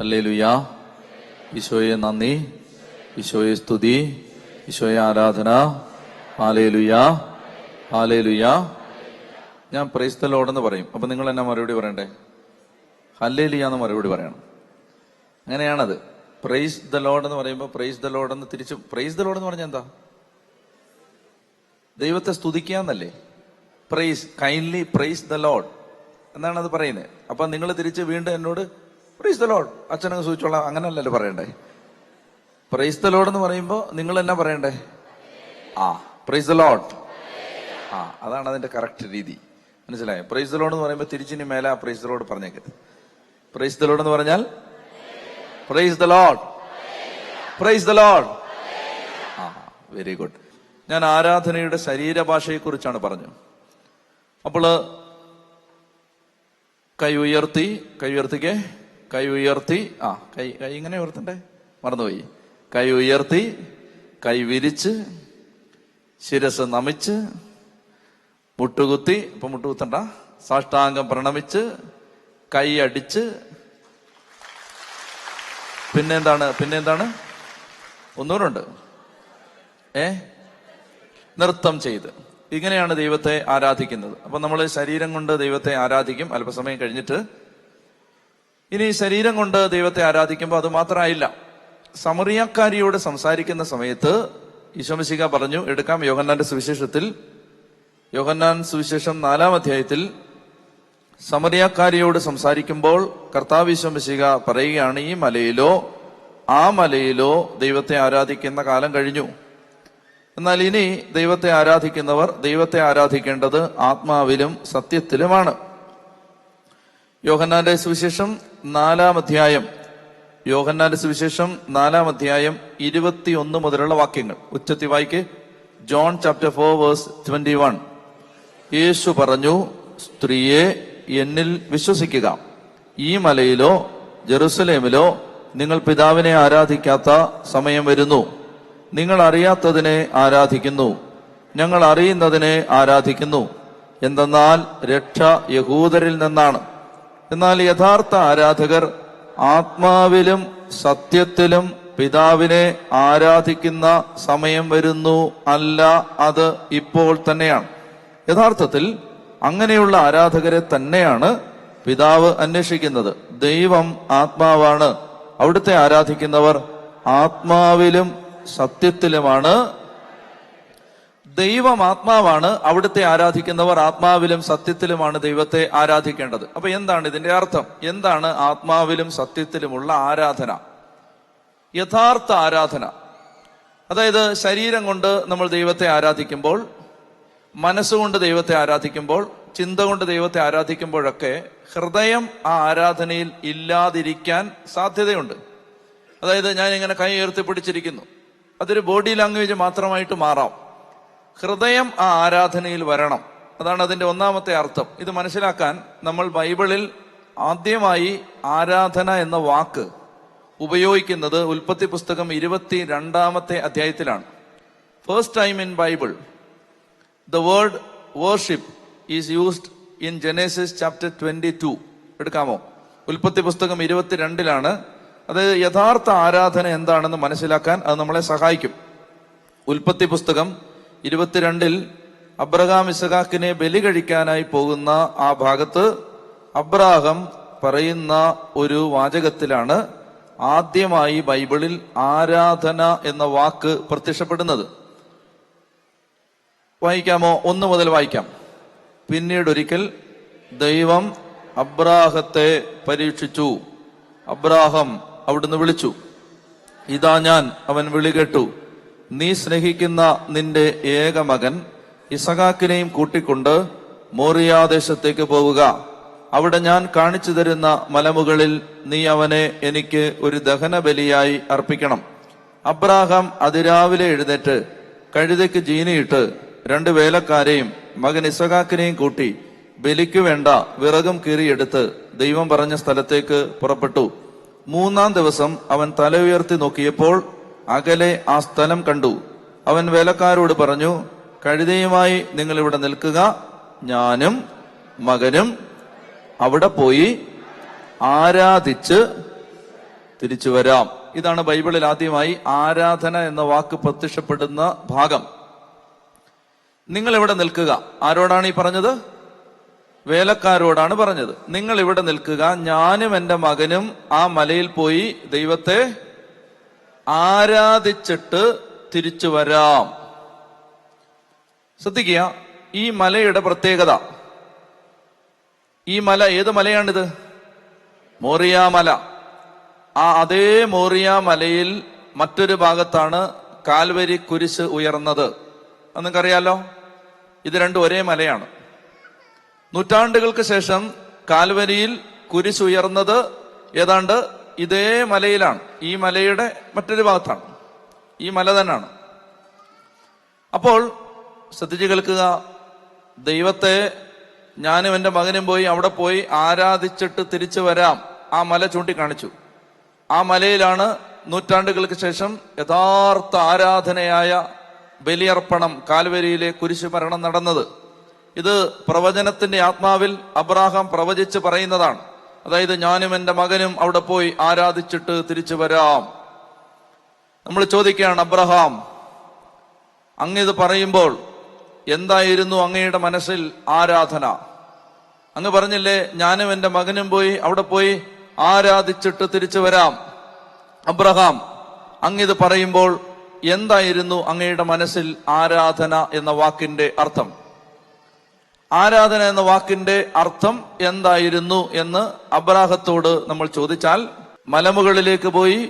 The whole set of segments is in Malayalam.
ഹല്ലേലൂയാ. ഈശോയെ നന്ദി, ഈശോയെ സ്തുതി, ഈശോയെ ആരാധന. ഹല്ലേലൂയാ, ഹല്ലേലൂയാ. ഞാൻ പ്രൈസ് ദി ലോർഡ് എന്ന് പറയും. അപ്പൊ നിങ്ങൾ എന്നാ മറുപടി പറയണ്ടേ? ഹല്ലേലൂയ എന്ന് മറുപടി പറയണം. അങ്ങനെയാണത്. പ്രൈസ് ദി ലോർഡ് എന്ന് പറയുമ്പോൾ പ്രൈസ് ദി ലോർഡ് എന്ന് തിരിച്ചു. പ്രൈസ് ദി ലോർഡ് എന്ന് പറഞ്ഞാൽ എന്താ? ദൈവത്തെ സ്തുതിക്കാന്നല്ലേ? Praise, kindly praise the Lord എന്നാണ് അത് പറയുന്നത്. അപ്പൊ നിങ്ങൾ തിരിച്ച് വീണ്ടും എന്നോട് പ്രൈസ് ദി ലോർഡ് അച്ഛനങ്ങ് സൂചിച്ചോളാം അങ്ങനല്ലല്ലോ പറയണ്ടേ. പ്രൈസ് ദി ലോർഡ് എന്ന് പറയുമ്പോൾ നിങ്ങൾ എന്നാ പറയണ്ടേ? Praise the Lord. അതാണ് അതിന്റെ കറക്റ്റ് രീതി. മനസ്സിലായോ? പ്രൈസ് ദി ലോർഡ് എന്ന് പറയുമ്പോൾ തിരിച്ചിനി മേലെ പ്രൈസ് ദി ലോർഡ് പറഞ്ഞേക്കരുത്. പ്രൈസ് ദി ലോർഡ് എന്ന് പറഞ്ഞാൽ praise the Lord, praise the Lord. Very good. ഞാൻ ആരാധനയുടെ ശരീരഭാഷയെ കുറിച്ചാണ് പറഞ്ഞു. അപ്പോൾ കൈ ഉയർത്തി, കൈ ഉയർത്തിക്കേ, കൈ ഉയർത്തി. കൈ കൈ ഇങ്ങനെ ഉയർത്തണ്ടേ, മറന്നുപോയി. കൈ ഉയർത്തി, കൈ വിരിച്ച്, ശിരസ് നമിച്ച്, മുട്ടുകുത്തി. ഇപ്പൊ മുട്ടുകുത്തണ്ട, സാഷ്ടാംഗം പ്രണമിച്ച്, കൈ അടിച്ച്, പിന്നെന്താണ് ഒന്നൂറുണ്ട്, നൃത്തം ചെയ്ത്. ഇങ്ങനെയാണ് ദൈവത്തെ ആരാധിക്കുന്നത്. അപ്പൊ നമ്മൾ ശരീരം കൊണ്ട് ദൈവത്തെ ആരാധിക്കും അല്പസമയം കഴിഞ്ഞിട്ട്. ഇനി ശരീരം കൊണ്ട് ദൈവത്തെ ആരാധിക്കുമ്പോൾ അത് മാത്രമായില്ല. സമറിയാക്കാരിയോട് സംസാരിക്കുന്ന സമയത്ത് ഈശോമിശിഹാ പറഞ്ഞു, എടുക്കാം യോഹന്നാന്റെ സുവിശേഷത്തിൽ, യോഹന്നാൻ സുവിശേഷം 4-ാം അധ്യായത്തിൽ സമറിയാക്കാരിയോട് സംസാരിക്കുമ്പോൾ കർത്താവ് ഈശോമിശിഹാ പറയുകയാണ്, ഈ മലയിലോ ആ മലയിലോ ദൈവത്തെ ആരാധിക്കുന്ന കാലം കഴിഞ്ഞു. എന്നാൽ ഇനി ദൈവത്തെ ആരാധിക്കുന്നവർ ദൈവത്തെ ആരാധിക്കേണ്ടത് ആത്മാവിലും സത്യത്തിലുമാണ്. യോഹന്നാന്റെ സുവിശേഷം 4-ാം അധ്യായം, യോഹന്നാന്റെ സുവിശേഷം 4-ാം അധ്യായം 21 മുതലുള്ള വാക്യങ്ങൾ ഉച്ചത്തി വായിക്ക്. John chapter 4 verse 21. യേശു പറഞ്ഞു, സ്ത്രീയെ, എന്നിൽ വിശ്വസിക്കുക. ഈ മലയിലോ ജെറുസലേമിലോ നിങ്ങൾ പിതാവിനെ ആരാധിക്കാത്ത സമയം വരുന്നു. നിങ്ങൾ അറിയാത്തതിനെ ആരാധിക്കുന്നു, ഞങ്ങൾ അറിയുന്നതിനെ ആരാധിക്കുന്നു. എന്തെന്നാൽ രക്ഷ യഹൂദരിൽ നിന്നാണ്. എന്നാൽ യഥാർത്ഥ ആരാധകർ ആത്മാവിലും സത്യത്തിലും പിതാവിനെ ആരാധിക്കുന്ന സമയം വരുന്നു, അല്ല, അത് ഇപ്പോൾ തന്നെയാണ്. യഥാർത്ഥത്തിൽ അങ്ങനെയുള്ള ആരാധകരെ തന്നെയാണ് പിതാവ് അന്വേഷിക്കുന്നത്. ദൈവം ആത്മാവാണ്, അവിടുത്തെ ആരാധിക്കുന്നവർ ആത്മാവിലും സത്യത്തിലുമാണ്. ദൈവം ആത്മാവാണ്, അവിടുത്തെ ആരാധിക്കുന്നവർ ആത്മാവിലും സത്യത്തിലുമാണ് ദൈവത്തെ ആരാധിക്കേണ്ടത്. അപ്പൊ എന്താണ് ഇതിന്റെ അർത്ഥം? എന്താണ് ആത്മാവിലും സത്യത്തിലുമുള്ള ആരാധന? യഥാർത്ഥ ആരാധന, അതായത് ശരീരം കൊണ്ട് നമ്മൾ ദൈവത്തെ ആരാധിക്കുമ്പോൾ, മനസ്സുകൊണ്ട് ദൈവത്തെ ആരാധിക്കുമ്പോൾ, ചിന്ത കൊണ്ട് ദൈവത്തെ ആരാധിക്കുമ്പോഴൊക്കെ ഹൃദയം ആ ആരാധനയിൽ ഇല്ലാതിരിക്കാൻ സാധ്യതയുണ്ട്. അതായത് ഞാൻ ഇങ്ങനെ കൈ ഉയർത്തി പിടിച്ചിരിക്കുന്നു, അതൊരു ബോഡി ലാംഗ്വേജ് മാത്രമായിട്ട് മാറാം. ഹൃദയം ആ ആരാധനയിൽ വരണം. അതാണ് അതിന്റെ ഒന്നാമത്തെ അർത്ഥം. ഇത് മനസ്സിലാക്കാൻ നമ്മൾ ബൈബിളിൽ ആദ്യമായി ആരാധന എന്ന വാക്ക് ഉപയോഗിക്കുന്നത് ഉൽപ്പത്തി പുസ്തകം 22-ാമത്തെ അധ്യായത്തിലാണ്. First time in Bible the word worship is used in Genesis chapter 22. എടുക്കാമോ? ഉൽപ്പത്തി പുസ്തകം 22-ലാണ്. അത് യഥാർത്ഥ ആരാധന എന്താണെന്ന് മനസ്സിലാക്കാൻ അത് നമ്മളെ സഹായിക്കും. ഉൽപ്പത്തി പുസ്തകം 22-ൽ അബ്രഹാം ഇസഹാക്കിനെ ബലി കഴിക്കാനായി പോകുന്ന ആ ഭാഗത്ത് അബ്രാഹം പറയുന്ന ഒരു വാചകത്തിലാണ് ആദ്യമായി ബൈബിളിൽ ആരാധന എന്ന വാക്ക് പ്രത്യക്ഷപ്പെടുന്നത്. വായിക്കാമോ? 1 മുതൽ വായിക്കാം. പിന്നീടൊരിക്കൽ ദൈവം അബ്രാഹത്തെ പരീക്ഷിച്ചു. അബ്രാഹം അവിടുന്ന് വിളിച്ചു, ഇതാ ഞാൻ, അവൻ വിളി കേട്ടു. നീ സ്നേഹിക്കുന്ന നിന്റെ ഏക മകൻ ഇസഹാക്കിനെയും കൂട്ടിക്കൊണ്ട് മോറിയാദേശത്തേക്ക് പോവുക. അവിടെ ഞാൻ കാണിച്ചു തരുന്ന മലമുകളിൽ നീ അവനെ എനിക്ക് ഒരു ദഹന ബലിയായി അർപ്പിക്കണം. അബ്രാഹാം അതിരാവിലെ എഴുന്നേറ്റ് കഴുതയ്ക്ക് ജീനിയിട്ട് 2 വേലക്കാരെയും മകൻ ഇസഹാക്കിനെയും കൂട്ടി ബലിക്കു വേണ്ട വിറകും കീറിയെടുത്ത് ദൈവം പറഞ്ഞ സ്ഥലത്തേക്ക് പുറപ്പെട്ടു. 3-ാം ദിവസം അവൻ തല ഉയർത്തി നോക്കിയപ്പോൾ അകലെ ആ സ്ഥലം കണ്ടു. അവൻ വേലക്കാരോട് പറഞ്ഞു, കഴുതയുമായി നിങ്ങൾ ഇവിടെ നിൽക്കുക, ഞാനും മകനും അവിടെ പോയി ആരാധിച്ച് തിരിച്ചു വരാം. ഇതാണ് ബൈബിളിൽ ആദ്യമായി ആരാധന എന്ന വാക്ക് പ്രത്യക്ഷപ്പെടുന്ന ഭാഗം. നിങ്ങൾ ഇവിടെ നിൽക്കുക. ആരോടാണ് ഈ പറഞ്ഞത്? വേലക്കാരോടാണ് പറഞ്ഞത്. നിങ്ങൾ ഇവിടെ നിൽക്കുക, ഞാനും എൻ്റെ മകനും ആ മലയിൽ പോയി ദൈവത്തെ ആരാധിച്ചിട്ട് തിരിച്ചു വരാം. ശ്രദ്ധിക്കുക, ഈ മലയുടെ പ്രത്യേകത. ഈ മല ഏത് മലയാണിത്? മോറിയ മല. അതേ മോറിയ മലയിൽ മറ്റൊരു ഭാഗത്താണ് കാൽവരി കുരിശ് ഉയർന്നത്. അത് നിങ്ങൾക്കറിയാലോ. ഇത് രണ്ടും ഒരേ മലയാണ്. നൂറ്റാണ്ടുകൾക്ക് ശേഷം കാൽവരിയിൽ കുരിശ് ഉയർന്നത് ഏതാണ്ട് ഇതേ മലയിലാണ്. ഈ മലയുടെ മറ്റൊരു ഭാഗത്താണ്. ഈ മല തന്നെയാണ്. അപ്പോൾ ശ്രദ്ധിച്ചു കേൾക്കുക. ദൈവത്തെ ഞാനും എൻ്റെ മകനും പോയി അവിടെ പോയി ആരാധിച്ചിട്ട് തിരിച്ചു വരാം. ആ മല ചൂണ്ടിക്കാണിച്ചു. ആ മലയിലാണ് നൂറ്റാണ്ടുകൾക്ക് ശേഷം യഥാർത്ഥ ആരാധനയായ ബലിയർപ്പണം, കാൽവരിയിലെ കുരിശു മരണം നടന്നത്. ഇത് പ്രവചനത്തിന്റെ ആത്മാവിൽ അബ്രാഹാം പ്രവചിച്ച് പറയുന്നതാണ്. അതായത് ഞാനും എൻ്റെ മകനും അവിടെ പോയി ആരാധിച്ചിട്ട് തിരിച്ചു വരാം. നമ്മൾ ചോദിക്കുകയാണ്, അബ്രഹാം, അങ്ങിത് പറയുമ്പോൾ എന്തായിരുന്നു അങ്ങയുടെ മനസ്സിൽ ആരാധന? അങ്ങ് പറഞ്ഞില്ലേ ഞാനും എൻ്റെ മകനും പോയി അവിടെ പോയി ആരാധിച്ചിട്ട് തിരിച്ചു വരാം. അബ്രഹാം, അങ്ങിത് പറയുമ്പോൾ എന്തായിരുന്നു അങ്ങയുടെ മനസ്സിൽ ആരാധന എന്ന വാക്കിന്റെ അർത്ഥം? ആരാധന എന്ന വാക്കിന്റെ അർത്ഥം എന്തായിരുന്നു എന്ന് അബ്രാഹത്തോട് നമ്മൾ ചോദിച്ചാൽ, മലമുകളിലേക്ക് പോയി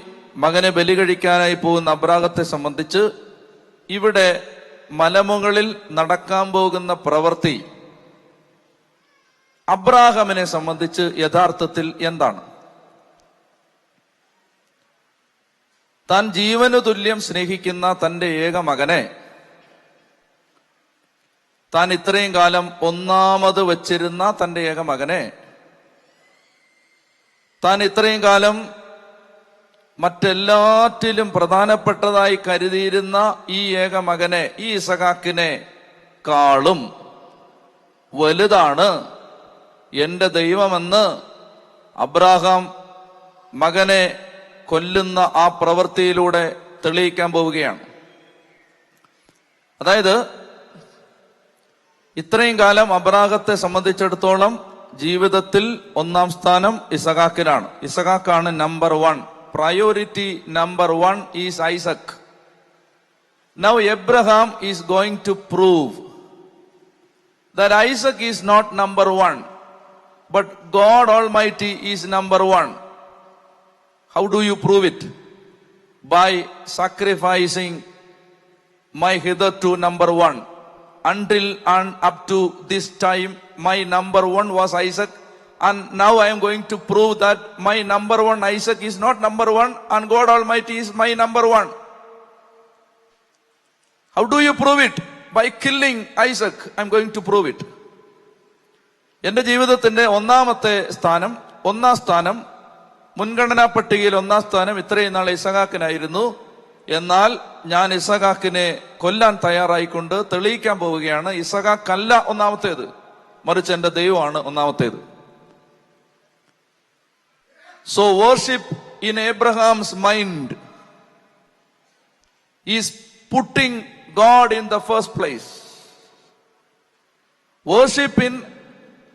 മകനെ ബലി കഴിക്കാനായി പോകുന്ന അബ്രാഹത്തെ സംബന്ധിച്ച് ഇവിടെ മലമുകളിൽ നടക്കാൻ പോകുന്ന പ്രവൃത്തി അബ്രാഹാമിനെ സംബന്ധിച്ച് യഥാർത്ഥത്തിൽ എന്താണ്? താൻ ജീവനു തുല്യം സ്നേഹിക്കുന്ന തന്റെ ഏക മകനെ താൻ ഇത്രയും കാലം ഒന്നാമത് വച്ചിരുന്ന തന്റെ ഏക മകനെ, താൻ ഇത്രയും കാലം മറ്റെല്ലാറ്റിലും പ്രധാനപ്പെട്ടതായി കരുതിയിരുന്ന ഈ ഏക മകനെ, ഈ ഇസഹാക്കിനെ കാളും വലുതാണ് എന്റെ ദൈവമെന്ന് അബ്രാഹാം മകനെ കൊല്ലുന്ന ആ പ്രവൃത്തിയിലൂടെ തെളിയിക്കാൻ പോവുകയാണ്. അതായത് ഇത്രയും കാലം അബ്രാഹത്തെ സംബന്ധിച്ചിടത്തോളം ജീവിതത്തിൽ ഒന്നാം സ്ഥാനം ഇസഹാക്കിനാണ്. ഇസഹാക്കാണ് number 1. Priority number 1 is Isaac. Now Abraham is going to prove that Isaac is not number 1, but God Almighty is number 1. How do you prove it? By sacrificing my hitherto number 1. Until and up to this time, my number 1 was Isaac, and now I am going to prove that my number 1 Isaac is not number 1, and God Almighty is my number 1. How do you prove it? By killing Isaac, I am going to prove it. എന്റെ ജീവിതത്തിന്റെ ഒന്നാം സ്ഥാനം മുൻഗണനാ പട്ടികയിൽ ഒന്നാം സ്ഥാനം ഇത്രയും നാൾ ഇസഹാക്കിനായിരുന്നു. എന്നാൽ ഞാൻ ഇസഹാക്കിനെ കൊല്ലാൻ തയ്യാറായിക്കൊണ്ട് തെളിയിക്കാൻ പോവുകയാണ്, ഇസഹാക്കല്ല ഒന്നാമത്തേത്, മറിച്ച് എന്റെ ദൈവമാണ് ഒന്നാമത്തേത്. So worship in Abraham's mind is putting God in the first place. Worship in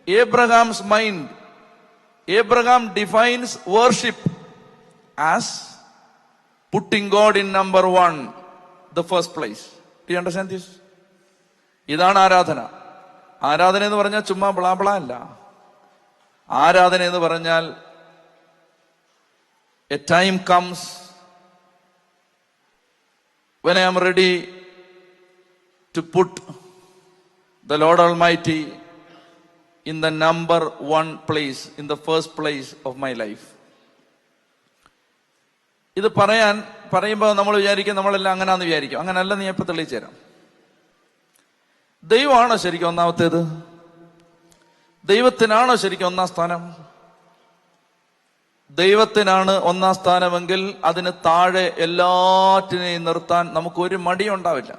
Abraham's mind. Abraham defines worship as putting God in number 1, the first place. Do you understand this? ഇതാണ് ആരാധന. ആരാധന എന്ന് പറഞ്ഞാൽ ചുമ്മാ ബ്ലാ അല്ല. ആരാധന എന്ന് പറഞ്ഞാൽ a time comes when I am ready to put the Lord Almighty in the number 1 place, in the first place of my life. ഇത് പറയുമ്പോൾ നമ്മൾ വിചാരിക്കും നമ്മളെല്ലാം അങ്ങനെയാന്ന് വിചാരിക്കും. അങ്ങനല്ല, നീ എപ്പോൾ തെളിയിച്ചു തരാം. ദൈവമാണോ ശരിക്കും ഒന്നാമത്തേത്? ദൈവത്തിനാണോ ശരിക്കും ഒന്നാം സ്ഥാനം? ദൈവത്തിനാണ് ഒന്നാം സ്ഥാനമെങ്കിൽ അതിന് താഴെ എല്ലാറ്റിനെയും നിർത്താൻ നമുക്കൊരു മടിയുണ്ടാവില്ല.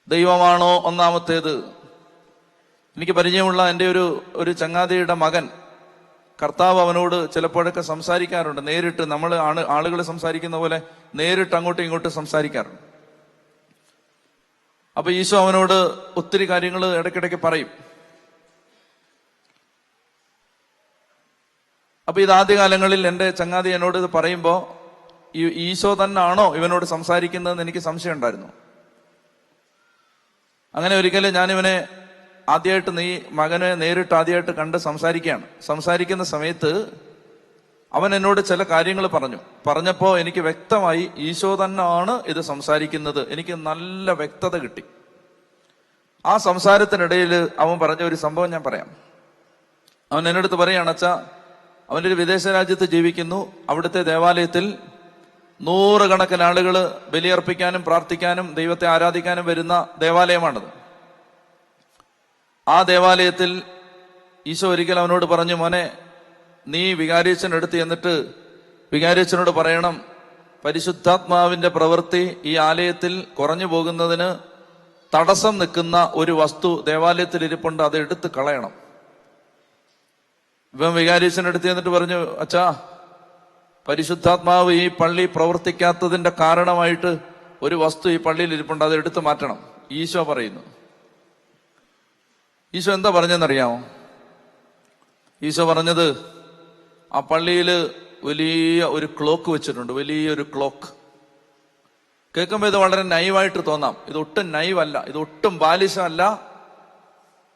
ദൈവമാണോ ഒന്നാമത്തേത്? എനിക്ക് പരിചയമുള്ള എൻ്റെ ഒരു ചങ്ങാതിയുടെ മകൻ കർത്താവ് അവനോട് ചിലപ്പോഴൊക്കെ സംസാരിക്കാറുണ്ട്. നേരിട്ട് നമ്മൾ ആളുകൾ സംസാരിക്കുന്ന പോലെ നേരിട്ട് അങ്ങോട്ടും ഇങ്ങോട്ടും സംസാരിക്കാറുണ്ട്. അപ്പൊ ഈശോ അവനോട് ഒത്തിരി കാര്യങ്ങൾ ഇടയ്ക്കിടയ്ക്ക് പറയും. അപ്പൊ ഇത് ആദ്യകാലങ്ങളിൽ എൻ്റെ ചങ്ങാതി എന്നോട് ഇത് പറയുമ്പോ ഈശോ തന്നെയാണോ ഇവനോട് സംസാരിക്കുന്നതെന്ന് എനിക്ക് സംശയം ഉണ്ടായിരുന്നു. അങ്ങനെ ഒരിക്കലും ഞാനിവനെ ആദ്യമായിട്ട് മകനെ നേരിട്ട് ആദ്യമായിട്ട് കണ്ട് സംസാരിക്കുന്ന സമയത്ത് അവൻ എന്നോട് ചില കാര്യങ്ങൾ പറഞ്ഞപ്പോ എനിക്ക് വ്യക്തമായി ഈശോ തന്നെയാണ് ഇത് സംസാരിക്കുന്നത്. എനിക്ക് നല്ല വ്യക്തത കിട്ടി. ആ സംസാരത്തിനിടയിൽ അവൻ പറഞ്ഞ ഒരു സംഭവം ഞാൻ പറയാം. അവൻ എന്നോട് പറയാണ്, അച്ഛാ, അവൻ്റെ ഒരു വിദേശ രാജ്യത്ത് ജീവിക്കുന്നു. അവിടുത്തെ ദേവാലയത്തിൽ 100 കണക്കിന് ആളുകൾ ബലിയർപ്പിക്കാനും പ്രാർത്ഥിക്കാനും ദൈവത്തെ ആരാധിക്കാനും വരുന്ന ദേവാലയമാണത്. ആ ദേവാലയത്തിൽ ഈശോ ഒരിക്കൽ അവനോട് പറഞ്ഞു, മോനെ, നീ വികാരിയച്ഛനടുത്ത് എന്നിട്ട് വികാരിയച്ഛനോട് പറയണം, പരിശുദ്ധാത്മാവിന്റെ പ്രവൃത്തി ഈ ആലയത്തിൽ കുറഞ്ഞു പോകുന്നതിന് തടസ്സം നിൽക്കുന്ന ഒരു വസ്തു ദേവാലയത്തിൽ ഇരിപ്പുണ്ട്, അത് എടുത്ത് കളയണം. ഇവൻ വികാരിയച്ഛനടുത്ത് എന്നിട്ട് പറഞ്ഞു, അച്ഛാ, പരിശുദ്ധാത്മാവ് ഈ പള്ളി പ്രവർത്തിക്കാത്തതിന്റെ കാരണമായിട്ട് ഒരു വസ്തു ഈ പള്ളിയിൽ ഇരിപ്പുണ്ട്, അത് എടുത്തു മാറ്റണം. ഈശോ പറയുന്നു. ഈശോ എന്താ പറഞ്ഞെന്നറിയാമോ? ഈശോ പറഞ്ഞത്, ആ പള്ളിയിൽ വലിയ ഒരു ക്ലോക്ക് വെച്ചിട്ടുണ്ട്, വലിയൊരു ക്ലോക്ക്. കേൾക്കുമ്പോൾ ഇത് വളരെ നൈവായിട്ട് തോന്നാം. ഇത് ഒട്ടും നൈവല്ല, ഇത് ഒട്ടും ബാലിശമല്ല.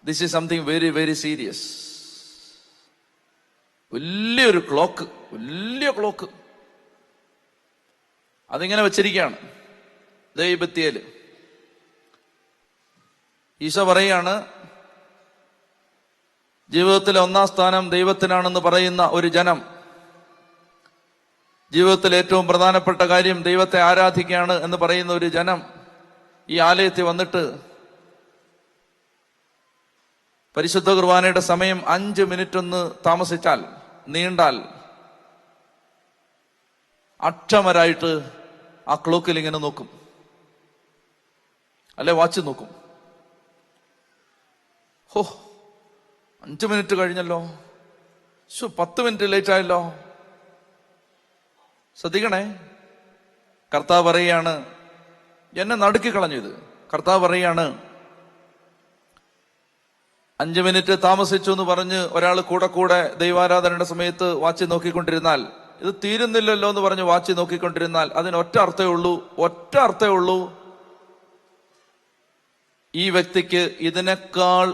This is something very very serious. വലിയൊരു ക്ലോക്ക്, വലിയ ക്ലോക്ക് അതിങ്ങനെ വെച്ചിരിക്കുകയാണ് ദൈവത്തിയേല്. ഈശോ പറയാണ്, ജീവിതത്തിലെ 1-ാം സ്ഥാനം ദൈവത്തിനാണെന്ന് പറയുന്ന ഒരു ജനം, ജീവിതത്തിൽ ഏറ്റവും പ്രധാനപ്പെട്ട കാര്യം ദൈവത്തെ ആരാധിക്കുകയാണ് എന്ന് പറയുന്ന ഒരു ജനം ഈ ആലയത്തിൽ വന്നിട്ട് പരിശുദ്ധ കുർബാനയുടെ സമയം 5 മിനിറ്റ് ഒന്ന് താമസിച്ചാൽ, നീണ്ടാൽ, അക്ഷമരായിട്ട് ആ ക്ലോക്കിൽ ഇങ്ങനെ നോക്കും, അല്ലെ വാച്ച് നോക്കും. 5 മിനിറ്റ് കഴിഞ്ഞല്ലോ, 10 മിനിറ്റ് ലേറ്റ് ആയല്ലോ. ശ്രദ്ധിക്കണേ, കർത്താവ് പറയാണ്, എന്നെ നടുക്കി കളഞ്ഞു ഇത്. കർത്താവ് പറയാണ്, 5 മിനിറ്റ് താമസിച്ചു എന്ന് പറഞ്ഞ് ഒരാൾ കൂടെ ദൈവാരാധനയുടെ സമയത്ത് വാച്ച് നോക്കിക്കൊണ്ടിരുന്നാൽ, ഇത് തീരുന്നില്ലല്ലോ എന്ന് പറഞ്ഞ് വാച്ച് നോക്കിക്കൊണ്ടിരുന്നാൽ അതിന് ഒറ്റ അർത്ഥമേ ഉള്ളൂ, ഈ വ്യക്തിക്ക് ഇതിനേക്കാൾ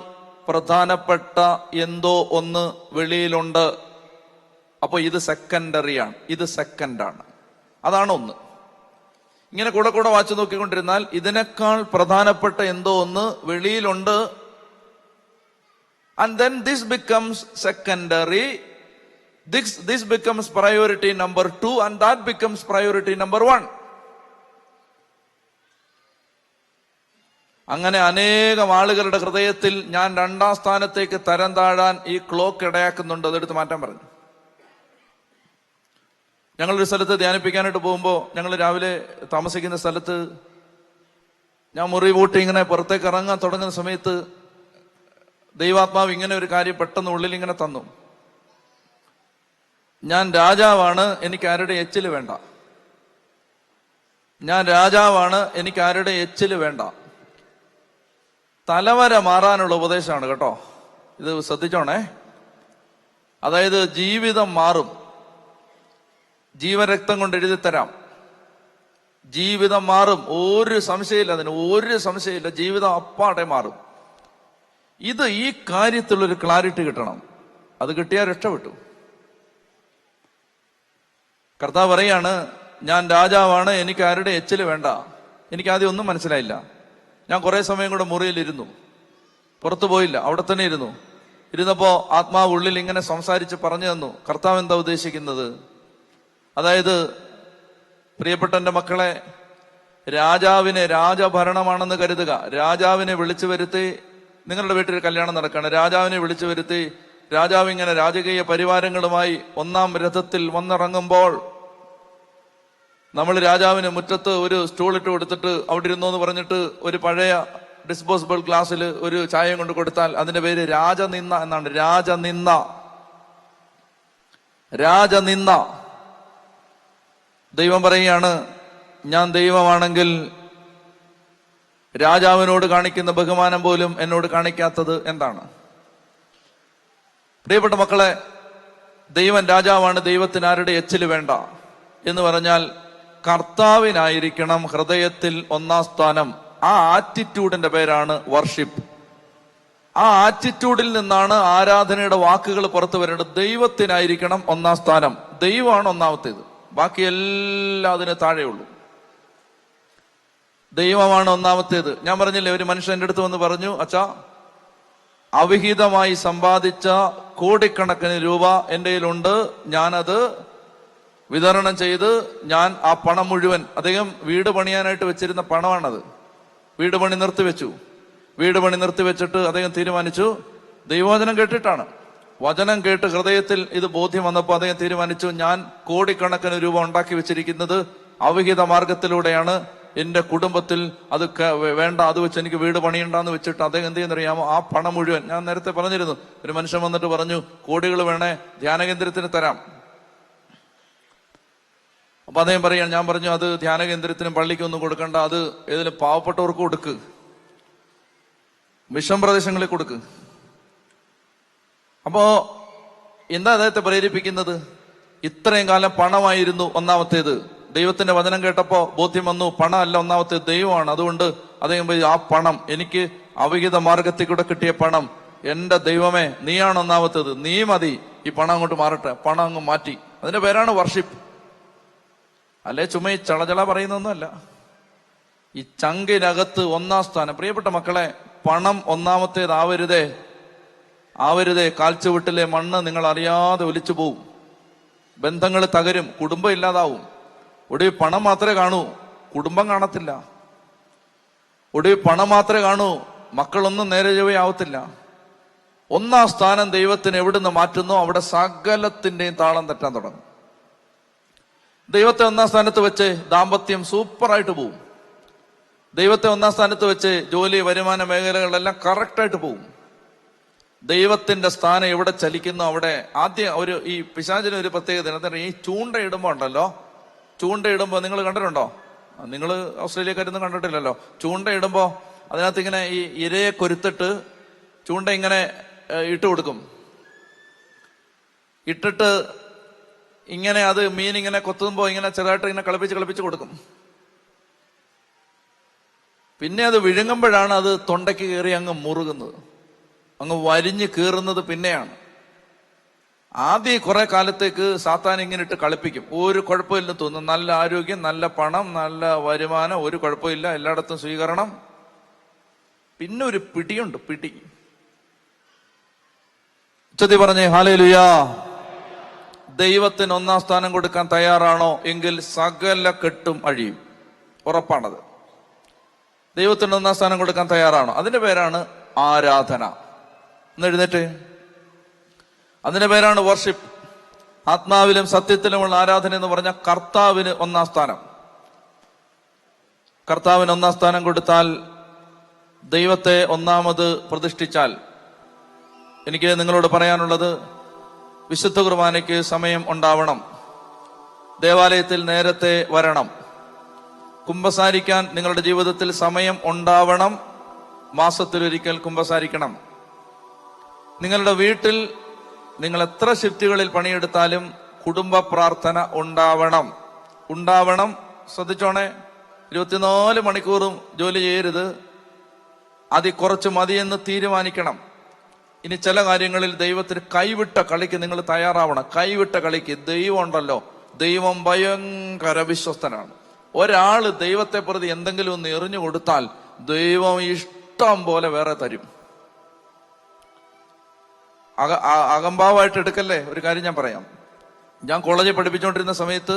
പ്രധാനപ്പെട്ട എന്തോ ഒന്ന് വെളിയിലുണ്ട്. അപ്പൊ ഇത് സെക്കൻഡറിയാണ്, ഇത് സെക്കൻഡാണ്. അതാണ് ഒന്ന്. ഇങ്ങനെ കൂടെ വാച്ച് നോക്കിക്കൊണ്ടിരുന്നാൽ ഇതിനേക്കാൾ പ്രധാനപ്പെട്ട എന്തോ ഒന്ന് വെളിയിലുണ്ട്. And then this becomes secondary, this becomes priority number 2, and that becomes priority number 1. അങ്ങനെ അനേകം ആളുകളുടെ ഹൃദയത്തിൽ ഞാൻ 2-ാം സ്ഥാനത്തേക്ക് തരം താഴാൻ ഈ ക്ലോക്ക് ഇടയാക്കുന്നുണ്ട്, അതെടുത്ത് മാറ്റാൻ പറഞ്ഞു. ഞങ്ങളൊരു സ്ഥലത്ത് ധ്യാനിപ്പിക്കാനായിട്ട് പോകുമ്പോൾ, ഞങ്ങൾ രാവിലെ താമസിക്കുന്ന സ്ഥലത്ത് ഞാൻ മുറി പൂട്ടി ഇങ്ങനെ പുറത്തേക്ക് ഇറങ്ങാൻ തുടങ്ങുന്ന സമയത്ത് ദൈവാത്മാവ് ഇങ്ങനെ ഒരു കാര്യം പെട്ടെന്ന് ഉള്ളിൽ ഇങ്ങനെ തന്നു. ഞാൻ രാജാവാണ്, എനിക്ക് ആരുടെ എച്ചില് വേണ്ട. ഞാൻ രാജാവാണ്, എനിക്ക് ആരുടെ എച്ചില് വേണ്ട. തലവര മാറാനുള്ള ഉപദേശമാണ് കേട്ടോ, ഇത് ശ്രദ്ധിച്ചോണേ. അതായത് ജീവിതം മാറും, ജീവരക്തം കൊണ്ട് എഴുതിത്തരാം. ജീവിതം മാറും, ഒരു സംശയമില്ല, അതിന് ഒരു സംശയമില്ല. ജീവിതം അപ്പാടെ മാറും. ഇത് ഈ കാര്യത്തിലൊരു ക്ലാരിറ്റി കിട്ടണം. അത് കിട്ടിയാൽ രക്ഷപ്പെട്ടു. കർത്താവ് പറയാണ്, ഞാൻ രാജാവാണ്, എനിക്ക് ആരുടെ എച്ചില് വേണ്ട. എനിക്ക് ആദ്യം ഒന്നും മനസ്സിലായില്ല. ഞാൻ കുറെ സമയം കൂടെ മുറിയിലിരുന്നു, പുറത്തു പോയില്ല, അവിടെ തന്നെ ഇരുന്നപ്പോ ആത്മാവ് ഉള്ളിൽ ഇങ്ങനെ സംസാരിച്ച് പറഞ്ഞു തന്നു, കർത്താവ് എന്താ ഉദ്ദേശിക്കുന്നത്. അതായത്, പ്രിയപ്പെട്ട എൻ്റെ മക്കളെ, രാജാവിനെ, രാജഭരണമാണെന്ന് കരുതുക, രാജാവിനെ വിളിച്ചു വരുത്തി, നിങ്ങളുടെ വീട്ടിൽ കല്യാണം നടക്കുകയാണ്, രാജാവിനെ വിളിച്ചു വരുത്തി രാജാവ് ഇങ്ങനെ രാജകീയ പരിവാരങ്ങളുമായി 1-ാം രഥത്തിൽ വന്നിറങ്ങുമ്പോൾ നമ്മൾ രാജാവിന് മുറ്റത്ത് ഒരു സ്റ്റൂൾ ഇട്ട് കൊടുത്തിട്ട് അവിടെ ഇരുന്നോ എന്ന് പറഞ്ഞിട്ട് ഒരു പഴയ ഡിസ്പോസിബിൾ ഗ്ലാസ്സിൽ ഒരു ചായയും കൊണ്ട് കൊടുത്താൽ അതിന്റെ പേര് രാജനിന്ദ എന്നാണ്. രാജനിന്ദ. രാജനിന്ദ. ദൈവം പറയുകയാണ്, ഞാൻ ദൈവമാണെങ്കിൽ രാജാവിനോട് കാണിക്കുന്ന ബഹുമാനം പോലും എന്നോട് കാണിക്കാത്തത് എന്താണ്? പ്രിയപ്പെട്ട മക്കളെ, ദൈവം രാജാവാണ്, ദൈവത്തിന് ആരുടെ എച്ചില് വേണ്ട എന്ന് പറഞ്ഞാൽ കർത്താവിനായിരിക്കണം ഹൃദയത്തിൽ ഒന്നാം സ്ഥാനം. ആ ആറ്റിറ്റ്യൂഡിന്റെ പേരാണ് വർഷിപ്പ്. ആ ആറ്റിറ്റ്യൂഡിൽ നിന്നാണ് ആരാധനയുടെ വാക്കുകൾ പുറത്തു വരേണ്ടത്. ദൈവത്തിനായിരിക്കണം ഒന്നാം സ്ഥാനം. ദൈവമാണ് ഒന്നാമത്തേത്, ബാക്കിയെല്ലാം അതിന് താഴെയുള്ളൂ. ദൈവമാണ് ഒന്നാമത്തേത്. ഞാൻ പറഞ്ഞില്ലേ, ഒരു മനുഷ്യൻ എൻ്റെ അടുത്ത് വന്ന് പറഞ്ഞു, അച്ഛാ, അവിഹിതമായി സമ്പാദിച്ച കോടിക്കണക്കിന് രൂപ എൻ്റെ കയ്യിലുണ്ട്, ഞാനത് വിതരണം ചെയ്ത് ഞാൻ ആ പണം മുഴുവൻ, അദ്ദേഹം വീട് പണിയാനായിട്ട് വെച്ചിരുന്ന പണമാണത്, വീട് പണി നിർത്തിവെച്ചു. വീട് പണി നിർത്തിവെച്ചിട്ട് അദ്ദേഹം തീരുമാനിച്ചു, ദൈവവചനം കേട്ടിട്ടാണ്, വചനം കേട്ട് ഹൃദയത്തിൽ ഇത് ബോധ്യം വന്നപ്പോൾ അദ്ദേഹം തീരുമാനിച്ചു, ഞാൻ കോടിക്കണക്കിന് രൂപ ഉണ്ടാക്കി വെച്ചിരിക്കുന്നത് അവിഹിത മാർഗത്തിലൂടെയാണ്, എന്റെ കുടുംബത്തിൽ അത് വേണ്ട, അത് വെച്ച് എനിക്ക് വീട് പണിയുണ്ടാന്ന് വെച്ചിട്ട് അദ്ദേഹം എന്ത് ചെയ്യുന്നറിയാമോ, ആ പണം മുഴുവൻ, ഞാൻ നേരത്തെ പറഞ്ഞിരുന്നു, ഒരു മനുഷ്യൻ വന്നിട്ട് പറഞ്ഞു, കോടികൾ വേണേ ധ്യാനകേന്ദ്രത്തിന് തരാം. അപ്പൊ അദ്ദേഹം പറയാണ്, ഞാൻ പറഞ്ഞു, അത് ധ്യാനകേന്ദ്രത്തിനും പള്ളിക്കൊന്നും കൊടുക്കണ്ട, അത് ഏതിലും പാവപ്പെട്ടവർക്ക് കൊടുക്ക്, മിഷൻ പ്രദേശങ്ങളിൽ കൊടുക്ക്. അപ്പോ എന്താ അദ്ദേഹത്തെ പ്രേരിപ്പിക്കുന്നത്? ഇത്രയും കാലം പണമായിരുന്നു ഒന്നാമത്തേത്. ദൈവത്തിന്റെ വചനം കേട്ടപ്പോ ബോധ്യം വന്നു, പണമല്ല ഒന്നാമത്തേത്, ദൈവമാണ്. അതുകൊണ്ട് അദ്ദേഹം ആ പണം, എനിക്ക് അവിഹിത മാർഗത്തിൽ കൂടെ കിട്ടിയ പണം, എന്റെ ദൈവമേ നീയാണ് ഒന്നാമത്തേത്, നീ മതി, ഈ പണം അങ്ങോട്ട് മാറട്ടെ. പണം അങ്ങ് മാറ്റി. അതിന്റെ പേരാണ് വർഷിപ്പ്. അല്ലെ ചുമ്മാ ഈ ചളചള പറയുന്നൊന്നുമല്ല. ഈ ചങ്കിനകത്ത് ഒന്നാം സ്ഥാനം. പ്രിയപ്പെട്ട മക്കളെ, പണം ഒന്നാമത്തേതാവരുതേ, ആവരുതേ. കാൽച്ചുവട്ടിലെ മണ്ണ് നിങ്ങൾ അറിയാതെ ഒലിച്ചു പോവും, ബന്ധങ്ങൾ തകരും, കുടുംബം ഇല്ലാതാവും. ഒടുവിൽ പണം മാത്രമേ കാണൂ, കുടുംബം കാണത്തില്ല. ഒടുവിൽ പണം മാത്രമേ കാണൂ, മക്കളൊന്നും നേരെ ചൊവ്വയാവത്തില്ല. ഒന്നാം സ്ഥാനം ദൈവത്തിന് എവിടുന്ന് മാറ്റുന്നോ അവിടെ സകലത്തിന്റെയും താളം തെറ്റാൻ തുടങ്ങും. ദൈവത്തെ ഒന്നാം സ്ഥാനത്ത് വെച്ച് ദാമ്പത്യം സൂപ്പറായിട്ട് പോവും. ദൈവത്തെ ഒന്നാം സ്ഥാനത്ത് വെച്ച് ജോലി, വരുമാന മേഖലകളെല്ലാം കറക്റ്റായിട്ട് പോവും. ദൈവത്തിന്റെ സ്ഥാനം എവിടെ ചലിക്കുന്നു അവിടെ ആദ്യം ഈ പിശാചിന് ഒരു പ്രത്യേകത, ഈ ചൂണ്ടയിടുമ്പോ ഉണ്ടല്ലോ, ചൂണ്ടയിടുമ്പോ നിങ്ങൾ കണ്ടിട്ടുണ്ടോ? നിങ്ങൾ ഓസ്ട്രേലിയക്കാരൊന്നും കണ്ടിട്ടില്ലല്ലോ. ചൂണ്ടയിടുമ്പോ അതിനകത്ത് ഇങ്ങനെ ഈ ഇരയെ കൊരുത്തിട്ട് ചൂണ്ട ഇങ്ങനെ ഇട്ട് കൊടുക്കും. ഇട്ടിട്ട് ഇങ്ങനെ അത് മീൻ ഇങ്ങനെ കൊത്തുമ്പോ ഇങ്ങനെ ചെറുതായിട്ട് ഇങ്ങനെ കളിപ്പിച്ച് കൊടുക്കും. പിന്നെ അത് വിഴുങ്ങുമ്പോഴാണ് അത് തൊണ്ടയ്ക്ക് കയറി അങ്ങ് മുറുകുന്നത്, അങ്ങ് വരിഞ്ഞ് കീറുന്നത് പിന്നെയാണ്. ആദ്യം കുറെ കാലത്തേക്ക് സാത്താൻ ഇങ്ങനെ ഇട്ട് കളിപ്പിക്കും, ഒരു കുഴപ്പമില്ലെന്ന് തോന്നും, നല്ല ആരോഗ്യം, നല്ല പണം, നല്ല വരുമാനം, ഒരു കുഴപ്പമില്ല, എല്ലായിടത്തും സ്വീകരണം. പിന്നെ ഒരു പിടിയുണ്ട്, പിടി. ഉച്ചത്തി പറഞ്ഞേ ഹല്ലേലൂയാ. ദൈവത്തിന് ഒന്നാം സ്ഥാനം കൊടുക്കാൻ തയ്യാറാണോ എങ്കിൽ സകല കെട്ടും അഴിയും, ഉറപ്പാണത്. ദൈവത്തിന് ഒന്നാം സ്ഥാനം കൊടുക്കാൻ തയ്യാറാണോ? അതിന്റെ പേരാണ് ആരാധന. എന്ന് എഴുന്നേറ്റ്. അതിന്റെ പേരാണ് വർഷിപ്പ്. ആത്മാവിലും സത്യത്തിലുമുള്ള ആരാധന എന്ന് പറഞ്ഞാൽ കർത്താവിന് ഒന്നാം സ്ഥാനം. കർത്താവിന് ഒന്നാം സ്ഥാനം കൊടുത്താൽ, ദൈവത്തെ ഒന്നാമത് പ്രതിഷ്ഠിച്ചാൽ, എനിക്ക് നിങ്ങളോട് പറയാനുള്ളത്, വിശുദ്ധ കുർബാനയ്ക്ക് സമയം ഉണ്ടാവണം, ദേവാലയത്തിൽ നേരത്തെ വരണം, കുമ്പസാരിക്കാൻ നിങ്ങളുടെ ജീവിതത്തിൽ സമയം ഉണ്ടാവണം, മാസത്തിലൊരിക്കൽ കുമ്പസാരിക്കണം. നിങ്ങളുടെ വീട്ടിൽ നിങ്ങൾ എത്ര ഷിഫ്റ്റുകളിൽ പണിയെടുത്താലും കുടുംബ പ്രാർത്ഥന ഉണ്ടാവണം. ശ്രദ്ധിച്ചോണേ, 24 മണിക്കൂറും ജോലി ചെയ്യരുത്, അതിൽ കുറച്ച് മതിയെന്ന് തീരുമാനിക്കണം. ഇനി ചില കാര്യങ്ങളിൽ ദൈവത്തിന് കൈവിട്ട കളിക്ക് നിങ്ങൾ തയ്യാറാവണം. കൈവിട്ട കളിക്ക് ദൈവം ഉണ്ടല്ലോ, ദൈവം ഭയങ്കര വിശ്വസ്തനാണ്. ഒരാള് ദൈവത്തെ പ്രതി എന്തെങ്കിലും ഒന്ന് എറിഞ്ഞു കൊടുത്താൽ ദൈവം ഇഷ്ടം പോലെ വേറെ തരും. അകംഭാവമായിട്ട് എടുക്കല്ലേ. ഒരു കാര്യം ഞാൻ പറയാം. ഞാൻ കോളേജിൽ പഠിപ്പിച്ചുകൊണ്ടിരുന്ന സമയത്ത്,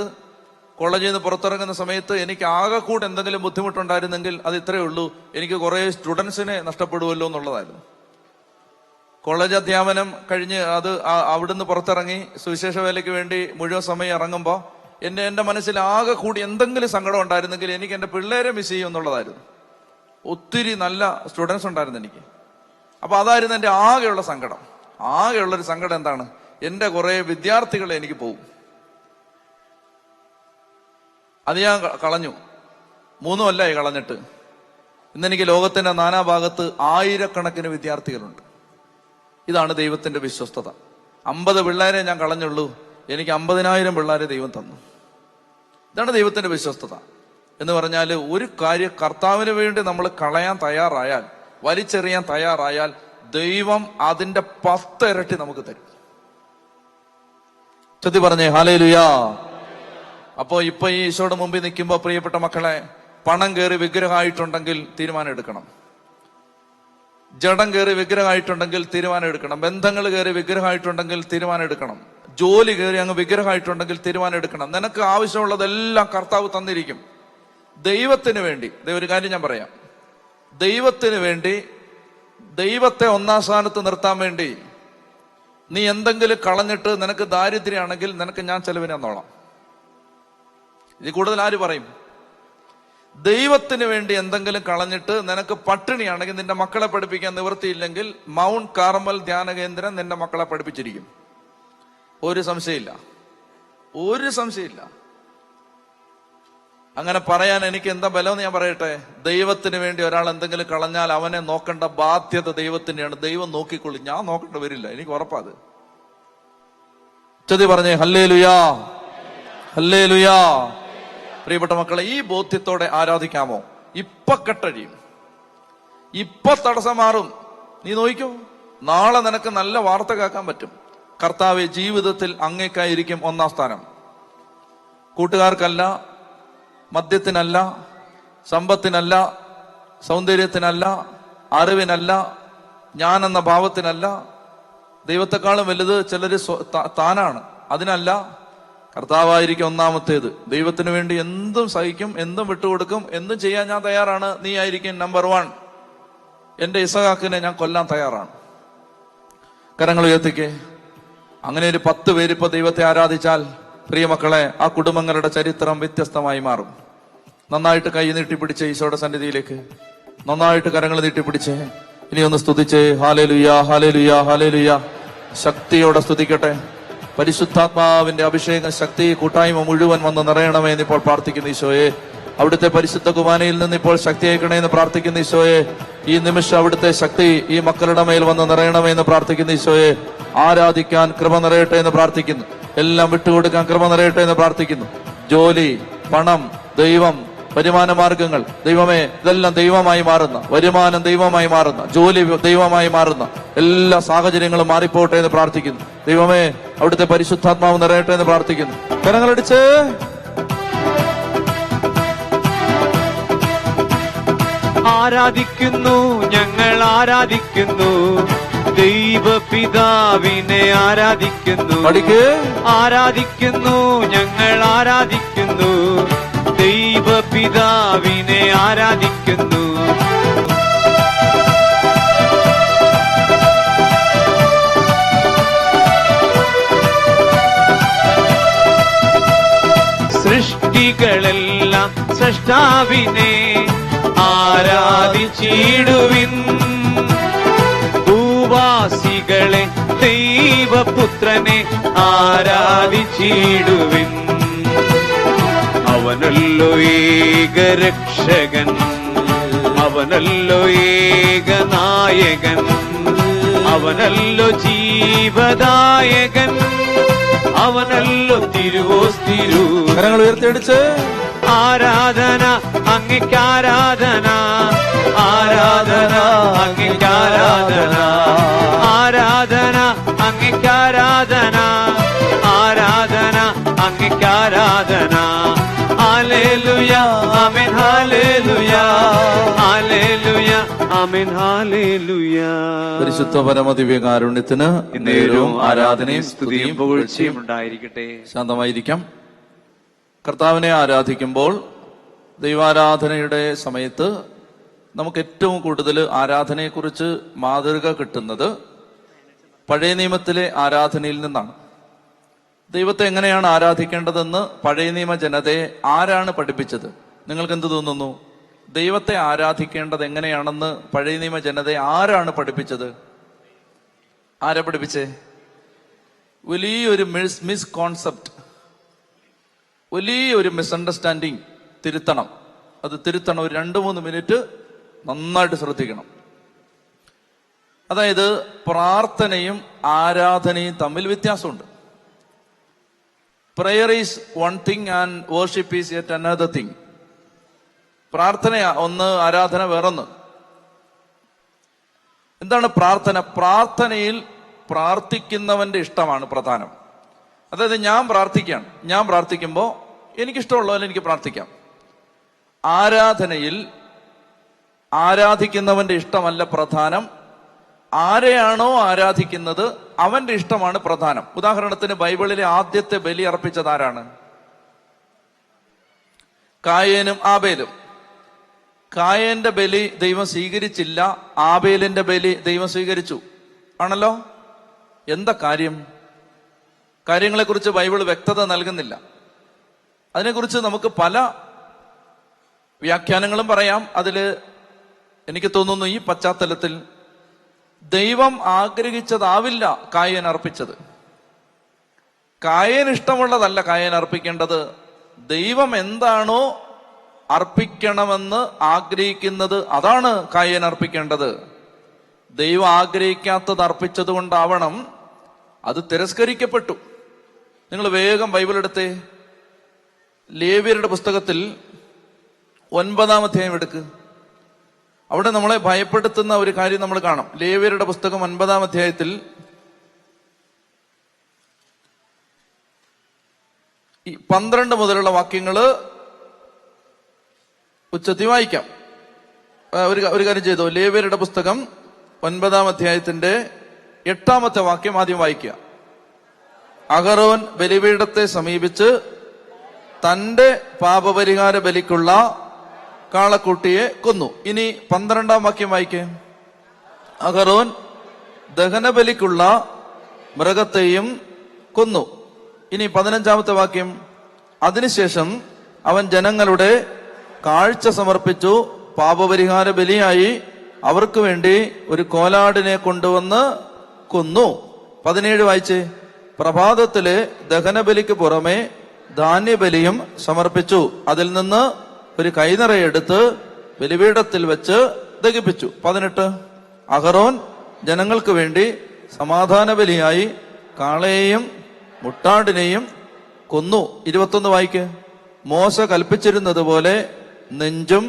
കോളേജിൽ നിന്ന് പുറത്തിറങ്ങുന്ന സമയത്ത് എനിക്ക് ആകെ കൂടെ എന്തെങ്കിലും ബുദ്ധിമുട്ടുണ്ടായിരുന്നെങ്കിൽ അത് ഇത്രയേ ഉള്ളൂ, എനിക്ക് കുറെ സ്റ്റുഡൻസിനെ നഷ്ടപ്പെടുമല്ലോ എന്നുള്ളതായിരുന്നു. കോളേജ് അധ്യാപനം കഴിഞ്ഞ് അവിടുന്ന് പുറത്തിറങ്ങി സുവിശേഷ വേലയ്ക്ക് വേണ്ടി മുഴുവൻ സമയം ഇറങ്ങുമ്പോൾ എന്റെ മനസ്സിൽ ആകെ കൂടി എന്തെങ്കിലും സങ്കടം ഉണ്ടായിരുന്നെങ്കിൽ എനിക്ക് എന്റെ പിള്ളേരെ മിസ് ചെയ്യും എന്നുള്ളതായിരുന്നു. ഒത്തിരി നല്ല സ്റ്റുഡൻസ് ഉണ്ടായിരുന്നു എനിക്ക്. അപ്പൊ അതായിരുന്നു എന്റെ ആകെയുള്ള സങ്കടം. ആകെയുള്ളൊരു സങ്കടം എന്താണ്? എൻ്റെ കുറെ വിദ്യാർത്ഥികളെ എനിക്ക് പോകും. അത് ഞാൻ കളഞ്ഞു. 3 കൊല്ലമായി കളഞ്ഞിട്ട്. ഇന്നെനിക്ക് ലോകത്തിന്റെ നാനാഭാഗത്ത് ആയിരക്കണക്കിന് വിദ്യാർത്ഥികളുണ്ട്. ഇതാണ് ദൈവത്തിന്റെ വിശ്വസ്തത. 50 പിള്ളേരെ ഞാൻ കളഞ്ഞുള്ളൂ, എനിക്ക് 50,000 പിള്ളേരെ ദൈവം തന്നു. ഇതാണ് ദൈവത്തിന്റെ വിശ്വസ്തത എന്ന് പറഞ്ഞാൽ, ഒരു കാര്യം കർത്താവിന് വേണ്ടി നമ്മൾ കളയാൻ തയ്യാറായാൽ, വലിച്ചെറിയാൻ തയ്യാറായാൽ, ദൈവം അതിന്റെ 10 ഇരട്ടി നമുക്ക് തരും. ചൊല്ലി പറഞ്ഞേ ഹല്ലേലൂയാ. അപ്പോ ഇപ്പൊ ഈ ഈശോയുടെ മുമ്പിൽ നിൽക്കുമ്പോ പ്രിയപ്പെട്ട മക്കളെ, പണം കയറി വിഗ്രഹമായിട്ടുണ്ടെങ്കിൽ തീരുമാനം എടുക്കണം. ജഡം കയറി വിഗ്രഹമായിട്ടുണ്ടെങ്കിൽ തീരുമാനം എടുക്കണം. ബന്ധങ്ങൾ കയറി വിഗ്രഹമായിട്ടുണ്ടെങ്കിൽ തീരുമാനം എടുക്കണം. ജോലി കയറി അങ്ങ് വിഗ്രഹമായിട്ടുണ്ടെങ്കിൽ തീരുമാനം എടുക്കണം. നിനക്ക് ആവശ്യമുള്ളതെല്ലാം കർത്താവ് തന്നിരിക്കും. ദൈവത്തിന് വേണ്ടി, ഒരു കാര്യം ഞാൻ പറയാം, ദൈവത്തിന് വേണ്ടി, ദൈവത്തെ 1-ാം സ്ഥാനത്ത് നിർത്താൻ വേണ്ടി നീ എന്തെങ്കിലും കളഞ്ഞിട്ട് നിനക്ക് ദാരിദ്ര്യമാണെങ്കിൽ നിനക്ക് ഞാൻ ചെലവിന് തന്നോളാം. ഇത് കൂടുതൽ ആര് പറയും? ദൈവത്തിന് വേണ്ടി എന്തെങ്കിലും കളഞ്ഞിട്ട് നിനക്ക് പട്ടിണിയാണെങ്കിൽ, നിന്റെ മക്കളെ പഠിപ്പിക്കാൻ നിവൃത്തിയില്ലെങ്കിൽ, മൗണ്ട് കാർമൽ ധ്യാന കേന്ദ്രം നിന്റെ മക്കളെ പഠിപ്പിച്ചിരിക്കും. ഒരു സംശയമില്ല, ഒരു സംശയമില്ല. അങ്ങനെ പറയാൻ എനിക്ക് എന്താ ബലമെന്ന് ഞാൻ പറയട്ടെ. ദൈവത്തിന് വേണ്ടി ഒരാൾ എന്തെങ്കിലും കളഞ്ഞാൽ അവനെ നോക്കേണ്ട ബാധ്യത ദൈവത്തിന്റെയാണ്. ദൈവം നോക്കിക്കൊള്ളും, ഞാൻ നോക്കേണ്ട വരില്ല, എനിക്ക് ഉറപ്പാത്. ചൊല്ലി പറഞ്ഞേ ഹല്ലേലൂയാ, ഹല്ലേലൂയാ. പ്രിയപ്പെട്ട മക്കളെ, ഈ ബോധ്യത്തോടെ ആരാധിക്കാമോ? ഇപ്പൊ കെട്ടഴിയും, ഇപ്പൊ തടസ്സം മാറും. നീ നോക്കിക്കോ, നാളെ നിനക്ക് നല്ല വാർത്ത കേൾക്കാൻ പറ്റും. കർത്താവെ, ജീവിതത്തിൽ അങ്ങേക്കായിരിക്കും 1-ാം സ്ഥാനം. കൂട്ടുകാർക്കല്ല, മദ്യത്തിനല്ല, സമ്പത്തിനല്ല, സൗന്ദര്യത്തിനല്ല, അറിവിനല്ല, ഞാനെന്ന ഭാവത്തിനല്ല. ദൈവത്തെക്കാളും വലുത് ചിലര് താനാണ്, അതിനല്ല. കർത്താവായിരിക്കും 1-ാമത്തേത്. ദൈവത്തിന് വേണ്ടി എന്തും സഹിക്കും, എന്തും വിട്ടുകൊടുക്കും, എന്തും ചെയ്യാൻ ഞാൻ തയ്യാറാണ്. നീ ആയിരിക്കും നമ്പർ 1. എന്റെ ഇസഹാക്കിനെ ഞാൻ കൊല്ലാൻ തയ്യാറാണ്. കരങ്ങൾ ഉയർത്തിക്കേ. അങ്ങനെ ഒരു 10 പേര് ഇപ്പൊ ദൈവത്തെ ആരാധിച്ചാൽ, പ്രിയമക്കളെ, ആ കുടുംബങ്ങളുടെ ചരിത്രം വ്യത്യസ്തമായി മാറും. നന്നായിട്ട് കൈ നീട്ടിപ്പിടിച്ച് ഈശോയുടെ സന്നിധിയിലേക്ക് നന്നായിട്ട് കരങ്ങൾ നീട്ടിപ്പിടിച്ചേ. ഇനി ഒന്ന് സ്തുതിച്ചേ. ഹല്ലേലൂയാ, ഹല്ലേലൂയാ, ഹല്ലേലൂയാ. ശക്തിയോടെ സ്തുതിക്കട്ടെ. പരിശുദ്ധാത്മാവിന്റെ അഭിഷേക ശക്തി കൂട്ടായ്മ മുഴുവൻ വന്ന് നിറയണമേ എന്ന് ഇപ്പോൾ പ്രാർത്ഥിക്കുന്നു ഈശോയെ. അവിടുത്തെ പരിശുദ്ധ കുർബാനയിൽ നിന്ന് ഇപ്പോൾ ശക്തി അയക്കണേ എന്ന് പ്രാർത്ഥിക്കുന്നു ഈശോയെ. ഈ നിമിഷം അവിടുത്തെ ശക്തി ഈ മക്കളുടെ മേൽ വന്ന് നിറയണമേ എന്ന് പ്രാർത്ഥിക്കുന്നു ഈശോയെ. ആരാധിക്കാൻ കൃപ നിറയട്ടെ എന്ന് പ്രാർത്ഥിക്കുന്നു. എല്ലാം വിട്ടുകൊടുക്കാൻ കൃപ നിറയട്ടെ എന്ന് പ്രാർത്ഥിക്കുന്നു. ജോലി, പണം, ദൈവം, വരുമാന മാർഗങ്ങൾ, ദൈവമേ, ഇതെല്ലാം ദൈവമായി മാറുന്ന, വരുമാനം ദൈവമായി മാറുന്ന, ജോലി ദൈവമായി മാറുന്ന എല്ലാ സാഹചര്യങ്ങളും മാറിപ്പോട്ടെ എന്ന് പ്രാർത്ഥിക്കുന്നു. ദൈവമേ, അവിടുത്തെ പരിശുദ്ധാത്മാവ് നിറയട്ടെ എന്ന് പ്രാർത്ഥിക്കുന്നു. കരങ്ങളടിച്ച് ആരാധിക്കുന്നു, ഞങ്ങൾ ആരാധിക്കുന്നു, ദൈവപിതാവിനെ ആരാധിക്കുന്നു. ആരാധിക്കുന്നു, ഞങ്ങൾ ആരാധിക്കുന്നു, ദൈവപിതാവിനെ ആരാധിക്കുന്നു. സൃഷ്ടികളെല്ലാം സൃഷ്ടാവിനെ ആരാധിച്ചിടുവിൻ. ഭൂവാസികളെ ദൈവപുത്രനെ ആരാധിച്ചിടുവിൻ. അവനല്ലോ ഏകരക്ഷകൻ, അവനല്ലോ ഏകനായകൻ, അവനല്ലോ ജീവദായകൻ, അവനല്ലോ തിരുവോസ്തിരു. കരങ്ങൾ ഉയർത്തിയടിച്ച് ആരാധന അങ്ങേക്ക്, ആരാധന, ആരാധന അങ്ങേക്ക്, ആരാധന, ആരാധന അങ്ങേക്ക്, ആരാധന, ആരാധന അങ്ങേക്ക്, ആരാധന. ഹല്ലേലൂയ, ആമേൻ, ഹല്ലേലൂയ, ഹല്ലേലൂയ, ആമേൻ, ഹല്ലേലൂയ. പരിശുദ്ധ പരമദിവ്യകാരുണ്യത്തിന് എന്നേരവും ആരാധനയും സ്തുതിയും പുകഴ്ചയും ഉണ്ടായിരിക്കട്ടെ. ശാന്തമായിരിക്കാം. കർത്താവിനെ ആരാധിക്കുമ്പോൾ, ദൈവാരാധനയുടെ സമയത്ത് നമുക്ക് ഏറ്റവും കൂടുതൽ ആരാധനയെക്കുറിച്ച് മാതൃക കിട്ടുന്നത് പഴയ നിയമത്തിലെ ആരാധനയിൽ നിന്നാണ്. ദൈവത്തെ എങ്ങനെയാണ് ആരാധിക്കേണ്ടതെന്ന് പഴയ നിയമ ജനതയെ ആരാണ് പഠിപ്പിച്ചത്? നിങ്ങൾക്ക് എന്ത് തോന്നുന്നു? ദൈവത്തെ ആരാധിക്കേണ്ടത് എങ്ങനെയാണെന്ന് പഴയ നിയമ ജനതയെ ആരാണ് പഠിപ്പിച്ചത്? ആരാ പഠിപ്പിച്ചേ? വലിയൊരു മിസ് കോൺസെപ്റ്റ്, വലിയൊരു മിസ്അണ്ടർസ്റ്റാൻഡിങ് തിരുത്തണം. അത് തിരുത്തണം. ഒരു 2-3 മിനിറ്റ് നന്നായിട്ട് ശ്രദ്ധിക്കണം. അതായത് പ്രാർത്ഥനയും ആരാധനയും തമ്മിൽ വ്യത്യാസമുണ്ട്. Prayer is one thing and worship is yet another thing. പ്രാർത്ഥന ഒന്ന്, ആരാധന വേറൊന്ന്. എന്താണ് പ്രാർത്ഥന? പ്രാർത്ഥനയിൽ പ്രാർത്ഥിക്കുന്നവന്റെ ഇഷ്ടമാണ് പ്രധാനം. അതായത് ഞാൻ പ്രാർത്ഥിക്കുകയാണ്, ഞാൻ പ്രാർത്ഥിക്കുമ്പോൾ എനിക്കിഷ്ടമുള്ള പോലെ എനിക്ക് പ്രാർത്ഥിക്കാം. ആരാധനയിൽ ആരാധിക്കുന്നവന്റെ ഇഷ്ടമല്ല പ്രധാനം, ആരെയാണോ ആരാധിക്കുന്നത് അവന്റെ ഇഷ്ടമാണ് പ്രധാനം. ഉദാഹരണത്തിന് ബൈബിളിലെ ആദ്യത്തെ ബലി അർപ്പിച്ചത് ആരാണ്? കായേനും ആബേലും. കായേന്റെ ബലി ദൈവം സ്വീകരിച്ചില്ല, ആബേലിന്റെ ബലി ദൈവം സ്വീകരിച്ചു. ആണല്ലോ. എന്താ കാര്യം? കാര്യങ്ങളെക്കുറിച്ച് ബൈബിൾ വ്യക്തത നൽകുന്നില്ല. അതിനെക്കുറിച്ച് നമുക്ക് പല വ്യാഖ്യാനങ്ങളും പറയാം. അതില് എനിക്ക് തോന്നുന്നു ഈ പശ്ചാത്തലത്തിൽ ദൈവം ആഗ്രഹിച്ചതാവില്ല കായേൻ അർപ്പിച്ചത്. കായേൻ ഇഷ്ടമുള്ളതല്ല കായേൻ അർപ്പിക്കേണ്ടത്. ദൈവം എന്താണോ അർപ്പിക്കണമെന്ന് ആഗ്രഹിക്കുന്നത് അതാണ് കായേൻ അർപ്പിക്കേണ്ടത്. ദൈവം ആഗ്രഹിക്കാത്തത് അർപ്പിച്ചത് കൊണ്ടാവണം അത് തിരസ്കരിക്കപ്പെട്ടു. നിങ്ങൾ വേഗം ബൈബിൾ എടുത്തേ. ലേവ്യരുടെ പുസ്തകത്തിൽ 9-ാം അധ്യായം എടുക്ക്. അവിടെ നമ്മളെ ഭയപ്പെടുത്തുന്ന ഒരു കാര്യം നമ്മൾ കാണാം. ലേവ്യരുടെ പുസ്തകം 9-ാം അധ്യായത്തിൽ ഈ 12 മുതലുള്ള വാക്യങ്ങള് ഉച്ചത്തി വായിക്കാം. ഒരു കാര്യം ചെയ്തോ, ലേവ്യരുടെ പുസ്തകം 9-ാം അധ്യായത്തിന്റെ 8-ാമത്തെ വാക്യം ആദ്യം വായിക്കുക. അഹറോൻ ബലിപീഠത്തെ സമീപിച്ച് തന്റെ പാപപരിഹാര ബലിക്കുള്ള കാളക്കുട്ടിയെ കൊന്നു. ഇനി 12-ാം വാക്യം വായിക്കേ. അഹറോൻ ദഹനബലിക്കുള്ള മൃഗത്തെയും കൊന്നു. ഇനി 15-ാമത്തെ വാക്യം. അതിനുശേഷം അവൻ ജനങ്ങളുടെ കാഴ്ച സമർപ്പിച്ചു. പാപപരിഹാര ബലിയായി അവർക്ക് വേണ്ടി ഒരു കോലാടിനെ കൊണ്ടുവന്ന് കൊന്നു. 17 വായിച്ചേ. പ്രഭാതത്തിലെ ദഹനബലിക്ക് പുറമെ ധാന്യബലിയും സമർപ്പിച്ചു. അതിൽ നിന്ന് ഒരു കൈനിറയെടുത്ത് ബലിപീഠത്തിൽ വെച്ച് ദഹിപ്പിച്ചു. 18 അഹറോൻ ജനങ്ങൾക്ക് വേണ്ടി സമാധാന ബലിയായി കാളയെയും മുട്ടാടിനെയും കൊന്നു. 21 വായിക്ക്. മോശ കൽപ്പിച്ചിരുന്നത് പോലെ നെഞ്ചും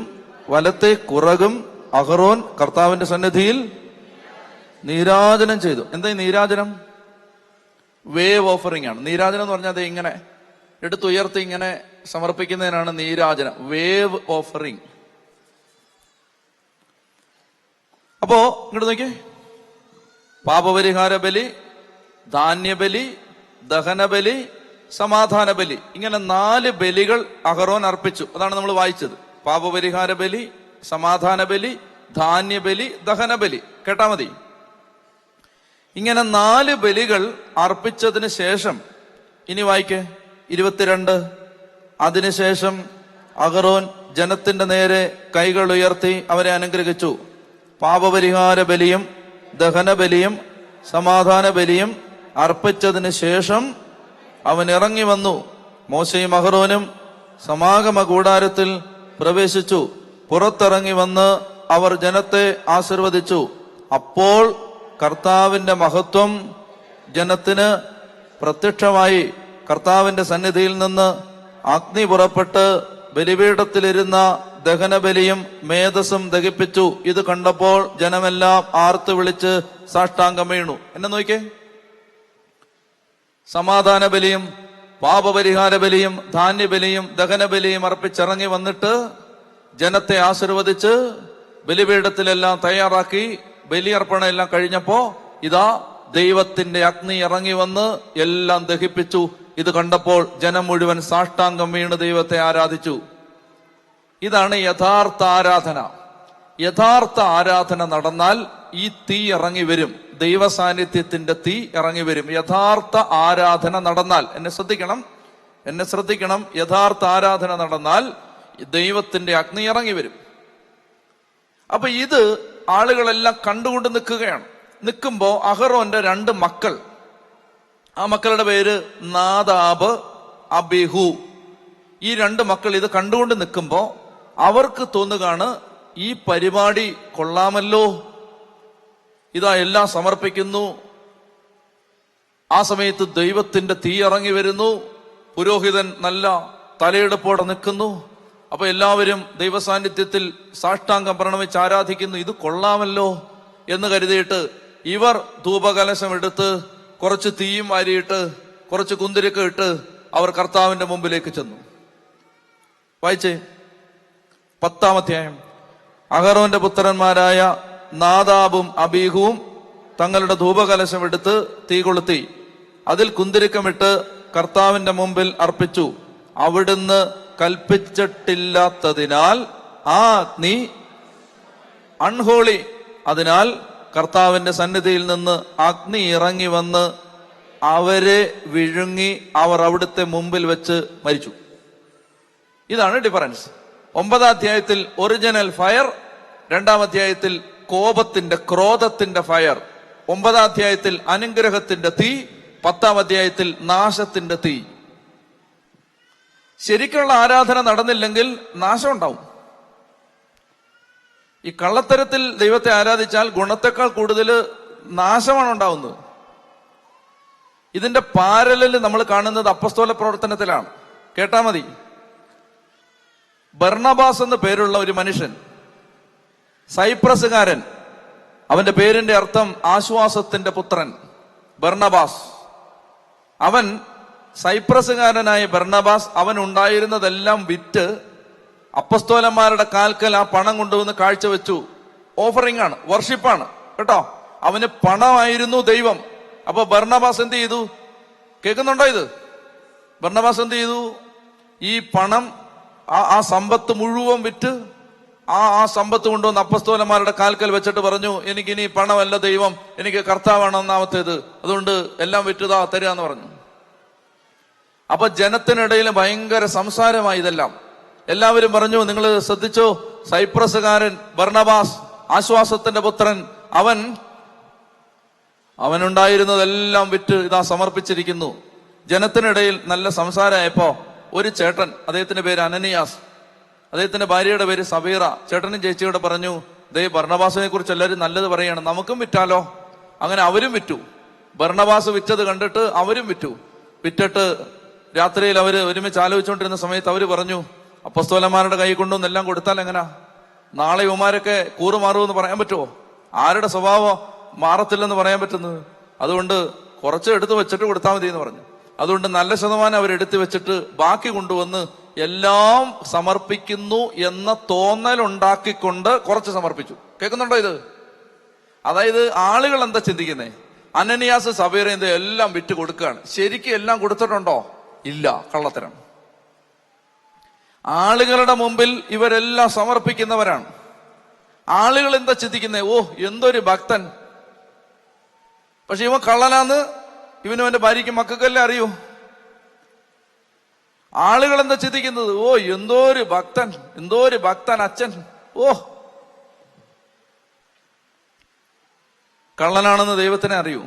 വലത്തെ കുറകും അഹറോൻ കർത്താവിന്റെ സന്നിധിയിൽ നീരാജനം ചെയ്തു. എന്താ ഈ നീരാജനം? വേവ് ഓഫറിംഗ് ആണ്. നീരാജനം എന്ന് പറഞ്ഞാൽ അത് ഇങ്ങനെ എടുത്തുയർത്തി ഇങ്ങനെ സമർപ്പിക്കുന്നതിനാണ് നീരാജനം, വേവ് ഓഫറിംഗ്. അപ്പോ ഇങ്ങോട്ട് നോക്കിയേ. പാപപരിഹാര ബലി, ധാന്യബലി, ദഹനബലി, സമാധാന ബലി, ഇങ്ങനെ 4 ബലികൾ അഹറോൻ അർപ്പിച്ചു. അതാണ് നമ്മൾ വായിച്ചത്. പാപപരിഹാര ബലി, സമാധാന ബലി, ധാന്യബലി, ദഹനബലി. കേട്ടാ മതി. ഇങ്ങനെ 4 ബലികൾ അർപ്പിച്ചതിന് ശേഷം ഇനി വായിക്കേ 22. അതിനുശേഷം അഹറോൻ ജനത്തിന്റെ നേരെ കൈകൾ ഉയർത്തി അവരെ അനുഗ്രഹിച്ചു. പാപപരിഹാര ബലിയും ദഹനബലിയും സമാധാന ബലിയും അർപ്പിച്ചതിന് ശേഷം അവൻ ഇറങ്ങി വന്നു. മോശയും അഹറോനും സമാഗമ കൂടാരത്തിൽ പ്രവേശിച്ചു. പുറത്തിറങ്ങി വന്ന് അവർ ജനത്തെ ആശീർവദിച്ചു. അപ്പോൾ കർത്താവിന്റെ മഹത്വം ജനത്തിന് പ്രത്യക്ഷമായി. കർത്താവിന്റെ സന്നിധിയിൽ നിന്ന് അഗ്നി പുറപ്പെട്ട് ബലിപീഠത്തിലിരുന്ന ദഹനബലിയും മേധസ്സും ദഹിപ്പിച്ചു. ഇത് കണ്ടപ്പോൾ ജനമെല്ലാം ആർത്തു വിളിച്ച് സാഷ്ടാംഗം വീണു. എന്നെ നോക്കിക്കേ. സമാധാന ബലിയും പാപപരിഹാര ബലിയും ധാന്യബലിയും ദഹനബലിയും അർപ്പിച്ചിറങ്ങി വന്നിട്ട് ജനത്തെ ആശീർവദിച്ച് ബലിപീഠത്തിലെല്ലാം തയ്യാറാക്കി ബലിയർപ്പണം എല്ലാം കഴിഞ്ഞപ്പോ ഇതാ ദൈവത്തിന്റെ അഗ്നി ഇറങ്ങി വന്ന് എല്ലാം ദഹിപ്പിച്ചു. ഇത് കണ്ടപ്പോൾ ജനം മുഴുവൻ സാഷ്ടാംഗം വീണ് ദൈവത്തെ ആരാധിച്ചു. ഇതാണ് യഥാർത്ഥ ആരാധന. യഥാർത്ഥ ആരാധന നടന്നാൽ ഈ തീ ഇറങ്ങി വരും, ദൈവ സാന്നിധ്യത്തിന്റെ തീ ഇറങ്ങി വരും. യഥാർത്ഥ ആരാധന നടന്നാൽ, എന്നെ ശ്രദ്ധിക്കണം, യഥാർത്ഥ ആരാധന നടന്നാൽ ദൈവത്തിന്റെ അഗ്നി ഇറങ്ങി വരും. അപ്പൊ ഇത് ആളുകളെല്ലാം കണ്ടുകൊണ്ട് നിൽക്കുകയാണ്. നിൽക്കുമ്പോ അഹറോന്റെ 2 മക്കൾ ആ മക്കളുടെ പേര് നാദാബ്, അബിഹു. ഈ രണ്ട് മക്കൾ ഇത് കണ്ടുകൊണ്ട് നിൽക്കുമ്പോ അവർക്ക് തോന്നുകയാണ്, ഈ പരിപാടി കൊള്ളാമല്ലോ, ഇതാ എല്ലാം സമർപ്പിക്കുന്നു. ആ സമയത്ത് ദൈവത്തിന്റെ തീ ഇറങ്ങി വരുന്നു. പുരോഹിതൻ നല്ല തലയെടുപ്പോടെ നിൽക്കുന്നു. അപ്പൊ എല്ലാവരും ദൈവസാന്നിധ്യത്തിൽ സാഷ്ടാംഗം പ്രണമിച്ച് ആരാധിക്കുന്നു. ഇത് കൊള്ളാമല്ലോ എന്ന് കരുതിയിട്ട് ഇവർ ധൂപകലശം എടുത്ത് കുറച്ച് തീയും വാരിയിട്ട് കുറച്ച് കുന്തിരിക്ക ഇട്ട് അവർ കർത്താവിന്റെ മുമ്പിലേക്ക് ചെന്നു. വായിച്ചേ 10-ാം അധ്യായം. അഹറോന്റെ പുത്രന്മാരായ നാദാബും അബീഹുവും തങ്ങളുടെ ധൂപകലശം എടുത്ത് തീ കൊളുത്തി അതിൽ കുന്തിരിക്കമിട്ട് കർത്താവിന്റെ മുമ്പിൽ അർപ്പിച്ചു. അവിടുന്ന് കൽപ്പിച്ചിട്ടില്ലാത്തതിനാൽ ആ അഗ്നി അൺഹോളി. അതിനാൽ കർത്താവിന്റെ സന്നിധിയിൽ നിന്ന് അഗ്നി ഇറങ്ങി വന്ന് അവരെ വിഴുങ്ങി അവർ അവിടുത്തെ മുമ്പിൽ വെച്ച് മരിച്ചു. ഇതാണ് ഡിഫറൻസ്. 9-ാം അധ്യായത്തിൽ ഒറിജിനൽ ഫയർ, 2-ാം അധ്യായത്തിൽ കോപത്തിന്റെ ക്രോധത്തിന്റെ ഫയർ, 9-ാം അധ്യായത്തിൽ അനുഗ്രഹത്തിന്റെ തീ, 10-ാം അധ്യായത്തിൽ നാശത്തിന്റെ തീ. ശരിക്കുള്ള ആരാധന നടന്നില്ലെങ്കിൽ നാശം ഉണ്ടാവും. ഈ കള്ളത്തരത്തിൽ ദൈവത്തെ ആരാധിച്ചാൽ ഗുണത്തെക്കാൾ കൂടുതൽ നാശമാണ് ഉണ്ടാവുന്നത്. ഇതിന്റെ പാരലൽ നമ്മൾ കാണുന്നത് അപ്പസ്തോല പ്രവർത്തനത്തിലാണ്. കേട്ടാ മതി. ബർണബാസ് എന്ന് പേരുള്ള ഒരു മനുഷ്യൻ, സൈപ്രസുകാരൻ, അവന്റെ പേരിന്റെ അർത്ഥം ആശ്വാസത്തിന്റെ പുത്രൻ, ബർണബാസ്. അവൻ സൈപ്രസുകാരനായ ബർണബാസ് അവൻ ഉണ്ടായിരുന്നതെല്ലാം വിറ്റ് അപ്പസ്തോലന്മാരുടെ കാൽക്കൽ ആ പണം കൊണ്ടുവന്ന് കാഴ്ചവെച്ചു. ഓഫറിംഗ് ആണ്, വർഷിപ്പാണ് കേട്ടോ. അവന് പണമായിരുന്നു ദൈവം. അപ്പൊ ബർണബാസ് എന്ത് ചെയ്തു? കേൾക്കുന്നുണ്ടോ ഇത്? ബർണബാസ് എന്ത് ചെയ്തു? ഈ പണം, ആ സമ്പത്ത് മുഴുവൻ വിറ്റ് ആ സമ്പത്ത് കൊണ്ടുവന്ന് അപ്പസ്തോലന്മാരുടെ കാൽക്കൽ വെച്ചിട്ട് പറഞ്ഞു, എനിക്കിനി പണമല്ല ദൈവം, എനിക്ക് കർത്താവാണ് ഒന്നാമത്തേത്, അതുകൊണ്ട് എല്ലാം വിറ്റുതാ തരാന്ന് പറഞ്ഞു. അപ്പൊ ജനത്തിനിടയിൽ ഭയങ്കര സംസാരമായി ഇതെല്ലാം. എല്ലാവരും പറഞ്ഞു, നിങ്ങൾ ശ്രദ്ധിച്ചോ, സൈപ്രസുകാരൻ ബർണബാസ്, ആശ്വാസത്തിന്റെ പുത്രൻ, അവനുണ്ടായിരുന്നതെല്ലാം വിറ്റ് ഇതാ സമർപ്പിച്ചിരിക്കുന്നു. ജനത്തിനിടയിൽ നല്ല സംസാരമായപ്പോ ഒരു ചേട്ടൻ, അദ്ദേഹത്തിന്റെ പേര് അനനിയാസ്, അദ്ദേഹത്തിന്റെ ഭാര്യയുടെ പേര് സബീറ, ചേട്ടനും ചേച്ചിയോടെ പറഞ്ഞു, ദേ ബർണബാസിനെ കുറിച്ച് എല്ലാവരും നല്ലത് പറയാണ്, നമുക്കും വിറ്റാലോ. അങ്ങനെ അവരും വിറ്റു. ബർണബാസ് വിറ്റത് കണ്ടിട്ട് അവരും വിറ്റു. വിറ്റിട്ട് രാത്രിയിൽ അവര് ഒരുമിച്ച് ആലോചിച്ചുകൊണ്ടിരുന്ന സമയത്ത് അവര് പറഞ്ഞു, അപ്പസ്തോലന്മാരുടെ കൈ കൊണ്ടുവന്ന് എല്ലാം കൊടുത്താൽ എങ്ങനാ? നാളെ ഇവന്മാരൊക്കെ കൂറുമാറുമെന്ന് പറയാൻ പറ്റുമോ? ആരുടെ സ്വഭാവം മാറത്തില്ലെന്ന് പറയാൻ പറ്റുന്നത്? അതുകൊണ്ട് കുറച്ച് എടുത്ത് വെച്ചിട്ട് കൊടുത്താൽ മതി എന്ന് പറഞ്ഞു. അതുകൊണ്ട് നല്ല ശതമാനം അവരെടുത്ത് വെച്ചിട്ട് ബാക്കി കൊണ്ടുവന്ന് എല്ലാം സമർപ്പിക്കുന്നു എന്ന തോന്നലുണ്ടാക്കിക്കൊണ്ട് കുറച്ച് സമർപ്പിച്ചു. കേൾക്കുന്നുണ്ടോ ഇത്? അതായത് ആളുകൾ എന്താ ചിന്തിക്കുന്നേ? അനനിയാസ് സബീറ എല്ലാം വിറ്റ് കൊടുക്കുകയാണ്. ശരിക്കും എല്ലാം കൊടുത്തിട്ടുണ്ടോ? ഇല്ല, കള്ളത്തരം. ആളുകളുടെ മുമ്പിൽ ഇവരെല്ലാം സമർപ്പിക്കുന്നവരാണ്. ആളുകൾ എന്താ ചിന്തിക്കുന്നേ? ഓ, എന്തൊരു ഭക്തൻ. പക്ഷെ ഇവൻ കള്ളനാന്ന് ഇവനും അവന്റെ ഭാര്യയ്ക്കും മക്കൾക്കല്ലേ അറിയൂ. ആളുകൾ എന്താ ചിന്തിക്കുന്നത്? ഓ, എന്തോരു ഭക്തൻ, എന്തോരു ഭക്തൻ അച്ഛൻ. ഓ, കള്ളനാണെന്ന് ദൈവത്തിനെ അറിയൂ.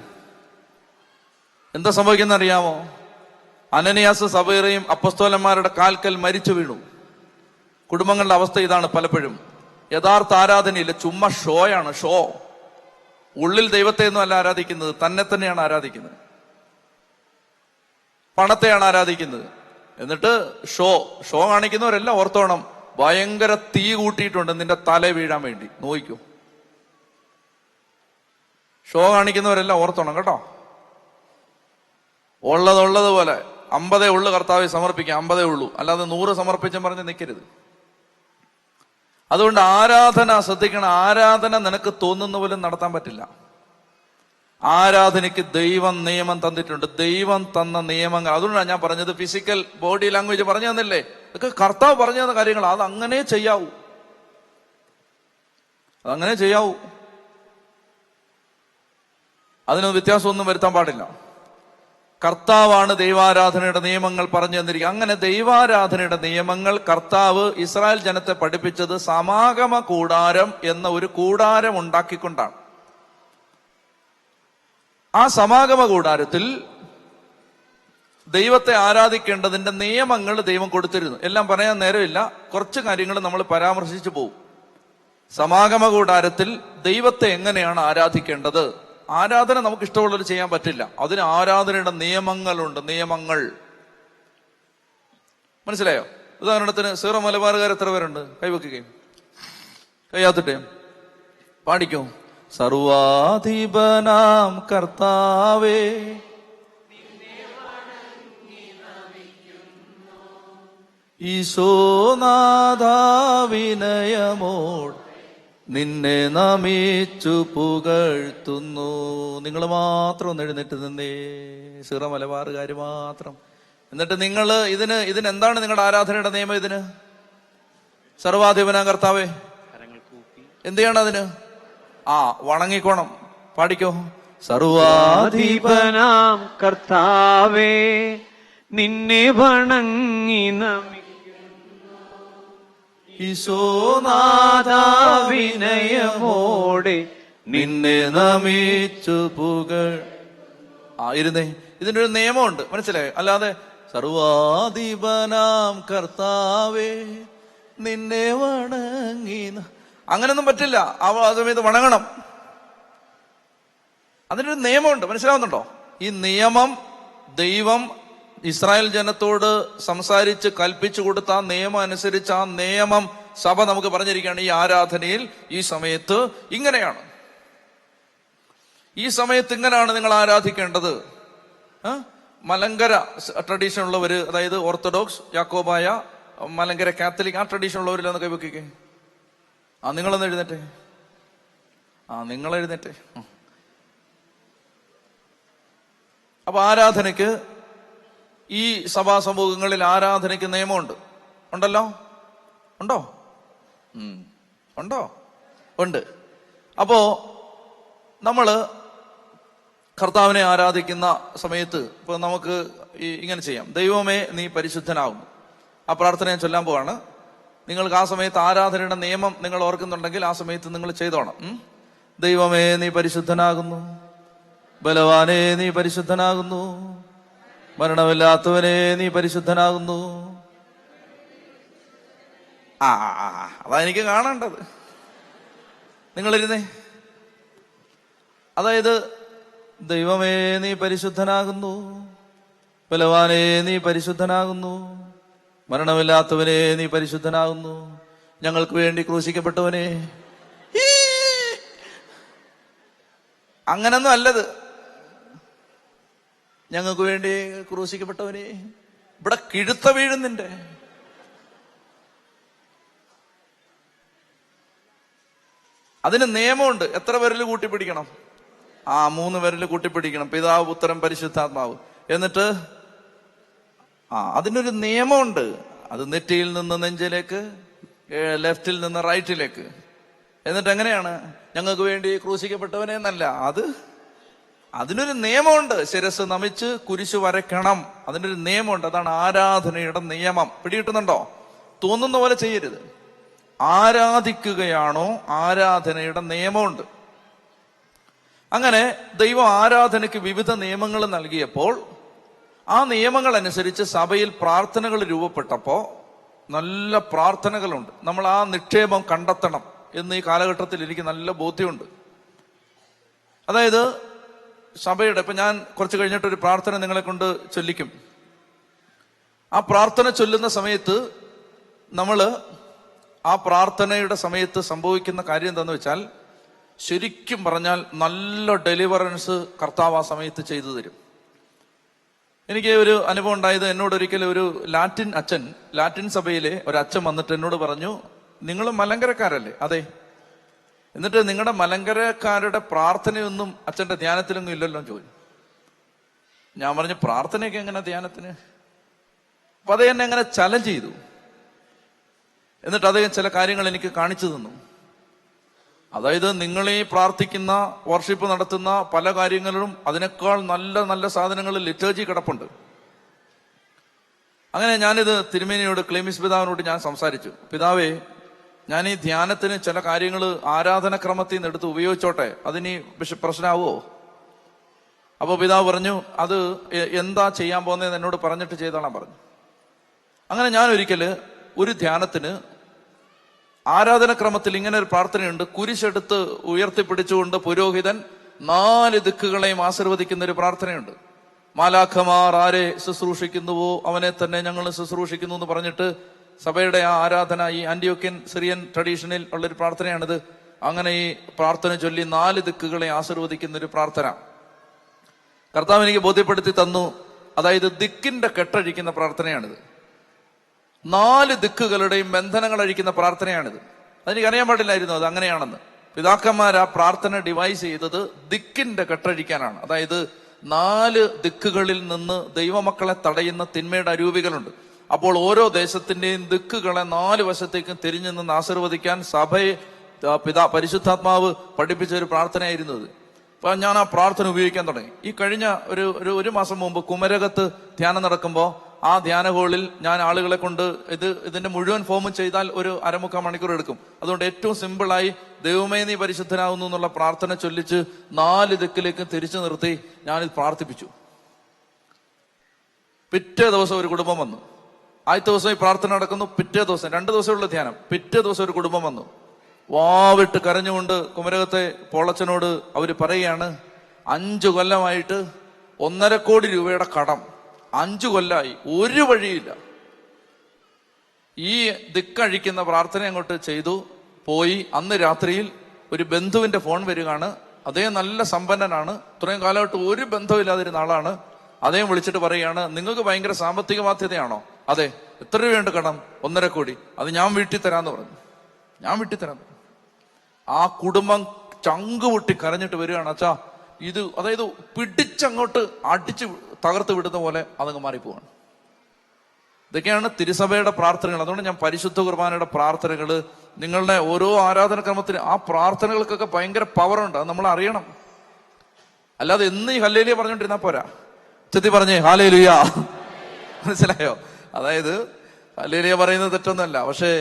എന്താ സംഭവിക്കുന്ന അറിയാമോ? അനനിയാസ് സബീറയും അപ്പസ്തോലന്മാരുടെ കാൽക്കൽ മരിച്ചു വീണു. കുടുംബങ്ങളുടെ അവസ്ഥ ഇതാണ് പലപ്പോഴും. യഥാർത്ഥ ആരാധനയില്ല, ചുമ്മാ ഷോയാണ്. ഷോ. ഉള്ളിൽ ദൈവത്തെയൊന്നും അല്ല ആരാധിക്കുന്നത്, തന്നെ തന്നെയാണ് ആരാധിക്കുന്നത്, പണത്തെയാണ് ആരാധിക്കുന്നത്. എന്നിട്ട് ഷോ കാണിക്കുന്നവരെല്ലാം ഓർത്തോണം, ഭയങ്കര തീ കൂട്ടിയിട്ടുണ്ട് നിന്റെ തല വീഴാൻ വേണ്ടി. നോയിക്കൂ, ഷോ കാണിക്കുന്നവരെല്ലാം ഓർത്തോണം കേട്ടോ. ഉള്ളതുപോലെ 50 ഉള്ളു കർത്താവെ സമർപ്പിക്കാം, 50 ഉള്ളൂ, അല്ലാതെ 100 സമർപ്പിച്ചും പറഞ്ഞ് നിൽക്കരുത്. അതുകൊണ്ട് ആരാധന ശ്രദ്ധിക്കണം. ആരാധന നിനക്ക് തോന്നുന്ന പോലും നടത്താൻ പറ്റില്ല. ആരാധനയ്ക്ക് ദൈവം നിയമം തന്നിട്ടുണ്ട്, ദൈവം തന്ന നിയമങ്ങൾ. അതുകൊണ്ടാണ് ഞാൻ പറഞ്ഞത്, ഫിസിക്കൽ ബോഡി ലാംഗ്വേജ് പറഞ്ഞു തന്നില്ലേ, ഇതൊക്കെ കർത്താവ് പറഞ്ഞു തന്ന കാര്യങ്ങൾ. അതങ്ങനെ ചെയ്യാവൂ, അതങ്ങനെ ചെയ്യാവൂ. അതിന് വ്യത്യാസമൊന്നും വരുത്താൻ പാടില്ല. കർത്താവാണ് ദൈവാരാധനയുടെ നിയമങ്ങൾ പറഞ്ഞു തന്നിരിക്കുക. അങ്ങനെ ദൈവാരാധനയുടെ നിയമങ്ങൾ കർത്താവ് ഇസ്രായേൽ ജനത്തെ പഠിപ്പിച്ചത് സമാഗമ കൂടാരം എന്ന ഒരു കൂടാരം ഉണ്ടാക്കിക്കൊണ്ടാണ്. ആ സമാഗമ കൂടാരത്തിൽ ദൈവത്തെ ആരാധിക്കേണ്ടതിന്റെ നിയമങ്ങൾ ദൈവം കൊടുത്തിരുന്നു. എല്ലാം പറയാൻ നേരമില്ല, കുറച്ച് കാര്യങ്ങൾ നമ്മൾ പരാമർശിച്ചു പോകും. സമാഗമ കൂടാരത്തിൽ ദൈവത്തെ എങ്ങനെയാണ് ആരാധിക്കേണ്ടത്? ആരാധന നമുക്ക് ഇഷ്ടമുള്ളത് ചെയ്യാൻ പറ്റില്ല. അതിന് ആരാധനയുടെ നിയമങ്ങളുണ്ട്. നിയമങ്ങൾ മനസ്സിലായോ? ഉദാഹരണത്തിന് സീറോ മലബാറുകാർ എത്ര പേരുണ്ട്? കൈവക്കുകയും കയ്യാത്തിട്ടെ പാടിക്കോ. സർവാധിപനാം കർത്താവേ ഈശോനാഥാവിനയമോട് നിന്നെ നമിച്ചു പുകഴ്ത്തുന്നു. നിങ്ങൾ മാത്രം ഒന്ന് എഴുന്നേറ്റ് നിന്നേ, സീറോ മലബാറുകാര് മാത്രം. എന്നിട്ട് നിങ്ങൾ ഇതിനെന്താണ് നിങ്ങളുടെ ആരാധനയുടെ നിയമം? ഇതിന് സർവാധിപനാം കർത്താവേ എന്ത് ചെയ്യണം? അതിന് വണങ്ങിക്കോണം. പാടിക്കോ. സർവാധിപനാം കർത്താവേ നിന്നെ വണങ്ങി ഈശോനാഥാവിനയമോടെ നിന്നെ നമിച്ചു പുകൾ. ഇരുന്നേ. ഇതിന്റെ ഒരു നിയമമുണ്ട്, മനസ്സിലായോ? അല്ലാതെ സർവാധിപനാം കർത്താവേ നിന്നെ വണങ്ങി അങ്ങനൊന്നും പറ്റില്ല. ആ സമയത്ത് വണങ്ങണം. അതിനൊരു നിയമമുണ്ട്, മനസ്സിലാവുന്നുണ്ടോ? ഈ നിയമം ദൈവം ഇസ്രായേൽ ജനത്തോട് സംസാരിച്ച് കൽപ്പിച്ചു കൊടുത്ത ആ നിയമം അനുസരിച്ച് ആ നിയമം സഭ നമുക്ക് പറഞ്ഞിരിക്കുകയാണ്. ഈ ആരാധനയിൽ ഈ സമയത്ത് ഇങ്ങനെയാണ്, ഈ സമയത്ത് ഇങ്ങനെയാണ് നിങ്ങൾ ആരാധിക്കേണ്ടത്. മലങ്കര ട്രഡീഷൻ ഉള്ളവര്, അതായത് ഓർത്തഡോക്സ്, യാക്കോബായ, മലങ്കര കാത്തലിക്, ആ ട്രഡീഷൻ ഉള്ളവരില്ലെന്ന് കൈവയ്ക്കേ. നിങ്ങളൊന്ന് എഴുന്നേറ്റേ. നിങ്ങൾ എഴുന്നേറ്റേ. അപ്പൊ ആരാധനയ്ക്ക് ഈ സഭാ സമൂഹങ്ങളിൽ ആരാധനയ്ക്ക് നിയമമുണ്ട്. ഉണ്ടല്ലോ? ഉണ്ടോ? ഉണ്ടോ? ഉണ്ട്. അപ്പോ നമ്മള് കർത്താവിനെ ആരാധിക്കുന്ന സമയത്ത് ഇപ്പൊ നമുക്ക് ഇങ്ങനെ ചെയ്യാം. ദൈവമേ നീ പരിശുദ്ധനാകുന്നു. ആ പ്രാർത്ഥന ഞാൻ ചൊല്ലാൻ പോവാണ്. നിങ്ങൾക്ക് ആ സമയത്ത് ആരാധനയുടെ നിയമം നിങ്ങൾ ഓർക്കുന്നുണ്ടെങ്കിൽ ആ സമയത്ത് നിങ്ങൾ ചെയ്തോണം. ദൈവമേ നീ പരിശുദ്ധനാകുന്നു, ബലവാനേ നീ പരിശുദ്ധനാകുന്നു, മരണമില്ലാത്തവനെ നീ പരിശുദ്ധനാകുന്നു. അതാ എനിക്ക് കാണേണ്ടത്. നിങ്ങളിരുന്നേ. അതായത് ദൈവമേ നീ പരിശുദ്ധനാകുന്നു, ബലവാനേ നീ പരിശുദ്ധനാകുന്നു, മരണമില്ലാത്തവനെ നീ പരിശുദ്ധനാകുന്നു, ഞങ്ങൾക്ക് വേണ്ടി ക്രൂശിക്കപ്പെട്ടവനെ. അങ്ങനൊന്നും അല്ലത്. ഞങ്ങൾക്ക് വേണ്ടി ക്രൂശിക്കപ്പെട്ടവനെ. ഇവിടെ കിഴുത്ത വീഴുന്നിന്റെ. അതിന് നിയമമുണ്ട്. എത്ര വിരല് കൂട്ടിപ്പിടിക്കണം? 3 വിരല് കൂട്ടിപ്പിടിക്കണം. പിതാവ്, പുത്രൻ, പരിശുദ്ധാത്മാവ്. എന്നിട്ട് അതിനൊരു നിയമമുണ്ട്. അത് നെറ്റിയിൽ നിന്ന് നെഞ്ചിലേക്ക്, ലെഫ്റ്റിൽ നിന്ന് റൈറ്റിലേക്ക്. എന്നിട്ട് എങ്ങനെയാണ്? ഞങ്ങൾക്ക് വേണ്ടി ക്രൂശിക്കപ്പെട്ടവനെ എന്നല്ല, അതിനൊരു നിയമമുണ്ട്. ശിരസ് നമിച്ച് കുരിശു വരയ്ക്കണം. അതിനൊരു നിയമമുണ്ട്. അതാണ് ആരാധനയുടെ നിയമം. പിടികിട്ടുന്നുണ്ടോ? തോന്നുന്ന പോലെ ചെയ്യരുത്. ആരാധിക്കുകയാണോ ആരാധനയുടെ നിയമമുണ്ട്. അങ്ങനെ ദൈവം ആരാധനയ്ക്ക് വിവിധ നിയമങ്ങൾ നൽകിയപ്പോൾ ആ നിയമങ്ങൾ അനുസരിച്ച് സഭയിൽ പ്രാർത്ഥനകൾ രൂപപ്പെട്ടപ്പോ നല്ല പ്രാർത്ഥനകളുണ്ട്. നമ്മൾ ആ നിക്ഷേപം കണ്ടെത്തണം എന്ന് ഈ കാലഘട്ടത്തിൽ എനിക്ക് നല്ല ബോധ്യമുണ്ട്. അതായത് സഭയുടെ, ഇപ്പൊ ഞാൻ കുറച്ച് കഴിഞ്ഞിട്ടൊരു പ്രാർത്ഥന നിങ്ങളെ കൊണ്ട് ചൊല്ലിക്കും. ആ പ്രാർത്ഥന ചൊല്ലുന്ന സമയത്ത് ആ പ്രാർത്ഥനയുടെ സമയത്ത് സംഭവിക്കുന്ന കാര്യം എന്താന്ന് വെച്ചാൽ, ശരിക്കും പറഞ്ഞാൽ നല്ല ഡെലിവറൻസ് കർത്താവ് ആ സമയത്ത് ചെയ്തു തരും. എനിക്ക് ഒരു അനുഭവം ഉണ്ടായത്, എന്നോട് ഒരിക്കലും ഒരു ലാറ്റിൻ സഭയിലെ ഒരു അച്ഛൻ വന്നിട്ട് എന്നോട് പറഞ്ഞു, നിങ്ങൾ മലങ്കരക്കാരല്ലേ? അതെ. എന്നിട്ട് നിങ്ങളുടെ മലങ്കരക്കാരുടെ പ്രാർത്ഥനയൊന്നും അച്ഛന്റെ ധ്യാനത്തിലൊന്നും ഇല്ലല്ലോ ചോദിച്ചു. ഞാൻ പറഞ്ഞു, പ്രാർത്ഥനയൊക്കെ എങ്ങനെ ധ്യാനത്തിന്? അപ്പൊ അത് എന്നെ എങ്ങനെ ചലഞ്ച് ചെയ്തു. എന്നിട്ട് അദ്ദേഹം ചില കാര്യങ്ങൾ എനിക്ക് കാണിച്ചു തന്നു. അതായത് നിങ്ങളീ പ്രാർത്ഥിക്കുന്ന, വർഷിപ്പ് നടത്തുന്ന പല കാര്യങ്ങളിലും അതിനേക്കാൾ നല്ല നല്ല സാധനങ്ങൾ ലിറ്റർജി കിടപ്പുണ്ട്. അങ്ങനെ ഞാനിത് തിരുമേനിയോട്, ക്ലീമിസ് പിതാവിനോട് ഞാൻ സംസാരിച്ചു. പിതാവേ, ഞാൻ ഈ ധ്യാനത്തിന് ചില കാര്യങ്ങൾ ആരാധനക്രമത്തിൽ നിന്ന് എടുത്ത് ഉപയോഗിച്ചോട്ടെ, അതിനി പ്രശ്നമാവോ? അപ്പൊ പിതാവ് പറഞ്ഞു, അത് എന്താ ചെയ്യാൻ പോകുന്നതെന്ന് എന്നോട് പറഞ്ഞിട്ട് ചെയ്തോളാൻ പറഞ്ഞു. അങ്ങനെ ഞാൻ ഒരിക്കല് ഒരു ധ്യാനത്തിന് ആരാധനക്രമത്തിൽ ഇങ്ങനെ ഒരു പ്രാർത്ഥനയുണ്ട്. കുരിശെടുത്ത് ഉയർത്തിപ്പിടിച്ചുകൊണ്ട് പുരോഹിതൻ 4 ദിക്കുകളെയും ആശീർവദിക്കുന്ന ഒരു പ്രാർത്ഥനയുണ്ട്. മാലാഖമാർ ആരെ ശുശ്രൂഷിക്കുന്നുവോ അവനെ തന്നെ ഞങ്ങൾ ശുശ്രൂഷിക്കുന്നു എന്ന് പറഞ്ഞിട്ട് സഭയുടെ ആ ആരാധന, ഈ ആന്റിയോക്യൻ സിറിയൻ ട്രഡീഷനിൽ ഉള്ളൊരു പ്രാർത്ഥനയാണിത്. അങ്ങനെ ഈ പ്രാർത്ഥന ചൊല്ലി 4 ദിക്കുകളെ ആശീർവദിക്കുന്ന ഒരു പ്രാർത്ഥന കർത്താവ് എനിക്ക് ബോധ്യപ്പെടുത്തി തന്നു. അതായത് ദിക്കിന്റെ കെട്ടഴിക്കുന്ന പ്രാർത്ഥനയാണിത്. 4 ദിക്കുകളുടെയും ബന്ധനങ്ങൾ അഴിക്കുന്ന പ്രാർത്ഥനയാണിത്. അതെനിക്കറിയാൻ പാടില്ലായിരുന്നു അത് അങ്ങനെയാണെന്ന്. പിതാക്കന്മാർ ആ പ്രാർത്ഥന ഡിവൈസ് ചെയ്തത് ദിക്കിന്റെ കെട്ടഴിക്കാനാണ്. അതായത് 4 ദിക്കുകളിൽ നിന്ന് ദൈവമക്കളെ തടയുന്ന തിന്മയുടെ അരൂപികളുണ്ട്. അപ്പോൾ ഓരോ ദേശത്തിന്റെയും ദിക്കുകളെ 4 വശത്തേക്കും തിരിഞ്ഞു നിന്ന് ആശീർവദിക്കാൻ സഭയെ പരിശുദ്ധാത്മാവ് പഠിപ്പിച്ച ഒരു പ്രാർത്ഥനയായിരുന്നു അത്. അപ്പൊ ഞാൻ ആ പ്രാർത്ഥന ഉപയോഗിക്കാൻ തുടങ്ങി. ഈ കഴിഞ്ഞ ഒരു മാസം മുമ്പ് കുമരകത്ത് ധ്യാനം നടക്കുമ്പോൾ ആ ധ്യാന ഹോളിൽ ഞാൻ ആളുകളെ കൊണ്ട് ഇതിന്റെ മുഴുവൻ ഫോമും ചെയ്താൽ ഒരു 1/4 മണിക്കൂർ എടുക്കും. അതുകൊണ്ട് ഏറ്റവും സിമ്പിളായി ദൈവമേ നീ പരിശുദ്ധനാകുന്നു എന്നുള്ള പ്രാർത്ഥന ചൊല്ലിച്ച് 4 ദിക്കിലേക്ക് തിരിച്ചു നിർത്തി ഞാനിത് പ്രാർത്ഥിപ്പിച്ചു. പിറ്റേ ദിവസം ഒരു കുടുംബം വന്നു. ആദ്യത്തെ ദിവസം ഈ പ്രാർത്ഥന നടക്കുന്നു. പിറ്റേ ദിവസം 2 ദിവസമുള്ള ധ്യാനം. പിറ്റേ ദിവസം ഒരു കുടുംബം വന്നു. വാവിട്ട് കരഞ്ഞുകൊണ്ട് കുമരകത്തെ പോളച്ചനോട് അവര് പറയുകയാണ്, 5 കൊല്ലമായിട്ട് 1.5 കോടി രൂപയുടെ കടം. 5 കൊല്ലമായി, ഒരു വഴിയില്ല. ഈ ദിക്കഴിക്കുന്ന പ്രാർത്ഥന അങ്ങോട്ട് ചെയ്തു പോയി. അന്ന് രാത്രിയിൽ ഒരു ബന്ധുവിന്റെ ഫോൺ വരികയാണ്. അദ്ദേഹം നല്ല സമ്പന്നനാണ്, ഇത്രയും കാലമായിട്ട് ഒരു ബന്ധമില്ലാതിരുന്ന ആളാണ്. അദ്ദേഹം വിളിച്ചിട്ട് പറയുകയാണ്, നിങ്ങൾക്ക് ഭയങ്കര സാമ്പത്തിക ബാധ്യതയാണോ? അതെ. എത്ര രൂപയുണ്ട് കടം? 1.5 കോടി. അത് ഞാൻ വീട്ടിൽ തരാന്ന് പറഞ്ഞു. ഞാൻ വീട്ടിൽ തരാം. ആ കുടുംബം ചങ്കുപൊട്ടി കരഞ്ഞിട്ട് വരികയാണ്, അച്ഛാ ഇത്, അതായത് പിടിച്ചങ്ങോട്ട് അടിച്ച് തകർത്ത് വിടുന്ന പോലെ അതങ്ങ് മാറിപ്പോവാണ്. ഇതൊക്കെയാണ് തിരുസഭയുടെ പ്രാർത്ഥനകൾ. അതുകൊണ്ട് ഞാൻ പരിശുദ്ധ കുർബാനയുടെ പ്രാർത്ഥനകള്, നിങ്ങളുടെ ഓരോ ആരാധനക്രമത്തിന് ആ പ്രാർത്ഥനകൾക്കൊക്കെ ഭയങ്കര പവറുണ്ട്. അത് നമ്മൾ അറിയണം. അല്ലാതെ എന്ന് ഈ ഹല്ലേലൂയ പറഞ്ഞോണ്ടിരുന്നാ പോരാ. ചെത്തി പറഞ്ഞേ ഹല്ലേലൂയ. മനസ്സിലായോ? അതായത് ഹല്ലേലൂയ പറയുന്നത് തെറ്റൊന്നുമല്ല, പക്ഷേ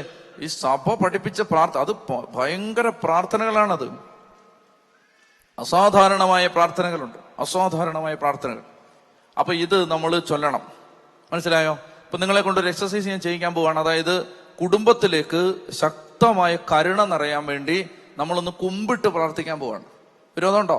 ഈ സഭ പഠിപ്പിച്ച പ്രാർത്ഥന അത് ഭയങ്കര പ്രാർത്ഥനകളാണത്. അസാധാരണമായ പ്രാർത്ഥനകളുണ്ട്, അസാധാരണമായ പ്രാർത്ഥനകൾ. അപ്പൊ ഇത് നമ്മൾ ചൊല്ലണം. മനസ്സിലായോ? ഇപ്പൊ നിങ്ങളെ കൊണ്ടൊരു എക്സസൈസ് ഞാൻ ചെയ്യിക്കാൻ പോവാണ്. അതായത് കുടുംബത്തിലേക്ക് ശക്തമായ കരുണ നിറയാൻ വേണ്ടി നമ്മളൊന്ന് കുമ്പിട്ട് പ്രാർത്ഥിക്കാൻ പോവാണ്. വിരോധമുണ്ടോ?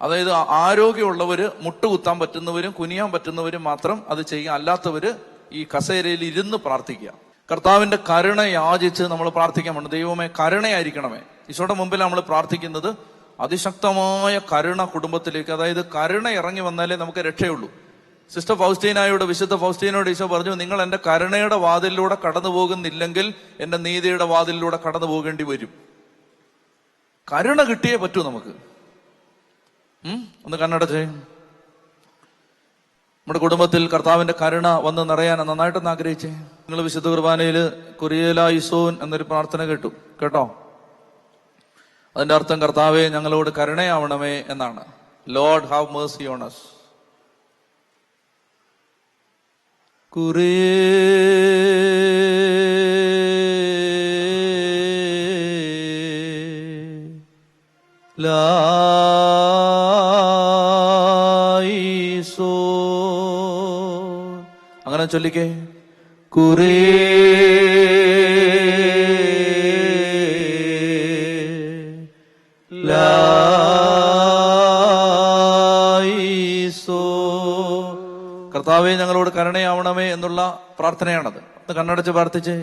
അതായത് ആരോഗ്യമുള്ളവര്, മുട്ടുകുത്താൻ പറ്റുന്നവരും കുനിയാൻ പറ്റുന്നവരും മാത്രം അത് ചെയ്യുക. അല്ലാത്തവര് ഈ കസേരയിൽ ഇരുന്ന് പ്രാർത്ഥിക്കുക. കർത്താവിന്റെ കരുണ യാചിച്ച് നമ്മൾ പ്രാർത്ഥിക്കാൻ വേണം. ദൈവമേ കരുണയായിരിക്കണമേ. ഈശോയുടെ മുമ്പിൽ നമ്മൾ പ്രാർത്ഥിക്കുന്നത് അതിശക്തമായ കരുണ കുടുംബത്തിലേക്ക്. അതായത് കരുണ ഇറങ്ങി വന്നാലേ നമുക്ക് രക്ഷയുള്ളൂ. സിസ്റ്റർ ഫൗസ്റ്റീനായോട്, വിശുദ്ധ ഫൗസ്റ്റീനോട് ഈശോ പറഞ്ഞു, നിങ്ങൾ എന്റെ കരുണയുടെ വാതിലിലൂടെ കടന്നു പോകുന്നില്ലെങ്കിൽ എന്റെ നീതിയുടെ വാതിലിലൂടെ കടന്നു പോകേണ്ടി വരും. കരുണ കിട്ടിയേ പറ്റൂ നമുക്ക്. ഒന്ന് കണ്ണടച്ചേ. നമ്മുടെ കുടുംബത്തിൽ കർത്താവിന്റെ കരുണ വന്ന് നിറയാൻ നന്നായിട്ടൊന്ന് ആഗ്രഹിച്ചേ. നിങ്ങൾ വിശുദ്ധ കുർബാനയിൽ കുറിയലായിസോൻ എന്നൊരു പ്രാർത്ഥന കേട്ടോ? അതിന്റെ അർത്ഥം കർത്താവെ ഞങ്ങളോട് കരുണയാവണമേ എന്നാണ്. Lord have Mercy on us. അങ്ങനെ ചൊല്ലിക്കേ. കർത്താവെ ഞങ്ങളോട് കരുണയാവണമേ എന്നുള്ള പ്രാർത്ഥനയാണത്. അത് കണ്ണടച്ച് പ്രാർത്ഥിച്ചേ.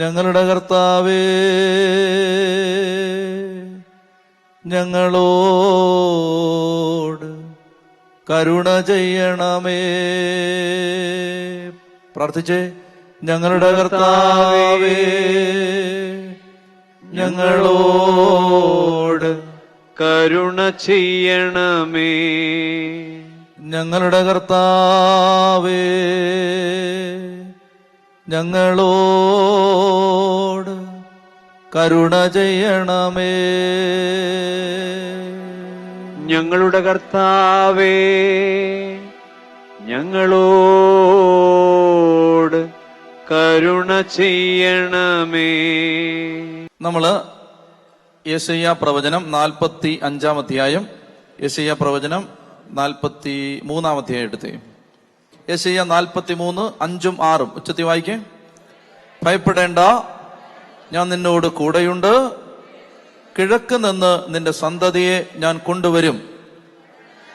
ഞങ്ങളുടെ കർത്താവേ ഞങ്ങളോട് കരുണ ചെയ്യണമേ. പ്രാർത്ഥിച്ചേ. ഞങ്ങളുടെ കർത്താവേ ഞങ്ങളോട് കരുണ ചെയ്യണമേ. ഞങ്ങളുടെ കർത്താവേ ഞങ്ങളോട് കരുണ ചെയ്യണമേ. ഞങ്ങളുടെ കർത്താവേ, ഞങ്ങളോട് കരുണ ചെയ്യണമേ. നമ്മള് യെശയ്യാ പ്രവചനം 45 അധ്യായം, യെശയ്യാ പ്രവചനം 43 അധ്യായം എടുത്തേ. യെശയ്യാ 43, 5, 6 ഉച്ചത്തി വായിക്കേ. ഭയപ്പെടേണ്ട, ഞാൻ നിന്നോട് കൂടെയുണ്ട്. കിഴക്ക് നിന്ന് നിന്റെ സന്തതിയെ ഞാൻ കൊണ്ടുവരും.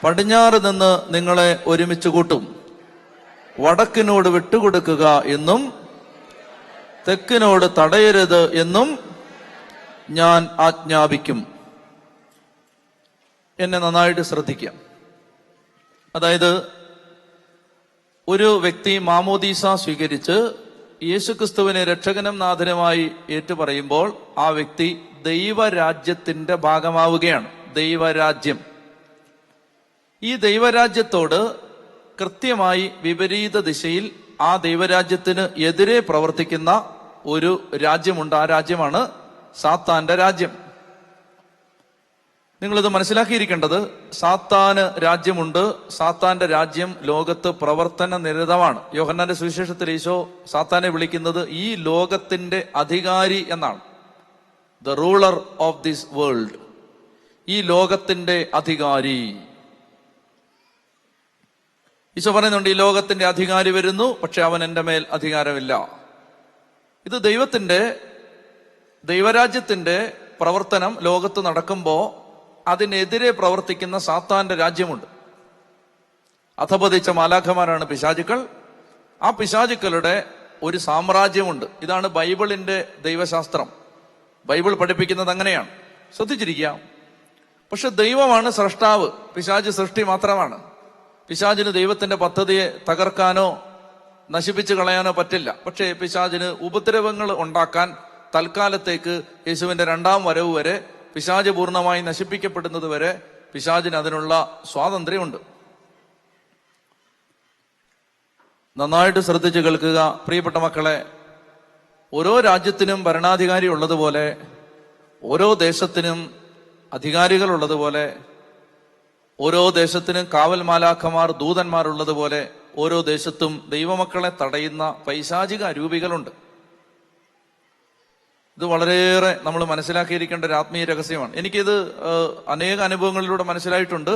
പടിഞ്ഞാറ് നിന്ന് നിങ്ങളെ ഒരുമിച്ച് കൂട്ടും. വടക്കിനോട് വിട്ടുകൊടുക്കുക എന്നും തെക്കിനോട് തടയരുത് എന്നും ഞാൻ ആജ്ഞാപിക്കും. എന്നെ നന്നായിട്ട് ശ്രദ്ധിക്കാം. അതായത് ഒരു വ്യക്തി മാമോദീസ സ്വീകരിച്ച് യേശുക്രിസ്തുവിനെ രക്ഷകനും നാഥനുമായി ഏറ്റുപറയുമ്പോൾ ആ വ്യക്തി ദൈവരാജ്യത്തിന്റെ ഭാഗമാവുകയാണ്. ദൈവരാജ്യം. ഈ ദൈവരാജ്യത്തോട് കൃത്യമായി വിപരീത ദിശയിൽ ആ ദൈവരാജ്യത്തിന് എതിരെ പ്രവർത്തിക്കുന്ന ഒരു രാജ്യമുണ്ട്. ആ രാജ്യമാണ് സാത്താന്റെ രാജ്യം. നിങ്ങളിത് മനസ്സിലാക്കിയിരിക്കേണ്ടത്, സാത്താന് രാജ്യമുണ്ട്. സാത്താന്റെ രാജ്യം ലോകത്ത് പ്രവർത്തന നിരതമാണ്. യോഹന്നാന്റെ സുവിശേഷത്തിൽ ഈശോ സാത്താനെ വിളിക്കുന്നത് ഈ ലോകത്തിന്റെ അധികാരി എന്നാണ്. The ruler of this world. ഈ ലോകത്തിന്റെ അധികാരി. ഈശോ പറയുന്നുണ്ട്, ഈ ലോകത്തിന്റെ അധികാരി വരുന്നു, പക്ഷെ അവൻ എന്റെ മേൽ അധികാരമില്ല. ഇത് ദൈവരാജ്യത്തിന്റെ പ്രവർത്തനം ലോകത്ത് നടക്കുമ്പോ അതിനെതിരെ പ്രവർത്തിക്കുന്ന സാത്താന്റെ രാജ്യമുണ്ട്. അധപതിച്ച മാലാഖമാരാണ് പിശാചുക്കൾ. ആ പിശാചുക്കളുടെ ഒരു സാമ്രാജ്യമുണ്ട്. ഇതാണ് ബൈബിളിന്റെ ദൈവശാസ്ത്രം. ബൈബിൾ പഠിപ്പിക്കുന്നത് അങ്ങനെയാണ്. ശ്രദ്ധിച്ചിരിക്കുക. പക്ഷെ ദൈവമാണ് സ്രഷ്ടാവ്, പിശാച് സൃഷ്ടി മാത്രമാണ്. പിശാചിന് ദൈവത്തിന്റെ പദ്ധതിയെ തകർക്കാനോ നശിപ്പിച്ചു കളയാനോ പറ്റില്ല. പക്ഷേ പിശാചിന് ഉപദ്രവങ്ങൾ ഉണ്ടാക്കാൻ തൽക്കാലത്തേക്ക് യേശുവിന്റെ 2ാം വരവ് വരെ, പിശാച് പൂർണ്ണമായി നശിപ്പിക്കപ്പെടുന്നത് വരെ പിശാചിന് അതിനുള്ള സ്വാതന്ത്ര്യമുണ്ട്. നന്നായിട്ട് ശ്രദ്ധിച്ച് കേൾക്കുക പ്രിയപ്പെട്ട മക്കളെ. ഓരോ രാജ്യത്തിനും ഭരണാധികാരി ഉള്ളതുപോലെ, ഓരോ ദേശത്തിനും അധികാരികൾ ഉള്ളതുപോലെ, ഓരോ ദേശത്തിനും കാവൽ മാലാഖമാർ, ദൂതന്മാരുള്ളതുപോലെ ഓരോ ദേശത്തും ദൈവമക്കളെ തടയുന്ന പൈശാചിക അരൂപികളുണ്ട്. ഇത് വളരെയേറെ നമ്മൾ മനസ്സിലാക്കിയിരിക്കേണ്ട ഒരു ആത്മീയ രഹസ്യമാണ്. എനിക്കിത് അനേക അനുഭവങ്ങളിലൂടെ മനസ്സിലായിട്ടുണ്ട്.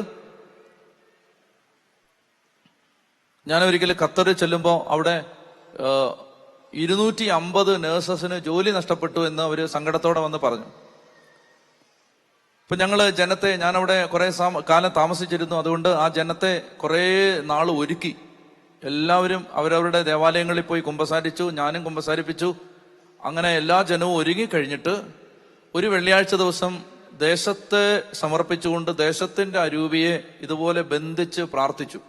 ഞാൻ ഒരിക്കലും ഖത്തറിൽ ചെല്ലുമ്പോൾ അവിടെ 250 നേഴ്സസിന് ജോലി നഷ്ടപ്പെട്ടു എന്ന് അവര് സങ്കടത്തോടെ വന്ന് പറഞ്ഞു. ഇപ്പൊ ഞാനവിടെ കുറെ കാലം താമസിച്ചിരുന്നു. അതുകൊണ്ട് ആ ജനത്തെ കുറെ നാൾ ഒരുക്കി. എല്ലാവരും അവരവരുടെ ദേവാലയങ്ങളിൽ പോയി കുമ്പസാരിച്ചു. ഞാനും കുമ്പസാരിപ്പിച്ചു. അങ്ങനെ എല്ലാ ജനവും ഒരുങ്ങി കഴിഞ്ഞിട്ട് ഒരു വെള്ളിയാഴ്ച ദിവസം ദേശത്തെ സമർപ്പിച്ചുകൊണ്ട് ദേശത്തിന്റെ അരൂപിയെ ഇതുപോലെ ബന്ധിച്ച് പ്രാർത്ഥിച്ചു.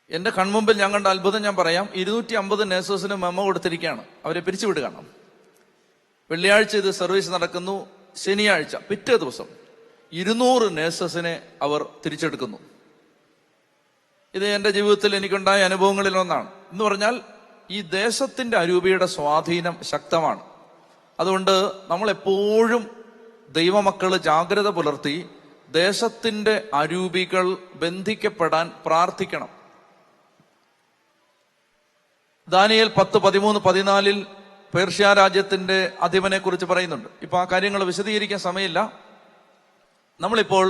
എന്റെ കൺമുമ്പിൽ ഞാൻ കണ്ട അത്ഭുതം ഞാൻ പറയാം. 250 നേഴ്സസിന് മെമ്മോ കൊടുത്തിരിക്കുകയാണ്, അവരെ പിരിച്ചുവിടുകയാണ്. വെള്ളിയാഴ്ച ഇത് സർവീസ് നടക്കുന്നു. ശനിയാഴ്ച പിറ്റേ ദിവസം 200 നേഴ്സസിനെ അവർ തിരിച്ചെടുക്കുന്നു. ഇത് എന്റെ ജീവിതത്തിൽ എനിക്കുണ്ടായ അനുഭവങ്ങളിൽ ഒന്നാണ്. എന്ന് പറഞ്ഞാൽ ഈ ദേശത്തിന്റെ അരൂപിയുടെ സ്വാധീനം ശക്തമാണ്. അതുകൊണ്ട് നമ്മൾ എപ്പോഴും ദൈവമക്കള് ജാഗ്രത പുലർത്തി ദേശത്തിന്റെ അരൂപികൾ ബന്ധിക്കപ്പെടാൻ പ്രാർത്ഥിക്കണം. ദാനിയേൽ 10, 13, 14 പേർഷ്യ രാജ്യത്തിന്റെ അധിപനെ കുറിച്ച് പറയുന്നുണ്ട്. ഇപ്പൊ ആ കാര്യങ്ങൾ വിശദീകരിക്കാൻ സമയമില്ല. നമ്മളിപ്പോൾ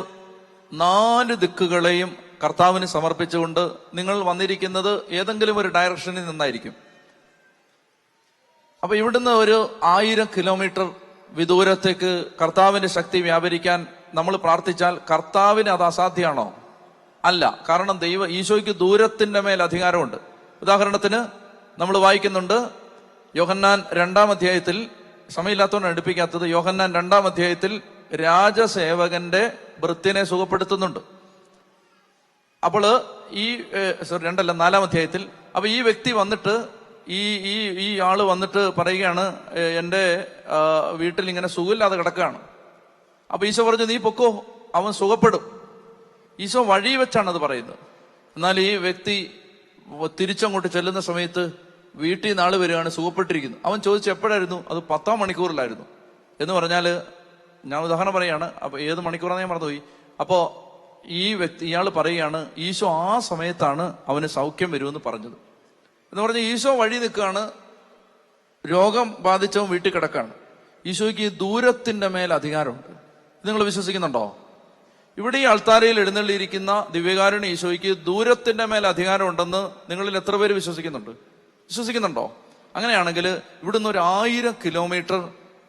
4 ദിക്കുകളെയും കർത്താവിന് സമർപ്പിച്ചുകൊണ്ട് നിങ്ങൾ വന്നിരിക്കുന്നത് ഏതെങ്കിലും ഒരു ഡയറക്ഷനിൽ നിന്നായിരിക്കും. അപ്പൊ ഇവിടുന്ന് ഒരു 1000 കിലോമീറ്റർ വിദൂരത്തേക്ക് കർത്താവിന്റെ ശക്തി വ്യാപരിക്കാൻ നമ്മൾ പ്രാർത്ഥിച്ചാൽ കർത്താവിന് അത് അസാധ്യമാണോ? അല്ല. കാരണം ഈശോയ്ക്ക് ദൂരത്തിന്റെ മേൽ അധികാരമുണ്ട്. ഉദാഹരണത്തിന് നമ്മൾ വായിക്കുന്നുണ്ട് യോഹന്നാൻ 2-ാം അധ്യായത്തിൽ, സമയമില്ലാത്തതുകൊണ്ട് അടുപ്പിക്കാത്തത്, യോഹന്നാൻ 2-ാം അധ്യായത്തിൽ രാജസേവകന്റെ ഭൃത്യനെ സുഖപ്പെടുത്തുന്നുണ്ട്. അപ്പോൾ 4-ാം അധ്യായത്തിൽ അപ്പൊ ഈ വ്യക്തി വന്നിട്ട് ഈ ആള് വന്നിട്ട് പറയുകയാണ്, എന്റെ വീട്ടിൽ ഇങ്ങനെ സുഖമില്ലാതെ കിടക്കുകയാണ്. അപ്പൊ ഈശോ പറഞ്ഞു, നീ പൊക്കോ, അവൻ സുഖപ്പെടും. ഈശോ വഴി വെച്ചാണ് അത് പറയുന്നത്. എന്നാൽ ഈ വ്യക്തി തിരിച്ചങ്ങോട്ട് ചെല്ലുന്ന സമയത്ത് വീട്ടിൽ നിന്ന് ആള് വരികയാണ്, സുഖപ്പെട്ടിരിക്കുന്നു. അവൻ ചോദിച്ചു എപ്പോഴായിരുന്നു? അത് 10-ാം മണിക്കൂറിലായിരുന്നു എന്ന് പറഞ്ഞാല്, ഞാൻ ഉദാഹരണം പറയാണ്, അപ്പൊ ഏത് മണിക്കൂറാണെന്ന് ഞാൻ മറന്നുപോയി. അപ്പോ ഇയാൾ പറയുകയാണ് ഈശോ ആ സമയത്താണ് അവന് സൗഖ്യം വരുമെന്ന് പറഞ്ഞത്. എന്ന് പറഞ്ഞാൽ ഈശോ വഴി നിൽക്കുകയാണ്, രോഗം ബാധിച്ചവൻ വീട്ടിൽ കിടക്കാണ്. ഈശോയ്ക്ക് ദൂരത്തിന്റെ മേൽ അധികാരമുണ്ട്. ഇത് നിങ്ങൾ വിശ്വസിക്കുന്നുണ്ടോ? ഇവിടെ ഈ അൾത്താരയിൽ എഴുന്നള്ളിയിരിക്കുന്ന ദിവ്യകാരുണ്യ ഈശോയ്ക്ക് ദൂരത്തിന്റെ മേൽ അധികാരം ഉണ്ടെന്ന് നിങ്ങളിൽ എത്ര പേര് വിശ്വസിക്കുന്നുണ്ടോ? അങ്ങനെയാണെങ്കിൽ ഇവിടുന്ന് 1000 കിലോമീറ്റർ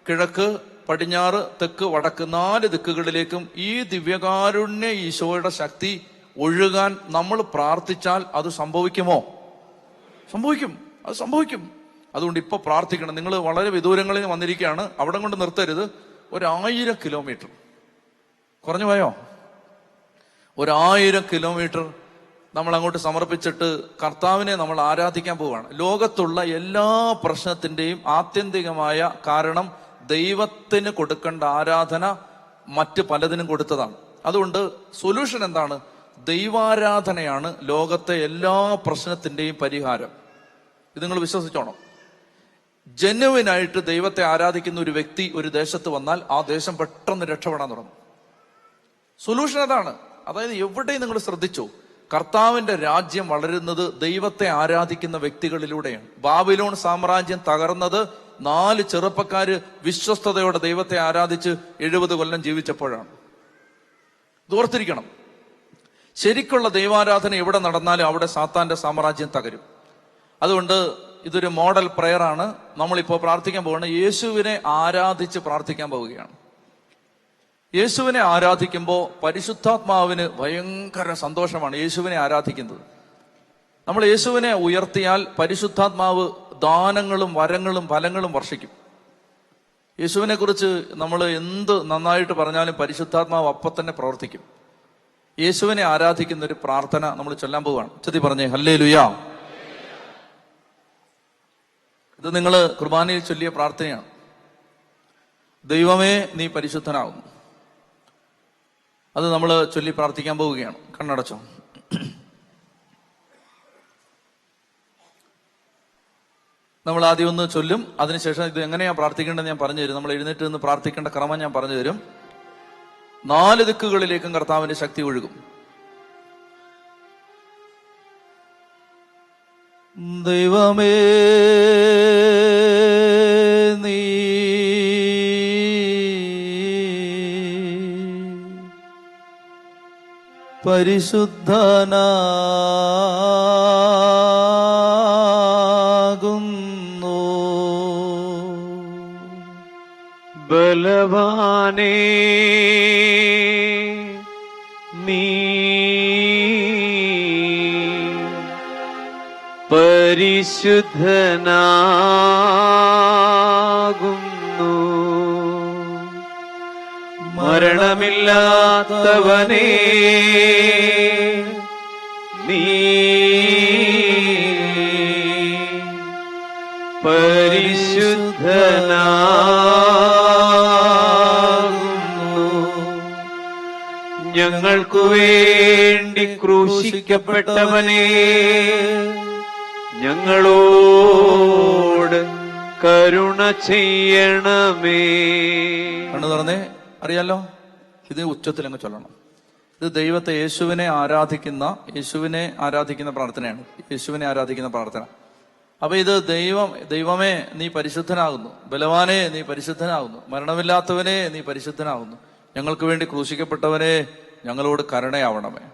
കിഴക്ക്, പടിഞ്ഞാറ്, തെക്ക്, വടക്ക് 4 ദിക്കുകളിലേക്കും ഈ ദിവ്യകാരുണ്യ ഈശോയുടെ ശക്തി ഒഴുകാൻ നമ്മൾ പ്രാർത്ഥിച്ചാൽ അത് സംഭവിക്കുമോ? സംഭവിക്കും. അതുകൊണ്ട് ഇപ്പൊ പ്രാർത്ഥിക്കണം. നിങ്ങൾ വളരെ വിദൂരങ്ങളിൽ വന്നിരിക്കുകയാണ്, അവിടെ കൊണ്ട് നിർത്തരുത്. 1000 കിലോമീറ്റർ കുറഞ്ഞു പോയോ? 1000 കിലോമീറ്റർ നമ്മൾ അങ്ങോട്ട് സമർപ്പിച്ചിട്ട് കർത്താവിനെ നമ്മൾ ആരാധിക്കാൻ പോവുകയാണ്. ലോകത്തുള്ള എല്ലാ പ്രശ്നത്തിന്റെയും ആത്യന്തികമായ കാരണം ദൈവത്തിന് കൊടുക്കേണ്ട ആരാധന മറ്റ് പലതിനും കൊടുത്തതാണ്. അതുകൊണ്ട് സൊല്യൂഷൻ എന്താണ്? ദൈവാരാധനയാണ് ലോകത്തെ എല്ലാ പ്രശ്നത്തിന്റെയും പരിഹാരം. ഇത് നിങ്ങൾ വിശ്വസിച്ചോണം. ജെന്യുവിനായിട്ട് ദൈവത്തെ ആരാധിക്കുന്ന ഒരു വ്യക്തി ഒരു ദേശത്ത് വന്നാൽ ആ ദേശം പെട്ടെന്ന് രക്ഷപ്പെടാൻ തുടങ്ങും. സൊല്യൂഷൻ അതാണ്. അതായത് എവിടെയും നിങ്ങൾ ശ്രദ്ധിച്ചു, കർത്താവിന്റെ രാജ്യം വളരുന്നത് ദൈവത്തെ ആരാധിക്കുന്ന വ്യക്തികളിലൂടെയാണ്. ബാബിലോൺ സാമ്രാജ്യം തകർന്നത് 4 ചെറുപ്പക്കാര് വിശ്വസ്തയോടെ ദൈവത്തെ ആരാധിച്ച് 70 കൊല്ലം ജീവിച്ചപ്പോഴാണ്. ഓർത്തിരിക്കണം. ശരിക്കുള്ള ദൈവാരാധന എവിടെ നടന്നാലും അവിടെ സാത്താന്റെ സാമ്രാജ്യം തകരും. അതുകൊണ്ട് ഇതൊരു മോഡൽ പ്രയർ ആണ്. നമ്മളിപ്പോ പ്രാർത്ഥിക്കാൻ പോവുകയാണ്. യേശുവിനെ ആരാധിച്ച് പ്രാർത്ഥിക്കാൻ പോവുകയാണ്. യേശുവിനെ ആരാധിക്കുമ്പോൾ പരിശുദ്ധാത്മാവിന് ഭയങ്കര സന്തോഷമാണ് യേശുവിനെ ആരാധിക്കുന്നത്. നമ്മൾ യേശുവിനെ ഉയർത്തിയാൽ പരിശുദ്ധാത്മാവ് ദാനങ്ങളും വരങ്ങളും ഫലങ്ങളും വർഷിക്കും. യേശുവിനെ കുറിച്ച് നമ്മൾ എന്ത് നന്നായിട്ട് പറഞ്ഞാലും പരിശുദ്ധാത്മാവ് അപ്പം തന്നെ പ്രവർത്തിക്കും. യേശുവിനെ ആരാധിക്കുന്ന ഒരു പ്രാർത്ഥന നമ്മൾ ചൊല്ലാൻ പോവുകയാണ്. ചൊല്ലി പറഞ്ഞേ ഹല്ലേലൂയാ. ഇത് നിങ്ങൾ കുർബാനയിൽ ചൊല്ലിയ പ്രാർത്ഥനയാണ്. ദൈവമേ നീ പരിശുദ്ധനാകുന്നു. അത് നമ്മൾ ചൊല്ലി പ്രാർത്ഥിക്കാൻ പോവുകയാണ്. കണ്ണടച്ചോ. നമ്മൾ ആദ്യം ഒന്ന് ചൊല്ലും, അതിനുശേഷം ഇത് എങ്ങനെയാ പ്രാർത്ഥിക്കേണ്ടത് ഞാൻ പറഞ്ഞു തരും. നമ്മൾ എഴുന്നേറ്റ് നിന്ന് പ്രാർത്ഥിക്കേണ്ട ക്രമം ഞാൻ പറഞ്ഞു തരും. 4 ദിക്കുകളിലേക്കും കർത്താവിന്റെ ശക്തി ഒഴുകും. ദൈവമേ നീ പരിശുദ്ധനാകുന്നു. ബലവാനേ നീ പരിശുദ്ധനാകുന്നു. മരണമില്ലാത്തവനേ നീ പരിശുദ്ധനാകുന്നു. ഞങ്ങൾക്കു വേണ്ടി ക്രൂശിക്കപ്പെട്ടവനേ ഞങ്ങളോട് കരുണ ചെയ്യണമേ. കണ്ണു തുറന്നേ. അറിയാലോ, ഇത് ഉച്ചത്തിൽ അങ്ങ് ചൊല്ലണം. ഇത് ദൈവത്തെ യേശുവിനെ ആരാധിക്കുന്ന പ്രാർത്ഥനയാണ്. യേശുവിനെ ആരാധിക്കുന്ന പ്രാർത്ഥന. അപ്പൊ ഇത് ദൈവമേ നീ പരിശുദ്ധനാകുന്നു, ബലവാനെ നീ പരിശുദ്ധനാകുന്നു, മരണമില്ലാത്തവനെ നീ പരിശുദ്ധനാകുന്നു, ഞങ്ങൾക്ക് വേണ്ടി ക്രൂശിക്കപ്പെട്ടവനെ ഞങ്ങളോട് കരുണയാവണമേ.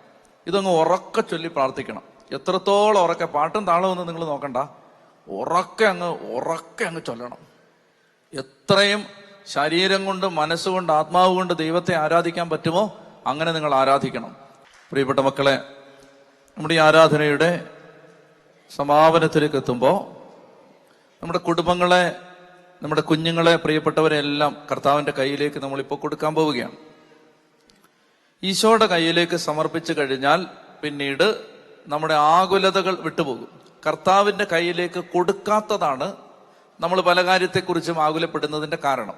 ഇതങ്ങ് ഉറക്ക ചൊല്ലി പ്രാർത്ഥിക്കണം. എത്രത്തോളം ഉറക്കെ, പാട്ടും താളമൊന്നും നിങ്ങൾ നോക്കണ്ട, ഉറക്കെ അങ്ങ് ചൊല്ലണം. എത്രയും ശരീരം കൊണ്ട്, മനസ്സുകൊണ്ട്, ആത്മാവ് കൊണ്ട് ദൈവത്തെ ആരാധിക്കാൻ പറ്റുമോ അങ്ങനെ നിങ്ങൾ ആരാധിക്കണം. പ്രിയപ്പെട്ട മക്കളെ, നമ്മുടെ ഈ ആരാധനയുടെ സമാപനത്തിലേക്ക് എത്തുമ്പോൾ നമ്മുടെ കുടുംബങ്ങളെ, നമ്മുടെ കുഞ്ഞുങ്ങളെ, പ്രിയപ്പെട്ടവരെല്ലാം കർത്താവിന്റെ കയ്യിലേക്ക് നമ്മളിപ്പോൾ കൊടുക്കാൻ പോവുകയാണ്. ഈശോയുടെ കയ്യിലേക്ക് സമർപ്പിച്ചു കഴിഞ്ഞാൽ പിന്നീട് നമ്മുടെ ആകുലതകൾ വിട്ടുപോകും. കർത്താവിന്റെ കയ്യിലേക്ക് കൊടുക്കാത്തതാണ് നമ്മൾ പല കാര്യത്തെക്കുറിച്ചും ആകുലപ്പെടുന്നതിന്റെ കാരണം.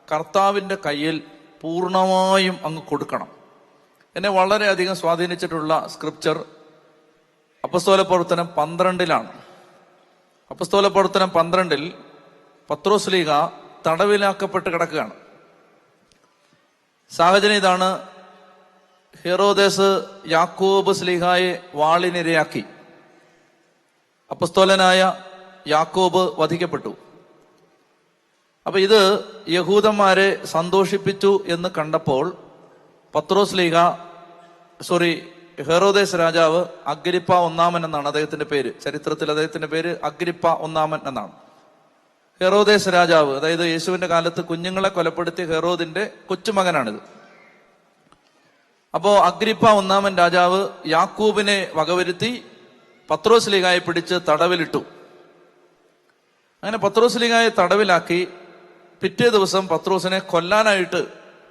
കർത്താവിന്റെ കയ്യിൽ പൂർണ്ണമായും അങ്ങ് കൊടുക്കണം. എന്നെ വളരെയധികം സ്വാധീനിച്ചിട്ടുള്ള സ്ക്രിപ്ചർ അപ്പസ്തോല പ്രവർത്തനം 12-ലാണ്. അപ്പസ്തോല പ്രവർത്തനം 12-ൽ പത്രോസ് ശ്ലീഹ തടവിലാക്കപ്പെട്ട് കിടക്കുകയാണ്. സാഹചര്യം ഇതാണ്: ഹെറോദേസ് യാക്കോബ് ശ്ലീഹായെ വാളിനിരയാക്കി. അപ്പസ്തോലനായ യാക്കോബ് വധിക്കപ്പെട്ടു. അപ്പൊ ഇത് യഹൂദന്മാരെ സന്തോഷിപ്പിച്ചു എന്ന് കണ്ടപ്പോൾ പത്രോസ് ശ്ലീഹ ഹെറോദേസ് രാജാവ് അഗ്രിപ്പ ഒന്നാമൻ എന്നാണ് അദ്ദേഹത്തിന്റെ പേര്. ചരിത്രത്തിൽ അദ്ദേഹത്തിന്റെ പേര് അഗ്രിപ്പ ഒന്നാമൻ എന്നാണ്. ഹെറോദേസ് രാജാവ്, അതായത് യേശുവിന്റെ കാലത്ത് കുഞ്ഞുങ്ങളെ കൊലപ്പെടുത്തിയ ഹെറോദിന്റെ കൊച്ചുമകനാണിത്. അപ്പോ അഗ്രിപ്പ ഒന്നാമൻ രാജാവ് യാക്കൂബിനെ വകവരുത്തി പത്രോസ് ശ്ലീഹായെ പിടിച്ച് തടവിലിട്ടു. അങ്ങനെ പത്രോസ് ശ്ലീഹായെ തടവിലാക്കി. പിറ്റേ ദിവസം പത്രോസിനെ കൊല്ലാനായിട്ട്,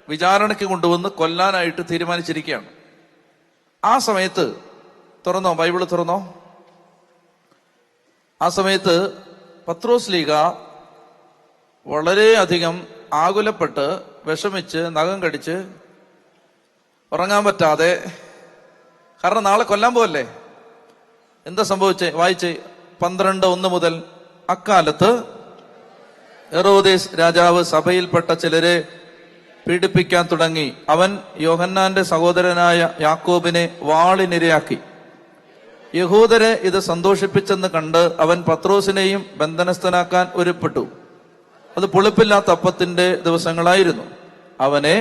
വിചാരണയ്ക്ക് കൊണ്ടുവന്ന് കൊല്ലാനായിട്ട് തീരുമാനിച്ചിരിക്കുകയാണ്. ആ സമയത്ത് തുറന്നോ, ബൈബിള് തുറന്നോ. ആ സമയത്ത് പത്രോസ് ശ്ലീഹ വളരെയധികം ആകുലപ്പെട്ട് വിഷമിച്ച് നഖം കടിച്ച് ഉറങ്ങാൻ പറ്റാതെ, കാരണം നാളെ കൊല്ലാൻ പോവല്ലേ. എന്താ സംഭവിച്ചേ? വായിച്ചേ 12:1 മുതൽ. അക്കാലത്ത് ഹെറോദേസ് രാജാവ് സഭയിൽപ്പെട്ട ചിലരെ പീഡിപ്പിക്കാൻ തുടങ്ങി. അവൻ യോഹന്നാന്റെ സഹോദരനായ യാക്കോബിനെ വാളിനിരയാക്കി. യഹൂദരെ ഇത് സന്തോഷിപ്പിച്ചെന്ന് കണ്ട് അവൻ പത്രോസിനെയും ബന്ധനസ്ഥനാക്കാൻ ഒരുപ്പെട്ടു. അത് പുളിപ്പില്ലാത്ത അപ്പത്തിന്റെ ദിവസങ്ങളായിരുന്നു. അവനെ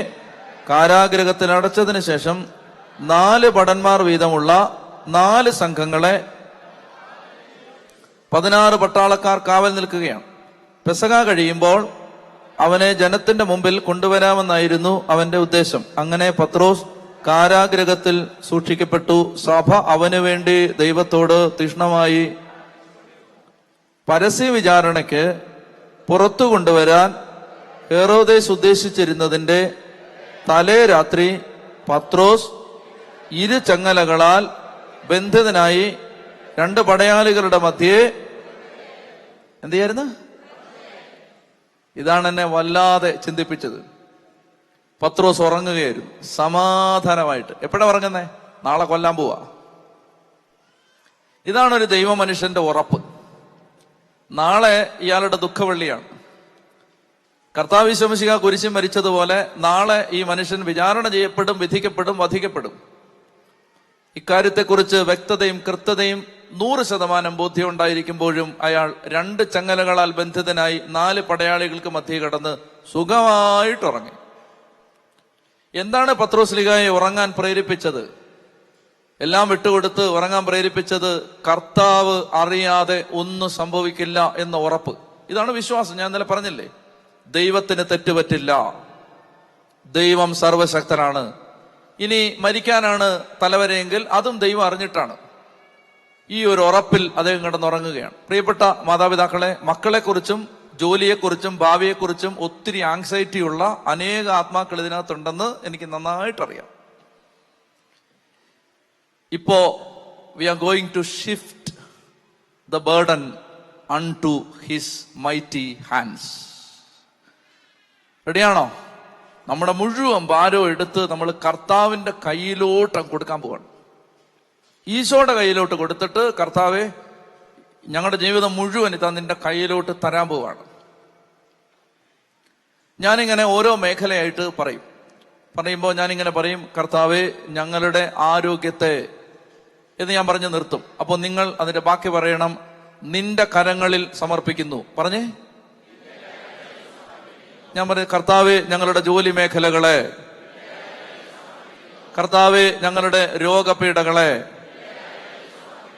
കാരാഗൃഹത്തിൽ അടച്ചതിന് ശേഷം 4 ഭടന്മാർ വീതമുള്ള 4 സംഘങ്ങളെ 16 പട്ടാളക്കാർ കാവൽ നിൽക്കുകയാണ്. പെസഹ കഴിയുമ്പോൾ അവനെ ജനത്തിന്റെ മുമ്പിൽ കൊണ്ടുവരാമെന്നായിരുന്നു അവന്റെ ഉദ്ദേശം. അങ്ങനെ പത്രോസ് കാരാഗൃഹത്തിൽ സൂക്ഷിക്കപ്പെട്ടു. സഭ അവന് വേണ്ടി ദൈവത്തോട് തീഷ്ണമായി. പരസ്യ വിചാരണയ്ക്ക് പുറത്തു കൊണ്ടുവരാൻ ഹെറോദേസ് ഉദ്ദേശിച്ചിരുന്നതിന്റെ തലേ രാത്രി പത്രോസ് 2 ചങ്ങലകളാൽ ബന്ധിതനായി 2 പടയാളികളുടെ മധ്യേ എന്ത് ചെയ്യായിരുന്നു? ഇതാണ് എന്നെ വല്ലാതെ ചിന്തിപ്പിച്ചത്. പത്രോസ് ഉറങ്ങുകയായിരുന്നു സമാധാനമായിട്ട്. എപ്പോഴാ ഉറങ്ങുന്നേ? നാളെ കൊല്ലാൻ പോവാ. ഇതാണ് ഒരു ദൈവ മനുഷ്യന്റെ ഉറപ്പ്. നാളെ ഇയാളുടെ ദുഃഖവെള്ളിയാണ്. കർത്താവ് ഈശോ മിശിഹാ കുരിശിൽ മരിച്ചതുപോലെ നാളെ ഈ മനുഷ്യൻ വിചാരണ ചെയ്യപ്പെടും, വിധിക്കപ്പെടും, വധിക്കപ്പെടും. ഇക്കാര്യത്തെക്കുറിച്ച് വ്യക്തതയും കൃത്യതയും 100% ബോധ്യം ഉണ്ടായിരിക്കുമ്പോഴും അയാൾ 2 ചങ്ങലകളാൽ ബന്ധിതനായി 4 പടയാളികൾക്ക് മധ്യേ കടന്ന് സുഖമായിട്ടുറങ്ങി. എന്താണ് പത്രോസ് ശ്ലീഹായെ ഉറങ്ങാൻ പ്രേരിപ്പിച്ചത്? എല്ലാം വിട്ടുകൊടുത്ത് ഉറങ്ങാൻ പ്രേരിപ്പിച്ചത് കർത്താവ് അറിയാതെ ഒന്നും സംഭവിക്കില്ല എന്ന ഉറപ്പ്. ഇതാണ് വിശ്വാസം. ഞാൻ ഇന്നലെ പറഞ്ഞില്ലേ, ദൈവത്തിന് തെറ്റുപറ്റില്ല, ദൈവം സർവശക്തനാണ്. ഇനി മരിക്കാനാണ് തലവരെയെങ്കിൽ അതും ദൈവം അറിഞ്ഞിട്ടാണ്. ഈ ഒരു ഉറപ്പിൽ അദ്ദേഹം കിടന്നുറങ്ങുകയാണ്. പ്രിയപ്പെട്ട മാതാപിതാക്കളെ, മക്കളെക്കുറിച്ചും ജോലിയെക്കുറിച്ചും ഭാവിയെക്കുറിച്ചും ഒത്തിരി ആങ്സൈറ്റിയുള്ള അനേക ആത്മാക്കൾ ഇതിനകത്തുണ്ടെന്ന് എനിക്ക് നന്നായിട്ടറിയാം. ഇപ്പോ we are going to shift the burden unto his mighty hands. റെഡിയാണോ? നമ്മുടെ മുഴുവൻ ഭാരവും എടുത്ത് നമ്മൾ കർത്താവിന്റെ കയ്യിലോട്ട് കൊടുക്കാൻ പോവാണ്. ഈശോയുടെ കയ്യിലോട്ട് കൊടുത്തിട്ട്, കർത്താവെ, ഞങ്ങളുടെ ജീവിതം മുഴുവൻ ഇതാ നിന്റെ കയ്യിലോട്ട് തരാൻ പോവാണ്. ഞാനിങ്ങനെ ഓരോ മേഖലയായിട്ട് പറയുമ്പോൾ ഞാനിങ്ങനെ പറയും, കർത്താവെ, ഞങ്ങളുടെ ആരോഗ്യത്തെ എന്ന് ഞാൻ പറഞ്ഞു നിർത്തും. അപ്പോൾ നിങ്ങൾ അതിന്റെ ബാക്കി പറയണം, നിന്റെ കരങ്ങളിൽ സമർപ്പിക്കുന്നു. പറഞ്ഞേ. ഞാൻ പറയും, കർത്താവെ, ഞങ്ങളുടെ ജോലി മേഖലകളെ, കർത്താവെ, ഞങ്ങളുടെ രോഗപീഠകളെ,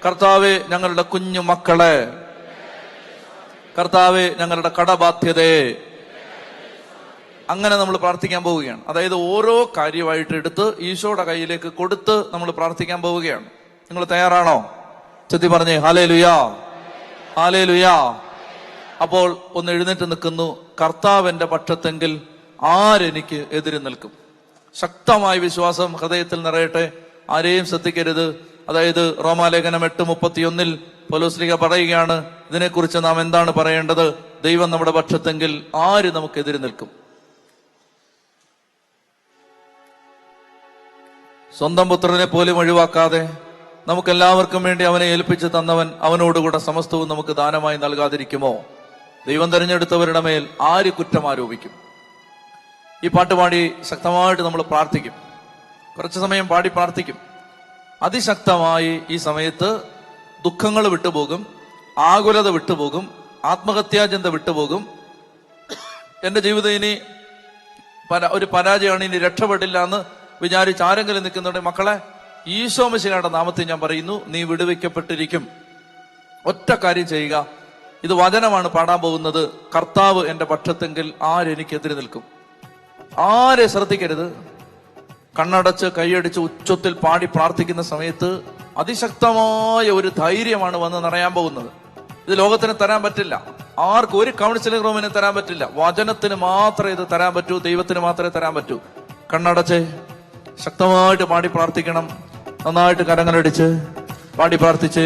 കർത്താവെ, ഞങ്ങളുടെ കുഞ്ഞു മക്കളെ, കർത്താവെ, ഞങ്ങളുടെ കടബാധ്യതയെ. അങ്ങനെ നമ്മൾ പ്രാർത്ഥിക്കാൻ പോവുകയാണ്. അതായത് ഓരോ കാര്യമായിട്ട് എടുത്ത് ഈശോയുടെ കയ്യിലേക്ക് കൊടുത്ത് നമ്മൾ പ്രാർത്ഥിക്കാൻ പോവുകയാണ്. നിങ്ങൾ തയ്യാറാണോ? ചെത്തി പറഞ്ഞേ ഹല്ലേലൂയാ, ഹല്ലേലൂയാ. അപ്പോൾ ഒന്ന് എഴുന്നേറ്റ് നിൽക്കുന്നു. കർത്താവിന്റെ പക്ഷത്തെങ്കിൽ ആരെനിക്ക് എതിര് നിൽക്കും? ശക്തമായ വിശ്വാസം ഹൃദയത്തിൽ നിറയട്ടെ. ആരെയും ശ്രദ്ധിക്കരുത്. അതായത് റോമാലേഖനം 8:31 പൗലോസ് പറയുകയാണ്, ഇതിനെക്കുറിച്ച് നാം എന്താണ് പറയേണ്ടത്? ദൈവം നമ്മുടെ പക്ഷത്തെങ്കിൽ ആര് നമുക്കെതിരെ നിൽക്കും? സ്വന്തം പുത്രനെ പോലും ഒഴിവാക്കാതെ നമുക്കെല്ലാവർക്കും വേണ്ടി അവനെ ഏൽപ്പിച്ചു തന്നവൻ അവനോടുകൂടെ സമസ്തവും നമുക്ക് ദാനമായി നൽകാതിരിക്കുമോ? ദൈവം തെരഞ്ഞെടുത്തവരുടെ മേൽ ആര് കുറ്റം ആരോപിക്കും? ഈ പാട്ട് പാടി ശക്തമായിട്ട് നമ്മൾ പ്രാർത്ഥിക്കും. കുറച്ചു സമയം പാടി പ്രാർത്ഥിക്കും. അതിശക്തമായി ഈ സമയത്ത് ദുഃഖങ്ങൾ വിട്ടുപോകും, ആകുലത വിട്ടുപോകും, ആത്മഹത്യാചിന്ത വിട്ടുപോകും. എന്റെ ജീവിതം ഇനി ഒരു പരാജയമാണ്, ഇനി രക്ഷപ്പെടില്ല എന്ന് വിചാരിച്ച് ആരെങ്കിലും നിൽക്കുന്നുണ്ടെങ്കിൽ മക്കളെ, ഈശോ മിശിഹായുടെ നാമത്തിൽ ഞാൻ പറയുന്നു, നീ വിടുവിക്കപ്പെട്ടിരിക്കും. ഒറ്റ കാര്യം ചെയ്യുക, ഇത് വചനമാണ് പാടാൻ പോകുന്നത്. കർത്താവ് എന്റെ പക്ഷത്തെങ്കിൽ ആരെനിക്കെതിരെ നിൽക്കും? ആരെ ശ്രദ്ധിക്കരുത്. കണ്ണടച്ച് കൈയടിച്ച് ഉച്ചത്തിൽ പാടി പ്രാർത്ഥിക്കുന്ന സമയത്ത് അതിശക്തമായ ഒരു ധൈര്യമാണ് വന്ന് നിറയാൻ പോകുന്നത്. ഇത് ലോകത്തിന് തരാൻ പറ്റില്ല, ആർക്കും ഒരു കൗൺസിലിംഗ് റൂമിന് തരാൻ പറ്റില്ല. വചനത്തിന് മാത്രമേ ഇത് തരാൻ പറ്റൂ, ദൈവത്തിന് മാത്രമേ തരാൻ പറ്റൂ. കണ്ണടച്ച് ശക്തമായിട്ട് പാടി പ്രാർത്ഥിക്കണം. നന്നായിട്ട് കരങ്ങളടിച്ച് പാടി പ്രാർത്ഥിച്ച്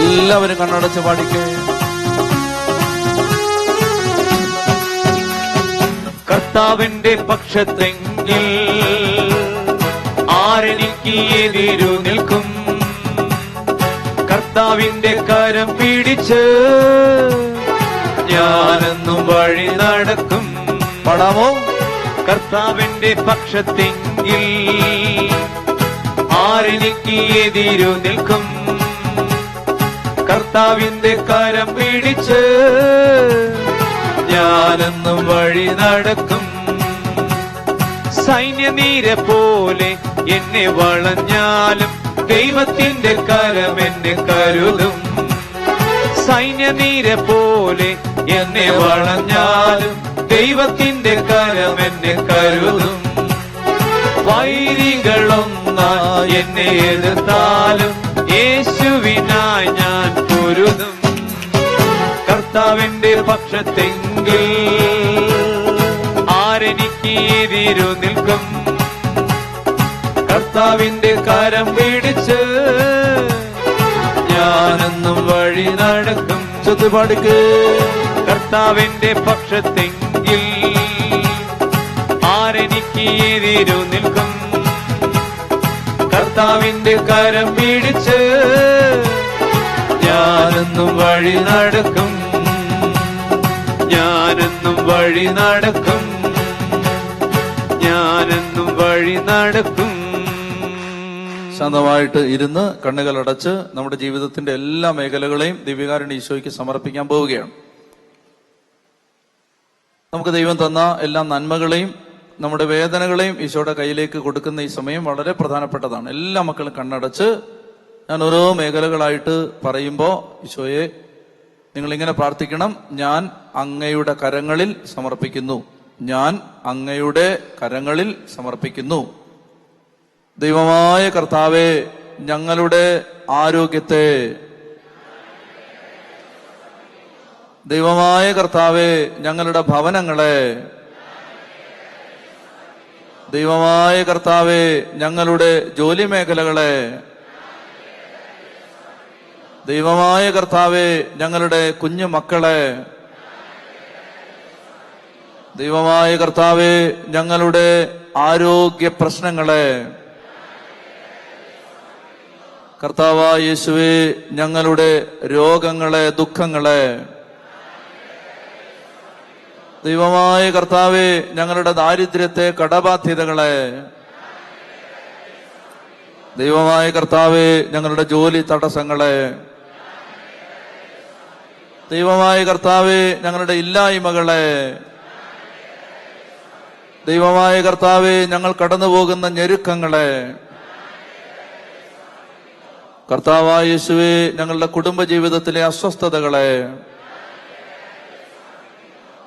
എല്ലാവരും കണ്ണടച്ച് പാടിക്കേ. കർത്താവിന്റെ പക്ഷത്തെങ്കിൽ ആരെനിക്ക് എതിരു നിൽക്കും? കർത്താവിന്റെ കരം പിടിച്ച് ഞാനെന്നും വഴി നടക്കും. പാടാമോ? കർത്താവിന്റെ പക്ഷത്തെങ്കിൽ ആരെനിക്ക് എതിരു നിൽക്കും? കർത്താവിന്റെ കരം പിടിച്ച് ഞാനെന്നും വഴി നടക്കും. സൈന്യനീരെ പോലെ എന്നെ വളഞ്ഞാലും ദൈവത്തിന്റെ കരം എന്നെ കരുതും. സൈന്യനീരെ പോലെ എന്നെ വളഞ്ഞാലും ദൈവത്തിന്റെ കരം എന്നെ കരുതും. വൈരികളൊന്നായി എന്നെ എതിർത്താലും യേശുവിനായി ഞാൻ പൊരുതും. കർത്താവിന്റെ പക്ഷത്തെങ്കിൽ ആരെനിക്ക് എതിരു നിൽക്കും? കർത്താവിന്റെ കരം പിടിച്ച് ഞാനെന്നും വഴി നടക്കും. ചൊത്തുപാടിക്ക്. കർത്താവിന്റെ പക്ഷത്തെങ്കിൽ ആരെനിക്ക് എതിരു നിൽക്കും? കർത്താവിന്റെ കരം പിടിച്ച് ഞാനെന്നും വഴി നടക്കും. ഞാനെന്നും വഴി നടക്കും. ഞാനെന്നും വഴി നടക്കും. ശാന്തമായിട്ട് ഇരുന്ന് കണ്ണുകൾ അടച്ച് നമ്മുടെ ജീവിതത്തിന്റെ എല്ലാ മേഖലകളെയും ദിവ്യകാരുണ്യ ഈശോയ്ക്ക് സമർപ്പിക്കാൻ പോവുകയാണ്. നമുക്ക് ദൈവം തന്ന എല്ലാ നന്മകളെയും നമ്മുടെ വേദനകളെയും ഈശോയുടെ കയ്യിലേക്ക് കൊടുക്കുന്ന ഈ സമയം വളരെ പ്രധാനപ്പെട്ടതാണ്. എല്ലാ മക്കളും കണ്ണടച്ച് ഞാൻ ഓരോ മേഖലകളായിട്ട് പറയുമ്പോൾ ഈശോയെ നിങ്ങളിങ്ങനെ പ്രാർത്ഥിക്കണം. ഞാൻ അങ്ങയുടെ കരങ്ങളിൽ സമർപ്പിക്കുന്നു. ഞാൻ അങ്ങയുടെ കരങ്ങളിൽ സമർപ്പിക്കുന്നു. ദൈവമായ കർത്താവേ, ഞങ്ങളുടെ ആരോഗ്യത്തെ, ദൈവമായ കർത്താവേ, ഞങ്ങളുടെ ഭവനങ്ങളെ, ദൈവമായ കർത്താവേ, ഞങ്ങളുടെ ജോലി മേഖലകളെ, ദൈവമായ കർത്താവേ, ഞങ്ങളുടെ കുഞ്ഞു മക്കളെ, ദൈവമായ കർത്താവേ, ഞങ്ങളുടെ ആരോഗ്യ പ്രശ്നങ്ങളെ, കർത്താവായ യേശുവേ, ഞങ്ങളുടെ രോഗങ്ങളെ, ദുഃഖങ്ങളെ, ദൈവമായ കർത്താവേ, ഞങ്ങളുടെ ദാരിദ്ര്യത്തെ, കടബാധ്യതകളെ, ദൈവമായ കർത്താവേ, ഞങ്ങളുടെ ജോലി തടസ്സങ്ങളെ, ദൈവമായ കർത്താവേ, ഞങ്ങളുടെ ഇല്ലായ്മകളെ, ദൈവമായ കർത്താവേ, ഞങ്ങൾ കടന്നുപോകുന്ന ഞെരുക്കങ്ങളെ, കർത്താവായ യേശുവേ, ഞങ്ങളുടെ കുടുംബജീവിതത്തിലെ അസ്വസ്ഥതകളെ,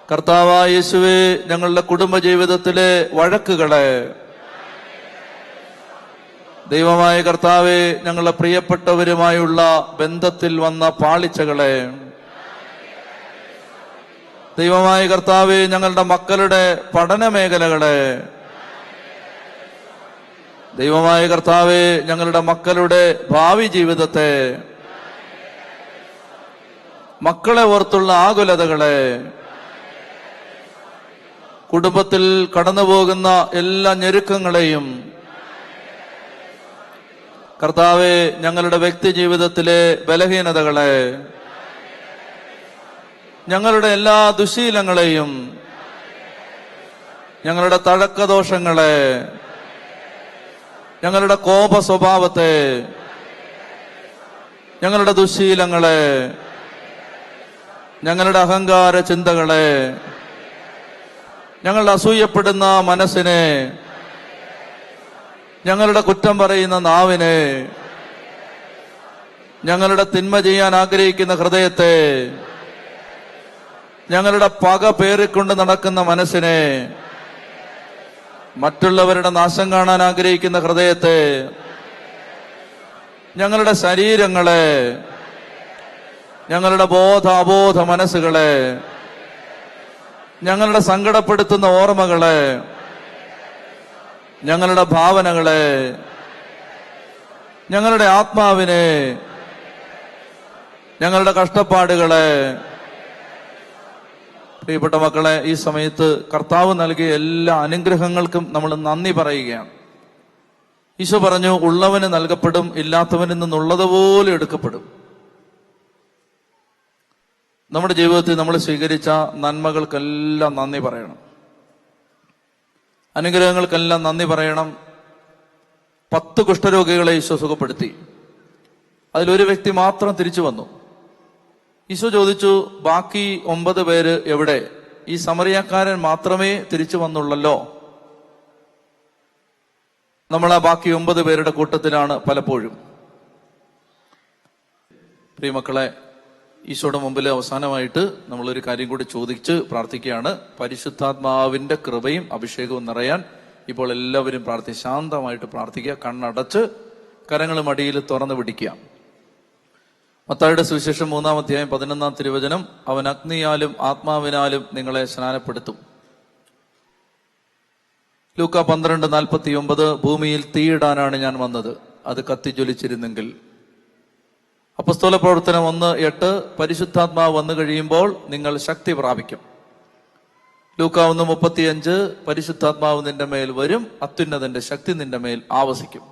കർത്താവായ യേശുവേ, ഞങ്ങളുടെ കുടുംബജീവിതത്തിലെ വഴക്കുകളെ, ദൈവമായ കർത്താവേ, ഞങ്ങളുടെ പ്രിയപ്പെട്ടവരുമായുള്ള ബന്ധത്തിൽ വന്ന പാളിച്ചകളെ, ദൈവമായ കർത്താവേ, ഞങ്ങളുടെ മക്കളുടെ പഠന മേഖലകളെ, ദൈവമായ കർത്താവേ, ഞങ്ങളുടെ മക്കളുടെ ഭാവി ജീവിതത്തെ, മക്കളെ ഓർത്തുള്ള ആകുലതകളെ, കുടുംബത്തിൽ കടന്നുപോകുന്ന എല്ലാ ഞെരുക്കങ്ങളെയും കർത്താവെ, ഞങ്ങളുടെ വ്യക്തി ജീവിതത്തിലെ ബലഹീനതകളെ, ഞങ്ങളുടെ എല്ലാ ദുശീലങ്ങളെയും, ഞങ്ങളുടെ തഴക്കദോഷങ്ങളെ, ഞങ്ങളുടെ കോപ സ്വഭാവത്തെ, ഞങ്ങളുടെ ദുശീലങ്ങളെ, ഞങ്ങളുടെ അഹങ്കാര ചിന്തകളെ, ഞങ്ങളുടെ അസൂയപ്പെടുന്ന മനസ്സിനെ, ഞങ്ങളുടെ കുറ്റം പറയുന്ന നാവിനെ, ഞങ്ങളുടെ തിന്മ ചെയ്യാൻ ആഗ്രഹിക്കുന്ന ഹൃദയത്തെ, ഞങ്ങളുടെ പക പേറിക്കൊണ്ട് നടക്കുന്ന മനസ്സിനെ, മറ്റുള്ളവരുടെ നാശം കാണാൻ ആഗ്രഹിക്കുന്ന ഹൃദയത്തെ, ഞങ്ങളുടെ ശരീരങ്ങളെ, ഞങ്ങളുടെ ബോധ അബോധ മനസ്സുകളെ, ഞങ്ങളുടെ സങ്കടപ്പെടുത്തുന്ന ഓർമ്മകളെ, ഞങ്ങളുടെ ഭാവനകളെ, ഞങ്ങളുടെ ആത്മാവിനെ, ഞങ്ങളുടെ കഷ്ടപ്പാടുകളെ. പ്രിയപ്പെട്ട മക്കളെ, ഈ സമയത്ത് കർത്താവ് നൽകിയ എല്ലാ അനുഗ്രഹങ്ങൾക്കും നമ്മൾ നന്ദി പറയുകയാണ്. ഈശോ പറഞ്ഞു, ഉള്ളവന് നൽകപ്പെടും, ഇല്ലാത്തവനിൽ നിന്നുള്ളതുപോലെ എടുക്കപ്പെടും. നമ്മുടെ ജീവിതത്തിൽ നമ്മൾ സ്വീകരിച്ച നന്മകൾക്കെല്ലാം നന്ദി പറയണം, അനുഗ്രഹങ്ങൾക്കെല്ലാം നന്ദി പറയണം. 10 കുഷ്ഠരോഗികളെ ഈശോ സുഖപ്പെടുത്തി. അതിലൊരു വ്യക്തി മാത്രം തിരിച്ചു വന്നു. ഈശോ ചോദിച്ചു, ബാക്കി 9 പേര് എവിടെ? ഈ സമറിയാക്കാരൻ മാത്രമേ തിരിച്ചു വന്നുള്ളല്ലോ. നമ്മൾ ആ ബാക്കി 9 പേരുടെ കൂട്ടത്തിലാണ് പലപ്പോഴും. പ്രിയമക്കളെ, ഈശോയുടെ മുമ്പിൽ അവസാനമായിട്ട് നമ്മളൊരു കാര്യം കൂടി ചോദിച്ച് പ്രാർത്ഥിക്കുകയാണ്. പരിശുദ്ധാത്മാവിന്റെ കൃപയും അഭിഷേകവും നിറയാൻ ഇപ്പോൾ എല്ലാവരും ശാന്തമായിട്ട് പ്രാർത്ഥിക്കുക. കണ്ണടച്ച് കരങ്ങൾ മടിയിൽ തുറന്നു പിടിക്കുക. മത്തായിയുടെ സുവിശേഷം 3-ാം അധ്യായം 11-ാം തിരുവചനം, അവൻ അഗ്നിയാലും ആത്മാവിനാലും നിങ്ങളെ സ്നാനപ്പെടുത്തും. ലൂക്ക 12:49, ഭൂമിയിൽ തീയിടാനാണ് ഞാൻ വന്നത്, അത് കത്തിജ്വലിച്ചിരുന്നെങ്കിൽ. അപ്പസ്തോല പ്രവർത്തനം 1:8, പരിശുദ്ധാത്മാവ് വന്നു കഴിയുമ്പോൾ നിങ്ങൾ ശക്തി പ്രാപിക്കും. ലൂക്ക 1:35, പരിശുദ്ധാത്മാവ് നിന്റെ മേൽ വരും, അത്യുന്നതന്റെ ശക്തി നിന്റെ മേൽ ആവസിക്കും.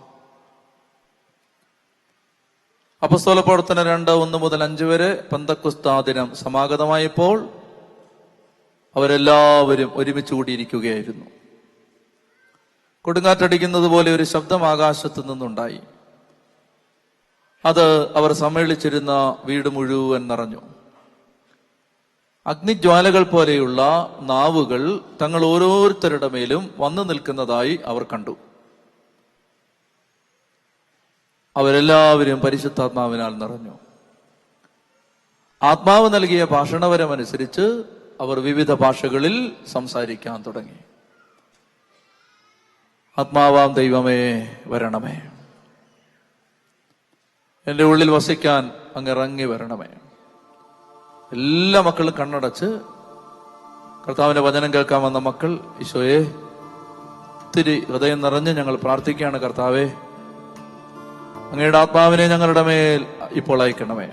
അപ്പസ്തോല പ്രവർത്തനം 2:1-5 വരെ, പെന്തക്കോസ്താ ദിനം സമാഗതമായപ്പോൾ അവരെല്ലാവരും ഒരുമിച്ച് കൂടിയിരിക്കുകയായിരുന്നു. കൊടുങ്കാറ്റടിക്കുന്നത് പോലെ ഒരു ശബ്ദം ആകാശത്തു നിന്നുണ്ടായി. അത് അവർ സമ്മേളിച്ചിരുന്ന വീട് മുഴുവൻ നിറഞ്ഞു. അഗ്നിജ്വാലകൾ പോലെയുള്ള നാവുകൾ തങ്ങൾ ഓരോരുത്തരുടെ മേലും വന്നു നിൽക്കുന്നതായി അവർ കണ്ടു. അവരെല്ലാവരും പരിശുദ്ധാത്മാവിനാൽ നിറഞ്ഞു. ആത്മാവ് നൽകിയ ഭാഷണവരമനുസരിച്ച് അവർ വിവിധ ഭാഷകളിൽ സംസാരിക്കാൻ തുടങ്ങി. ആത്മാവാം ദൈവമേ വരണമേ, എന്റെ ഉള്ളിൽ വസിക്കാൻ അങ്ങ് ഇറങ്ങി വരണമേ. എല്ലാ മക്കളും കണ്ണടച്ച് കർത്താവിന്റെ വചനം കേൾക്കാൻ വന്ന മക്കൾ, ഈശോയെ ഒത്തിരി ഹൃദയം നിറഞ്ഞ് ഞങ്ങൾ പ്രാർത്ഥിക്കുകയാണ്. കർത്താവേ, അങ്ങയുടെ ആത്മാവിനെ ഞങ്ങളുടെ മേൽ ഇപ്പോൾ അയക്കണമേ.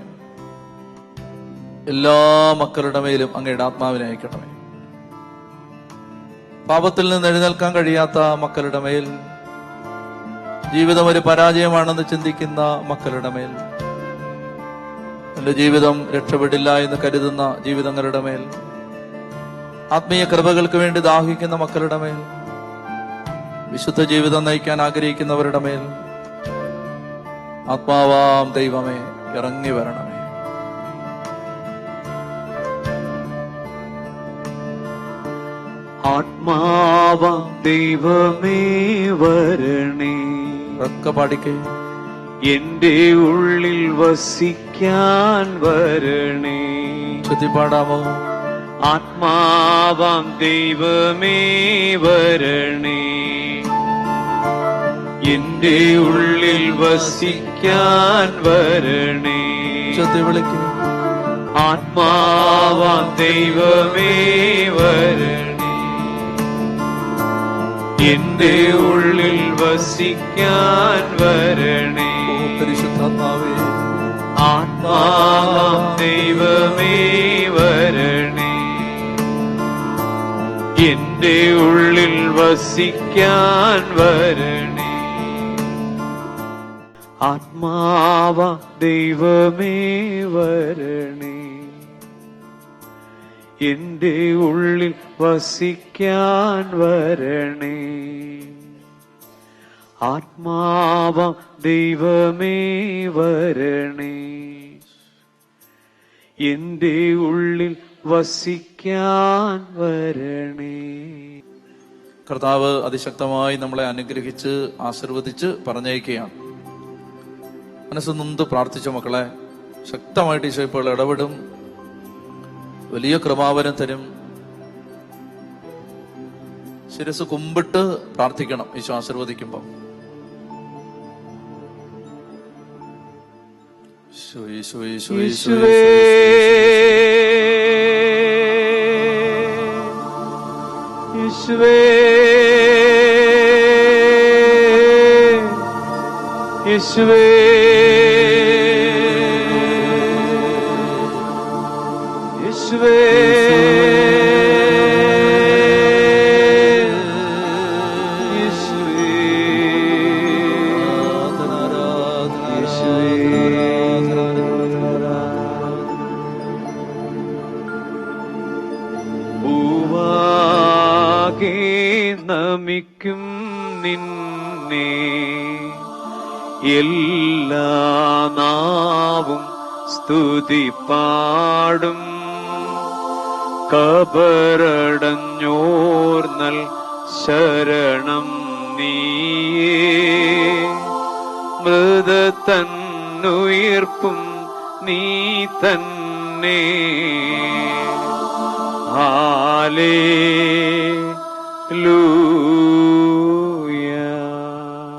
എല്ലാ മക്കളുടെ മേലും അങ്ങയുടെ ആത്മാവിനെ അയക്കണമേ. പാപത്തിൽ നിന്ന് എഴുന്നേൽക്കാൻ കഴിയാത്ത മക്കളുടെ മേൽ, ജീവിതം ഒരു പരാജയമാണെന്ന് ചിന്തിക്കുന്ന മക്കളുടെ മേൽ, എന്റെ ജീവിതം രക്ഷപ്പെടില്ല എന്ന് കരുതുന്ന ജീവിതങ്ങളുടെ മേൽ, ആത്മീയ കൃപകൾക്ക് വേണ്ടി ദാഹിക്കുന്ന മക്കളുടെ മേൽ, വിശുദ്ധ ജീവിതം നയിക്കാൻ ആഗ്രഹിക്കുന്നവരുടെ മേൽ, ആത്മാവാം ദൈവമേ ഇറങ്ങി വരണമേ. ആത്മാവാം ദൈവമേ വരണേ, ഒക്കെ പാടിക്കേ. എന്റെ ഉള്ളിൽ വസിക്കാൻ വരണേ. ചൊല്ലി പാടാമോ? ആത്മാവാം ദൈവമേ വരണേ, എന്റെ ഉള്ളിൽ വസിക്കാൻ വരണേ. ചൊല്ലി വിളിക്കേ. ആത്മാവാം ദൈവമേ വരണേ, എന്റെ ഉള്ളിൽ വസിക്കാൻ വരണേ. പരിശുദ്ധാത്മാവേ, ആത്മാവാം ദൈവമേ വരണേ, എന്റെ എന്റെ ഉള്ളിൽ വസിക്കാൻ വരണേ. ആത്മാവ ദൈവമേ വരണേ, എന്റെ ഉള്ളിൽ വസിക്കാൻ വരണേ. ആത്മാവ ദൈവമേ വരണേ, എന്റെ ഉള്ളിൽ വസിക്കാൻ വരണേ. കർത്താവ് അതിശക്തമായി നമ്മളെ അനുഗ്രഹിച്ച് ആശീർവദിച്ച് പറഞ്ഞയക്കുകയാണ്. മനസ്സ് നൊന്ത് പ്രാർത്ഥിച്ച മക്കളെ, ശക്തമായിട്ട് ഈശോ ഇപ്പോൾ ഇടപെടും, വലിയ കൃപാവരം തരും. ശിരസ് കുമ്പിട്ട് പ്രാർത്ഥിക്കണം ഈശോ ആശീർവദിക്കുമ്പം. യേശുവേ, യേശുവേ, യേശുവേ, യേശുവേ, നമിക്കും നിന്നെ എല്ലാ നാവും സ്തുതി പാടും. കബറടഞ്ഞോർന്നൽ ശരണം നീയേ, മൃതത്തന്നുയിർപ്പും നീ തന്നെ.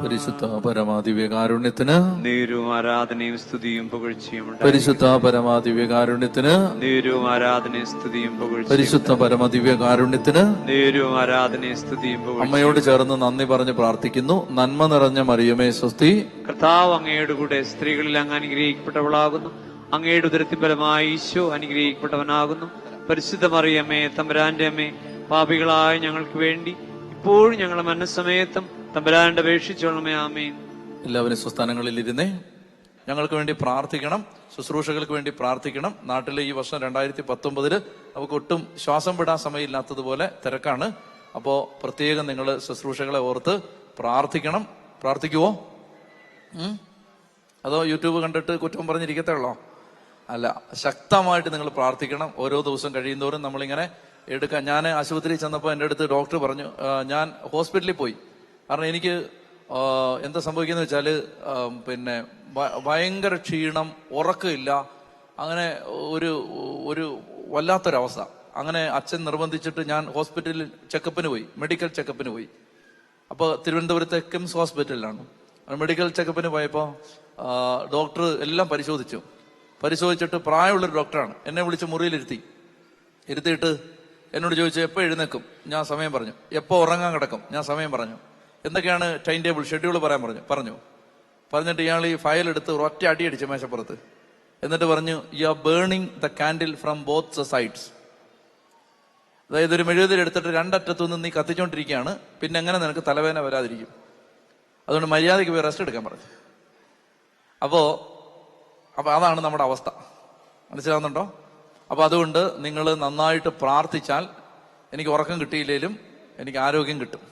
പരിശുദ്ധ പരമാദിവ്യകാരുണ്യത്തിന് നേരും ആരാധനയും സ്തുതിയും പുകഴ്ചയും. പരിശുദ്ധ പരമാദിവ്യകാരുണ്യത്തിന് നേരും ആരാധനയും സ്തുതിയും പുകഴ്ചയും. പരിശുദ്ധ പരമാദിവ്യകാരുണ്യത്തിന് നേരും ആരാധനയും സ്തുതിയും പുകഴ്ചയും. അമ്മയോട് ചേർന്ന് നന്ദി പറഞ്ഞ് പ്രാർത്ഥിക്കുന്നു. നന്മ നിറഞ്ഞ മറിയമേ സ്വസ്തി, കർത്താവ് അങ്ങയുടെ കൂടെ സ്ത്രീകളിൽ അങ്ങ് അനുഗ്രഹിക്കപ്പെട്ടവളാകുന്നു. അങ്ങയുടെ ഉദരത്തിൻ ഫലമായി ഈശോ അനുഗ്രഹിക്കപ്പെട്ടവനാകുന്നു. പരിശുദ്ധ മറിയമ്മേ, തമ്പുരാന്റെ അമ്മേ, പാപികളായ ഞങ്ങൾക്ക് വേണ്ടി ഇപ്പോഴും ഞങ്ങളുടെ മരണസമയത്തും തമ്പുരാന്റെ അപേക്ഷിച്ചോളമേ. ആമേൻ. എല്ലാവരും സ്വസ്ഥാനങ്ങളിൽ ഇരുന്നേ. ഞങ്ങൾക്ക് വേണ്ടി പ്രാർത്ഥിക്കണം, ശുശ്രൂഷകൾക്ക് വേണ്ടി പ്രാർത്ഥിക്കണം. നാട്ടിലെ ഈ വർഷം 2019 നമുക്ക് ഒട്ടും ശ്വാസം വിടാൻ സമയമില്ലാത്തതുപോലെ തിരക്കാണ്. അപ്പോ പ്രത്യേകം നിങ്ങൾ ശുശ്രൂഷകളെ ഓർത്ത് പ്രാർത്ഥിക്കണം. പ്രാർത്ഥിക്കുവോ? അതോ യൂട്യൂബ് കണ്ടിട്ട് കുറ്റം പറഞ്ഞിരിക്കത്തേ ഉള്ളോ? അല്ല, ശക്തമായിട്ട് നിങ്ങൾ പ്രാർത്ഥിക്കണം. ഓരോ ദിവസം കഴിയുന്തോറും നമ്മളിങ്ങനെ എടുക്കാൻ. ഞാൻ ആശുപത്രിയിൽ ചെന്നപ്പോൾ എൻ്റെ അടുത്ത് ഡോക്ടർ പറഞ്ഞു, ഞാൻ ഹോസ്പിറ്റലിൽ പോയി. കാരണം എനിക്ക് എന്താ സംഭവിക്കുന്ന വെച്ചാൽ പിന്നെ ഭയങ്കര ക്ഷീണം, ഉറക്കമില്ല, അങ്ങനെ ഒരു വല്ലാത്തൊരവസ്ഥ. അങ്ങനെ അച്ഛൻ നിർബന്ധിച്ചിട്ട് ഞാൻ ഹോസ്പിറ്റലിൽ ചെക്കപ്പിന് പോയി, മെഡിക്കൽ ചെക്കപ്പിന് പോയി. അപ്പോൾ തിരുവനന്തപുരത്തെ കിംസ് ഹോസ്പിറ്റലിലാണ്. മെഡിക്കൽ ചെക്കപ്പിന് പോയപ്പോൾ ഡോക്ടർ എല്ലാം പരിശോധിച്ചിട്ട് പ്രായമുള്ളൊരു ഡോക്ടറാണ്. എന്നെ വിളിച്ച് ഇരുത്തിയിട്ട് എന്നോട് ചോദിച്ചു, എപ്പോൾ എഴുന്നേക്കും? ഞാൻ സമയം പറഞ്ഞു. എപ്പോൾ ഉറങ്ങാൻ കിടക്കും? ഞാൻ സമയം പറഞ്ഞു. എന്തൊക്കെയാണ് ടൈം ടേബിൾ, ഷെഡ്യൂൾ പറയാൻ പറഞ്ഞിട്ട് ഇയാൾ ഈ ഫയൽ എടുത്ത് ഒറ്റ അടി അടിച്ചു മേശപ്പുറത്ത്. എന്നിട്ട് പറഞ്ഞു, you are burning the candle from both sides. അതായത് ഒരു മെഴുകുതിരി എടുത്തിട്ട് രണ്ടറ്റത്തുനിന്ന് നീ കത്തിച്ചോണ്ടിരിക്കുകയാണ്, പിന്നെ എങ്ങനെ നിനക്ക് തലവേദന വരാതിരിക്കും? അതുകൊണ്ട് മര്യാദയ്ക്ക് പോയി റെസ്റ്റ് എടുക്കാൻ പറഞ്ഞു. അപ്പോ അതാണ് നമ്മുടെ അവസ്ഥ. മനസ്സിലാവുന്നുണ്ടോ? അപ്പൊ അതുകൊണ്ട് നിങ്ങൾ നന്നായിട്ട് പ്രാർത്ഥിച്ചാൽ എനിക്ക് ഉറക്കം കിട്ടിയില്ലേലും എനിക്ക് ആരോഗ്യം കിട്ടും.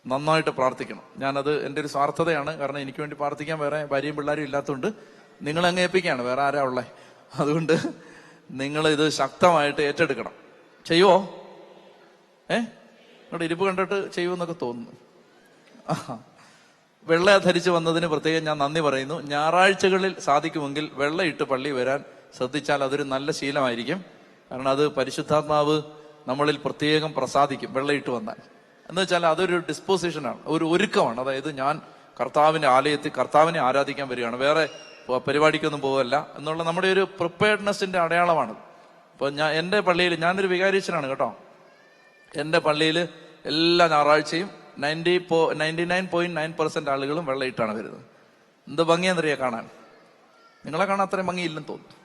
നന്നായിട്ട് പ്രാർത്ഥിക്കണം. ഞാനത് എൻ്റെ ഒരു സ്വാർത്ഥതയാണ്. കാരണം എനിക്ക് വേണ്ടി പ്രാർത്ഥിക്കാൻ വേറെ ഭാര്യയും പിള്ളേരും ഇല്ലാത്തതുകൊണ്ട് നിങ്ങൾ അങ്ങ് ഏൽപ്പിക്കുകയാണ്, വേറെ ആരാ ഉള്ളേ. അതുകൊണ്ട് നിങ്ങൾ ഇത് ശക്തമായിട്ട് ഏറ്റെടുക്കണം. ചെയ്യുവോ? നിങ്ങളുടെ ഇരിപ്പ് കണ്ടിട്ട് ചെയ്യുമെന്നൊക്കെ തോന്നുന്നു. വെള്ള ധരിച്ചു വന്നതിന് പ്രത്യേകം ഞാൻ നന്ദി പറയുന്നു. ഞായറാഴ്ചകളിൽ സാധിക്കുമെങ്കിൽ വെള്ളയിട്ട് പള്ളി വരാൻ ശ്രദ്ധിച്ചാൽ അതൊരു നല്ല ശീലമായിരിക്കും. കാരണം അത് പരിശുദ്ധാത്മാവ് നമ്മളിൽ പ്രത്യേകം പ്രസാദിക്കും വെള്ളയിട്ട് വന്നാൽ. എന്ന് വെച്ചാൽ അതൊരു ഡിസ്പോസിഷനാണ്, ഒരു ഒരുക്കമാണ്. അതായത് ഞാൻ കർത്താവിന്റെ ആലയത്തിൽ കർത്താവിനെ ആരാധിക്കാൻ വരികയാണ്, വേറെ പരിപാടിക്കൊന്നും പോകല്ല എന്നുള്ള നമ്മുടെ ഒരു പ്രിപ്പയർഡ്നെസ്സിന്റെ അടയാളമാണ്. ഇപ്പൊ എൻ്റെ പള്ളിയിൽ, ഞാനൊരു വികാരിച്ചനാണ് കേട്ടോ, എൻ്റെ പള്ളിയിൽ എല്ലാ ഞായറാഴ്ചയും 99.9% ആളുകളും വെള്ളയിട്ടാണ് വരുന്നത്. എന്ത് ഭംഗിയാന്നറിയാ കാണാൻ. നിങ്ങളെ കാണാൻ അത്രയും ഭംഗിയില്ലെന്ന് തോന്നുന്നു.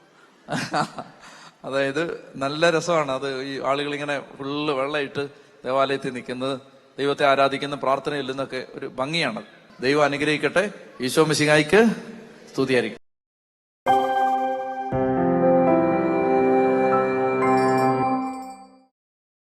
അതായത് നല്ല രസമാണ് അത്. ഈ ആളുകൾ ഇങ്ങനെ ഫുള്ള് വെള്ളയിട്ട് ദേവാലയത്തിൽ നിൽക്കുന്നത്, ദൈവത്തെ ആരാധിക്കുന്ന, പ്രാർത്ഥനയിൽ നിന്നൊക്കെ ഒരു ഭംഗിയാണ്. ദൈവം അനുഗ്രഹിക്കട്ടെ. ഈശോ മിശിഹായ്ക്ക് സ്തുതിയായിരിക്കും.